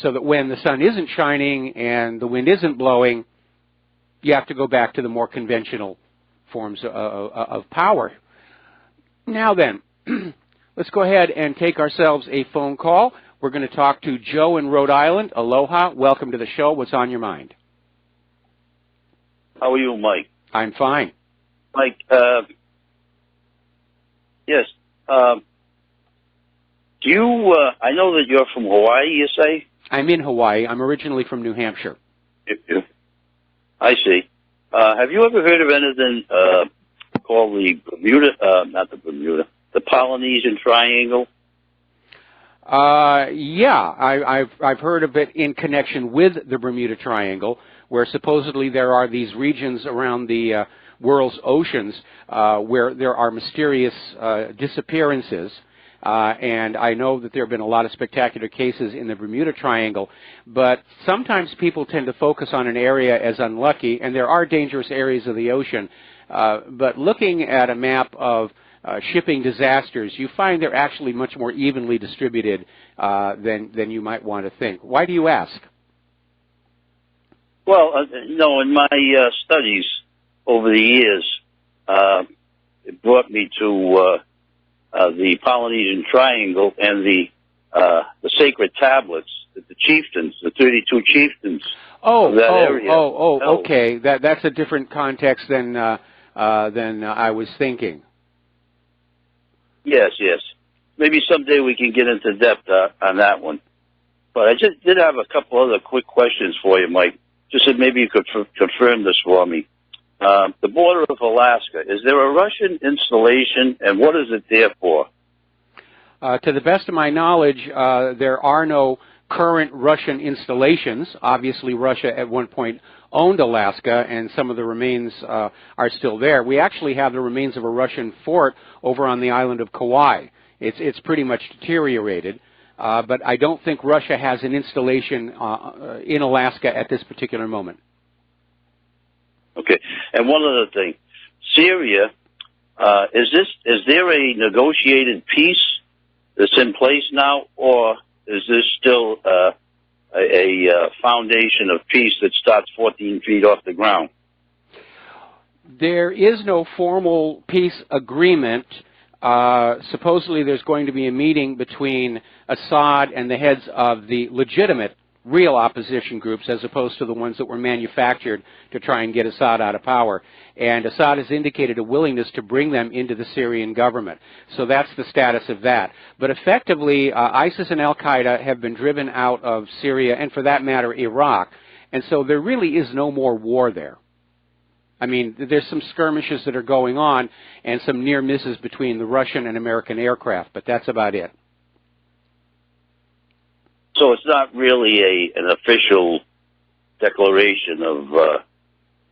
So that when the sun isn't shining and the wind isn't blowing, you have to go back to the more conventional forms of power. Now then, let's go ahead and take ourselves a phone call. We're going to talk to Joe in Rhode Island. Aloha. Welcome to the show. What's on your mind? How are you, Mike? I'm fine. Mike, yes. Do you, I know that you're from Hawaii, you say? I'm in Hawaii. I'm originally from New Hampshire. I see. Have you ever heard of anything called the the Polynesian Triangle? Yeah, I've heard of it in connection with the Bermuda Triangle, where supposedly there are these regions around the world's oceans where there are mysterious disappearances. And I know that there have been a lot of spectacular cases in the Bermuda Triangle, but sometimes people tend to focus on an area as unlucky, and there are dangerous areas of the ocean. But looking at a map of shipping disasters, you find they're actually much more evenly distributed than you might want to think. Why do you ask? Well, in my studies over the years, it brought me to the Polynesian Triangle and the sacred tablets that the chieftains, the 32 chieftains of that area. Okay. That's a different context than I was thinking. Yes. Maybe someday we can get into depth on that one. But I just did have a couple other quick questions for you, Mike. Just that maybe you could confirm this for me. The border of Alaska, is there a Russian installation, and what is it there for? To the best of my knowledge, there are no current Russian installations. Obviously, Russia at one point owned Alaska, and some of the remains are still there. We actually have the remains of a Russian fort over on the island of Kauai. It's pretty much deteriorated, but I don't think Russia has an installation in Alaska at this particular moment. Okay, and one other thing, Syria, is there a negotiated peace that's in place now, or is this still a foundation of peace that starts 14 feet off the ground? There is no formal peace agreement. Supposedly there's going to be a meeting between Assad and the heads of the legitimate real opposition groups as opposed to the ones that were manufactured to try and get Assad out of power. And Assad has indicated a willingness to bring them into the Syrian government. So that's the status of that. But effectively, ISIS and Al-Qaeda have been driven out of Syria and, for that matter, Iraq. And so there really is no more war there. I mean, there's some skirmishes that are going on and some near misses between the Russian and American aircraft, but that's about it. So it's not really an official declaration of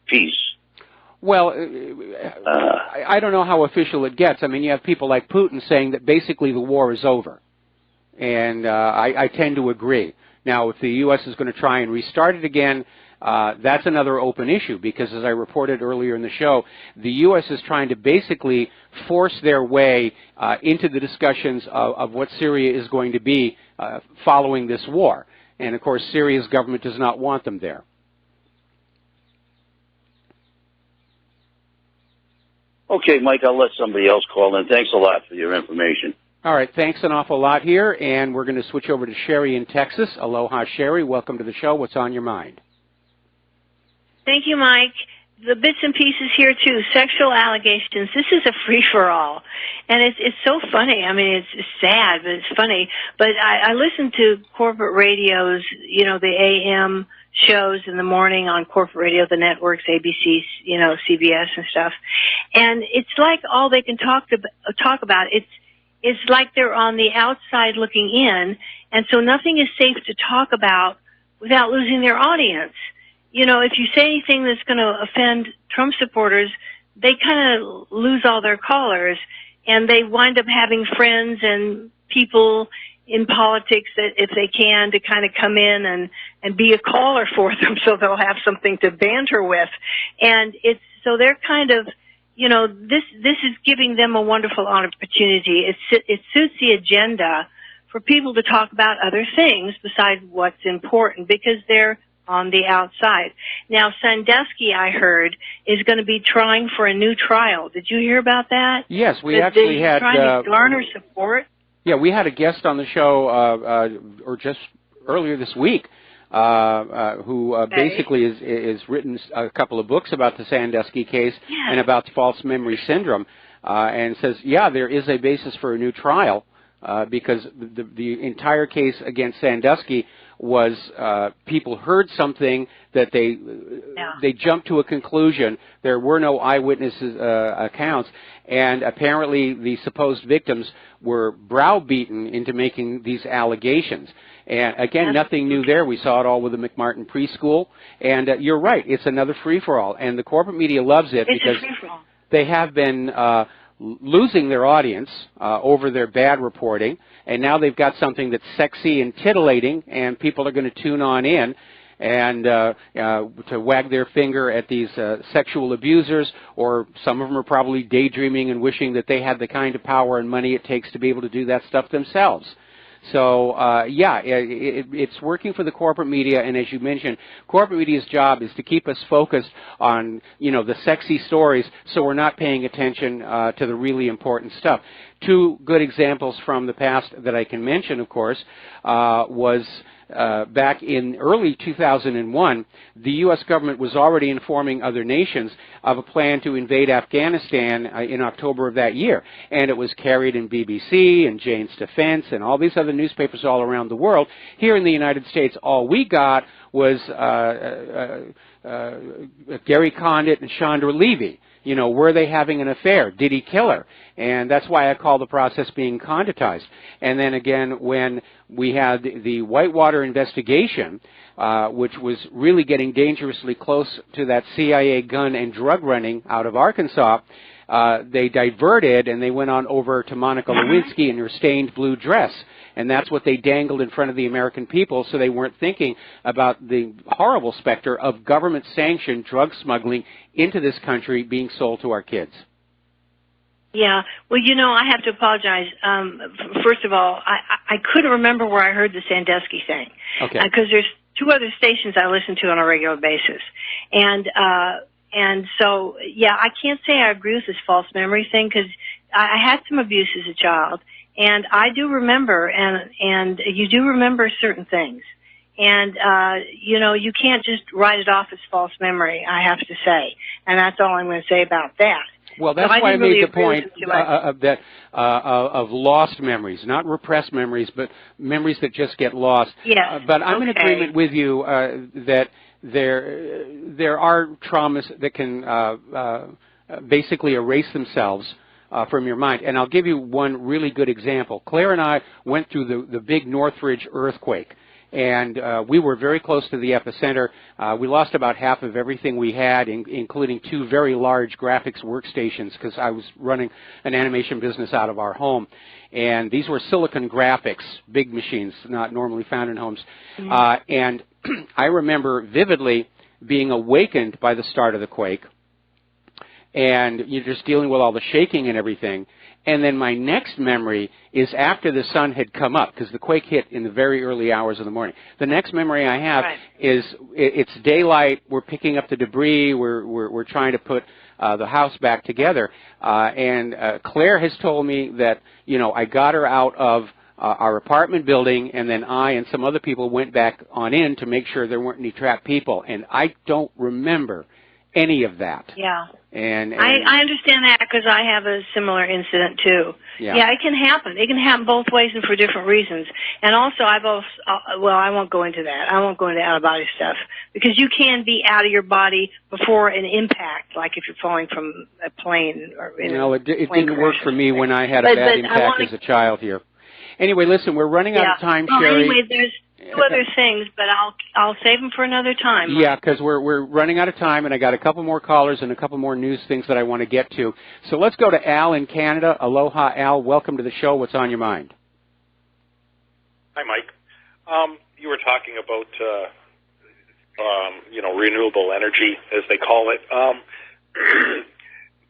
peace. Well, I don't know how official it gets. I mean, you have people like Putin saying that basically the war is over. And I tend to agree. Now, if the U.S. is going to try and restart it again, that's another open issue, because as I reported earlier in the show, the U.S. is trying to basically force their way into the discussions of what Syria is going to be following this war. And, of course, Syria's government does not want them there. Okay, Mike, I'll let somebody else call in. Thanks a lot for your information. All right, thanks an awful lot here, and we're going to switch over to Sherry in Texas. Aloha, Sherry. Welcome to the show. What's on your mind? Thank you, Mike. The bits and pieces here, too. Sexual allegations. This is a free-for-all. And it's so funny. I mean, it's sad, but it's funny. But I listen to corporate radios, you know, the AM shows in the morning on corporate radio, the networks, ABC, you know, CBS and stuff. And it's like all they can talk about. It's like they're on the outside looking in, and so nothing is safe to talk about without losing their audience. You know, if you say anything that's going to offend Trump supporters, they kind of lose all their callers, and they wind up having friends and people in politics that, if they can, to kind of come in and be a caller for them, so they'll have something to banter with. And so they're kind of, you know, this is giving them a wonderful opportunity. It suits the agenda for people to talk about other things besides what's important, because they're on the outside. Now, Sandusky, I heard, is going to be trying for a new trial. Did you hear about that? Yes, we actually had... trying to garner support? Yeah, we had a guest on the show or just earlier this week who basically is written a couple of books about the Sandusky case and about false memory syndrome, and says, yeah, there is a basis for a new trial because the entire case against Sandusky was people heard something that they jumped to a conclusion. There were no eyewitnesses accounts, and apparently the supposed victims were browbeaten into making these allegations. And again, nothing new there. We saw it all with the McMartin preschool. And you're right, it's another free-for-all. And the corporate media loves it because they have been losing their audience over their bad reporting. And now they've got something that's sexy and titillating, and people are going to tune on in and to wag their finger at these sexual abusers, or some of them are probably daydreaming and wishing that they had the kind of power and money it takes to be able to do that stuff themselves. So, yeah, it's working for the corporate media, and as you mentioned, corporate media's job is to keep us focused on, you know, the sexy stories, so we're not paying attention to the really important stuff. Two good examples from the past that I can mention, of course, was back in early 2001, the U.S. government was already informing other nations of a plan to invade Afghanistan in October of that year. And it was carried in BBC and Jane's Defense and all these other newspapers all around the world. Here in the United States, all we got was Gary Condit and Chandra Levy. You know, were they having an affair? Did he kill her? And that's why I call the process being conditized. And then again, when we had the Whitewater investigation, which was really getting dangerously close to that CIA gun and drug running out of Arkansas, they diverted and they went on over to Monica Lewinsky in her stained blue dress. And that's what they dangled in front of the American people, so they weren't thinking about the horrible specter of government-sanctioned drug smuggling into this country being sold to our kids. Yeah. Well, you know, I have to apologize. First of all, I couldn't remember where I heard the Sandusky thing. Okay. Because there's two other stations I listen to on a regular basis. And so, yeah, I can't say I agree with this false memory thing, because I had some abuse as a child. And I do remember, and you do remember certain things. And, you know, you can't just write it off as false memory, I have to say. And that's all I'm going to say about that. Well, that's why I made the point of lost memories, not repressed memories, but memories that just get lost. Yes. But I'm in agreement with you that there are traumas that can basically erase themselves from your mind. And I'll give you one really good example. Claire and I went through the big Northridge earthquake. And we were very close to the epicenter. We lost about half of everything we had, including 2 very large graphics workstations, because I was running an animation business out of our home. And these were silicon graphics, big machines, not normally found in homes. And I remember vividly being awakened by the start of the quake, and you're just dealing with all the shaking and everything. And then my next memory is after the sun had come up, because the quake hit in the very early hours of the morning. The next memory I have is it's daylight, we're picking up the debris, we're trying to put the house back together. And Claire has told me that, you know, I got her out of our apartment building, and then I and some other people went back on in to make sure there weren't any trapped people. And I don't remember any of that. Yeah. And I understand that because I have a similar incident too. Yeah, it can happen. It can happen both ways and for different reasons. And also, well, I won't go into that. I won't go into out-of-body stuff because you can be out of your body before an impact, like if you're falling from a plane or in it didn't work for me when I had a bad impact as a child here. Anyway, listen, we're running out of time, Sherry. Anyway, there's 2 other things, but I'll save them for another time. Yeah, because we're running out of time, and I got a couple more callers and a couple more news things that I want to get to. So let's go to Al in Canada. Aloha, Al. Welcome to the show. What's on your mind? Hi, Mike. You were talking about renewable energy, as they call it.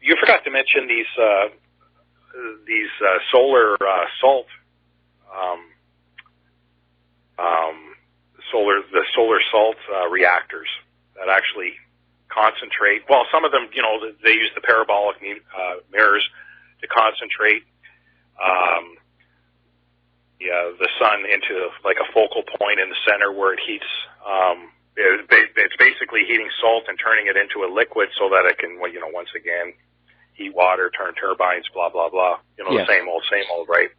You forgot to mention these solar salt. Solar salt reactors that actually concentrate. Well, some of them, they use the parabolic mirrors to concentrate the sun into like a focal point in the center where it heats. It's basically heating salt and turning it into a liquid so that it can, once again, heat water, turn turbines, blah blah blah. Yes. The same old, right?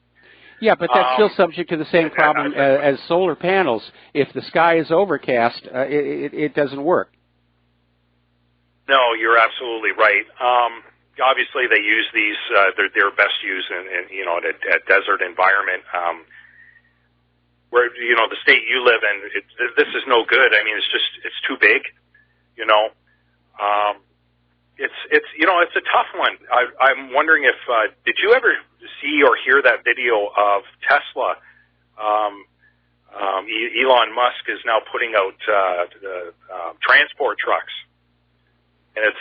Yeah, but that's still subject to the same problem as solar panels. If the sky is overcast, it doesn't work. No, you're absolutely right. Obviously, they use these. They're best used in a desert environment where the state you live in. This is no good. I mean, it's too big. It's a tough one. I'm wondering if did you ever see or hear that video of Tesla? Elon Musk is now putting out transport trucks, and it's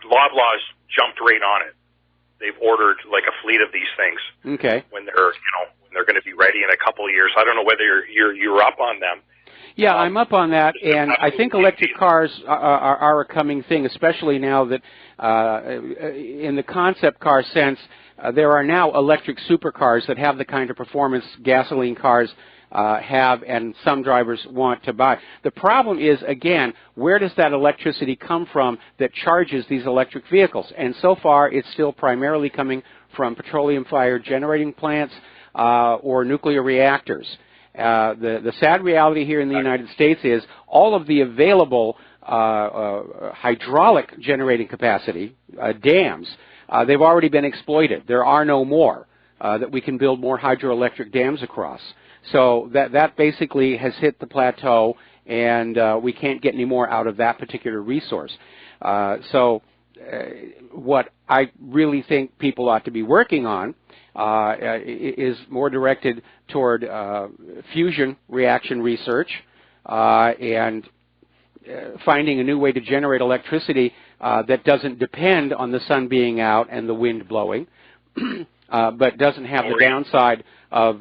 Loblaws jumped right on it. They've ordered like a fleet of these things. Okay. When they're going to be ready in a couple of years. I don't know whether you're up on them. Yeah, I'm up on that, and I think electric cars are a coming thing, especially now that in the concept car sense, there are now electric supercars that have the kind of performance gasoline cars have and some drivers want to buy. The problem is, again, where does that electricity come from that charges these electric vehicles? And so far, it's still primarily coming from petroleum-fired generating plants or nuclear reactors. The sad reality here in the United States is all of the available hydraulic generating capacity, dams, they've already been exploited. There are no more that we can build more hydroelectric dams across. So that basically has hit the plateau, and we can't get any more out of that particular resource. What I really think people ought to be working on is more directed toward fusion reaction research and finding a new way to generate electricity that doesn't depend on the sun being out and the wind blowing, but doesn't have the downside of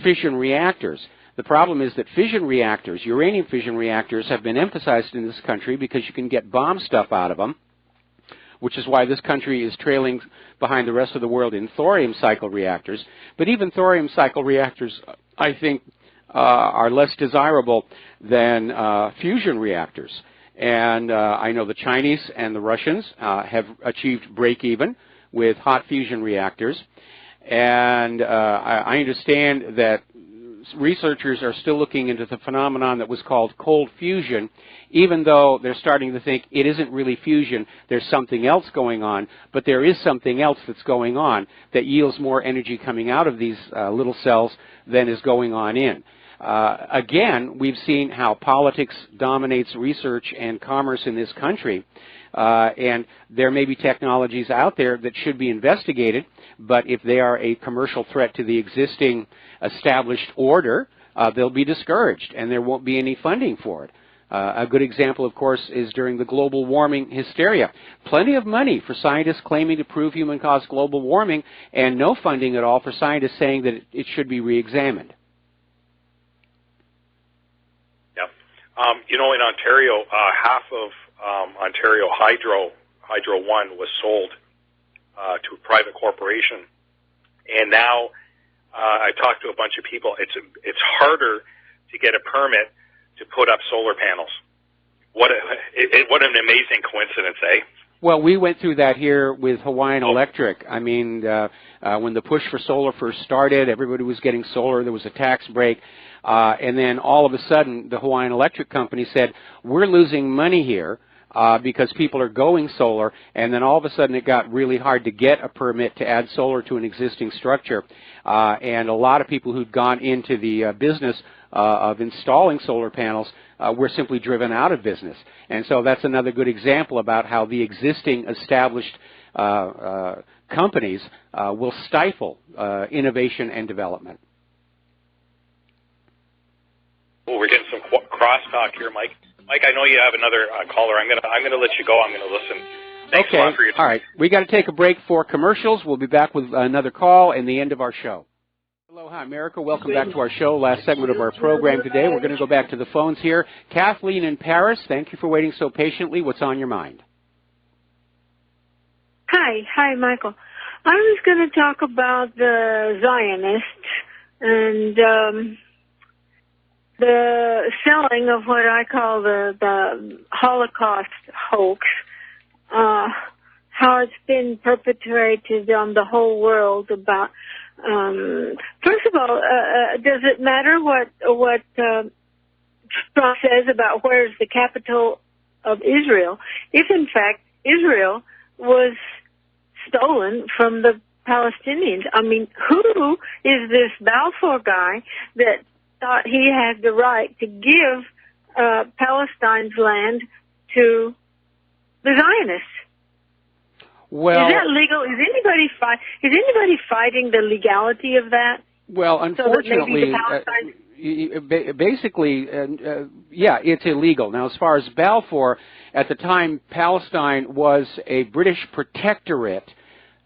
fission reactors. The problem is that fission reactors, uranium fission reactors, have been emphasized in this country because you can get bomb stuff out of them, which is why this country is trailing behind the rest of the world in thorium cycle reactors. But even thorium cycle reactors, I think, are less desirable than fusion reactors. And I know the Chinese and the Russians have achieved break-even with hot fusion reactors. And I understand that researchers are still looking into the phenomenon that was called cold fusion, even though they're starting to think it isn't really fusion, there's something else going on, but there is something else that's going on that yields more energy coming out of these little cells than is going on in. Again, we've seen how politics dominates research and commerce in this country, and there may be technologies out there that should be investigated, but if they are a commercial threat to the existing established order, they'll be discouraged, and there won't be any funding for it. A good example, of course, is during the global warming hysteria. Plenty of money for scientists claiming to prove human-caused global warming, and no funding at all for scientists saying that it should be re-examined. Yep. You know, in Ontario, half of Ontario Hydro 1 was sold to a private corporation, and now I talked to a bunch of people. It's harder to get a permit to put up solar panels. What an amazing coincidence, eh? Well, we went through that here with Hawaiian Electric. I mean, when the push for solar first started, everybody was getting solar. There was a tax break. And then all of a sudden, the Hawaiian Electric company said, we're losing money here because people are going solar. And then all of a sudden, it got really hard to get a permit to add solar to an existing structure. And a lot of people who'd gone into the business of installing solar panels were simply driven out of business. And so that's another good example about how the existing established companies will stifle innovation and development. Well, we're getting some crosstalk here, Mike. Mike, I know you have another caller. I'm gonna let you go. I'm gonna listen. Thanks a lot for your time. All right. We got to take a break for commercials. We'll be back with another call and the end of our show. Aloha, America. Welcome back to our show. Last segment of our program today. We're going to go back to the phones here. Kathleen in Paris, thank you for waiting so patiently. What's on your mind? Hi, Michael. I was going to talk about the Zionists and the selling of what I call the Holocaust hoax, how it's been perpetrated on the whole world about. First of all, does it matter what Trump says about where's the capital of Israel? If in fact Israel was stolen from the Palestinians, I mean, who is this Balfour guy that thought he had the right to give Palestine's land to the Zionists? Well, is that legal? Is anybody fighting the legality of that? Well, unfortunately, basically, yeah, it's illegal. Now, as far as Balfour, at the time, Palestine was a British protectorate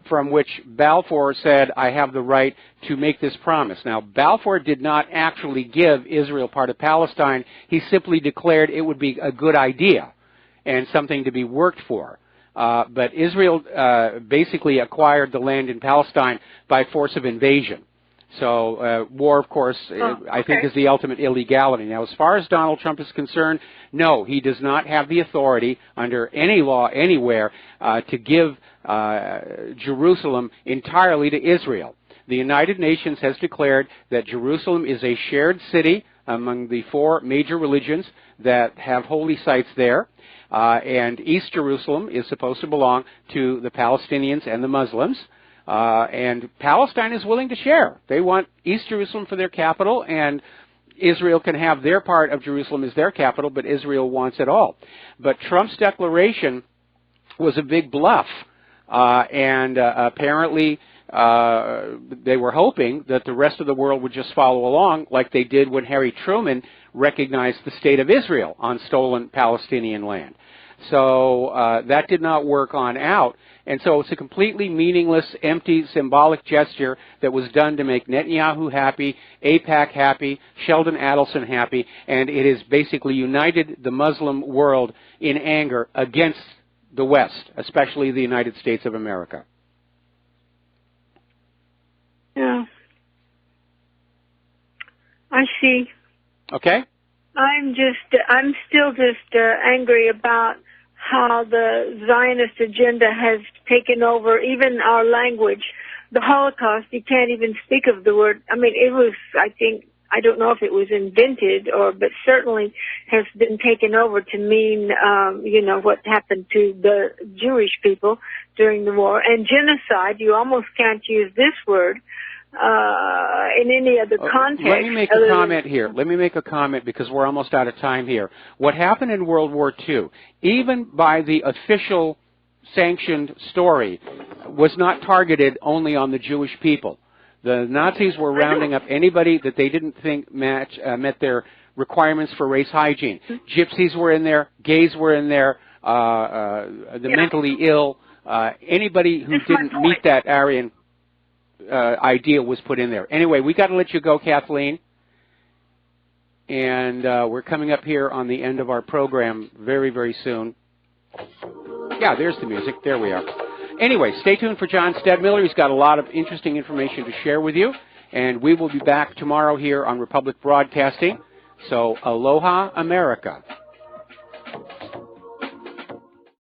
from which Balfour said, I have the right to make this promise. Now, Balfour did not actually give Israel part of Palestine. He simply declared it would be a good idea and something to be worked for. But Israel basically acquired the land in Palestine by force of invasion. So war, of course, I think is the ultimate illegality. Now, as far as Donald Trump is concerned, no, he does not have the authority under any law anywhere to give Jerusalem entirely to Israel. The United Nations has declared that Jerusalem is a shared city among the 4 major religions that have holy sites there. And East Jerusalem is supposed to belong to the Palestinians and the Muslims. And Palestine is willing to share. They want East Jerusalem for their capital, and Israel can have their part of Jerusalem as their capital, but Israel wants it all. But Trump's declaration was a big bluff. And apparently they were hoping that the rest of the world would just follow along like they did when Harry Truman recognized the state of Israel on stolen Palestinian land. So that did not work on out. And so it's a completely meaningless, empty, symbolic gesture that was done to make Netanyahu happy, AIPAC happy, Sheldon Adelson happy, and it has basically united the Muslim world in anger against the West, especially the United States of America. Yeah. I see. Okay. I'm still just angry about how the Zionist agenda has taken over even our language. The Holocaust, you can't even speak of the word. I mean, it was, I don't know if it was invented but certainly has been taken over to mean, what happened to the Jewish people during the war. And genocide, you almost can't use this word. in any other context. Let me make a comment here. Let me make a comment because we're almost out of time here. What happened in World War II, even by the official sanctioned story, was not targeted only on the Jewish people. The Nazis were rounding up anybody that they didn't think met their requirements for race hygiene. Gypsies were in there, gays were in there, the mentally ill, anybody who didn't meet that Aryan idea was put in there. Anyway, we got to let you go, Kathleen. And we're coming up here on the end of our program very, very soon. Yeah, there's the music. There we are. Anyway, stay tuned for John Stedmiller. He's got a lot of interesting information to share with you. And we will be back tomorrow here on Republic Broadcasting. So, aloha, America.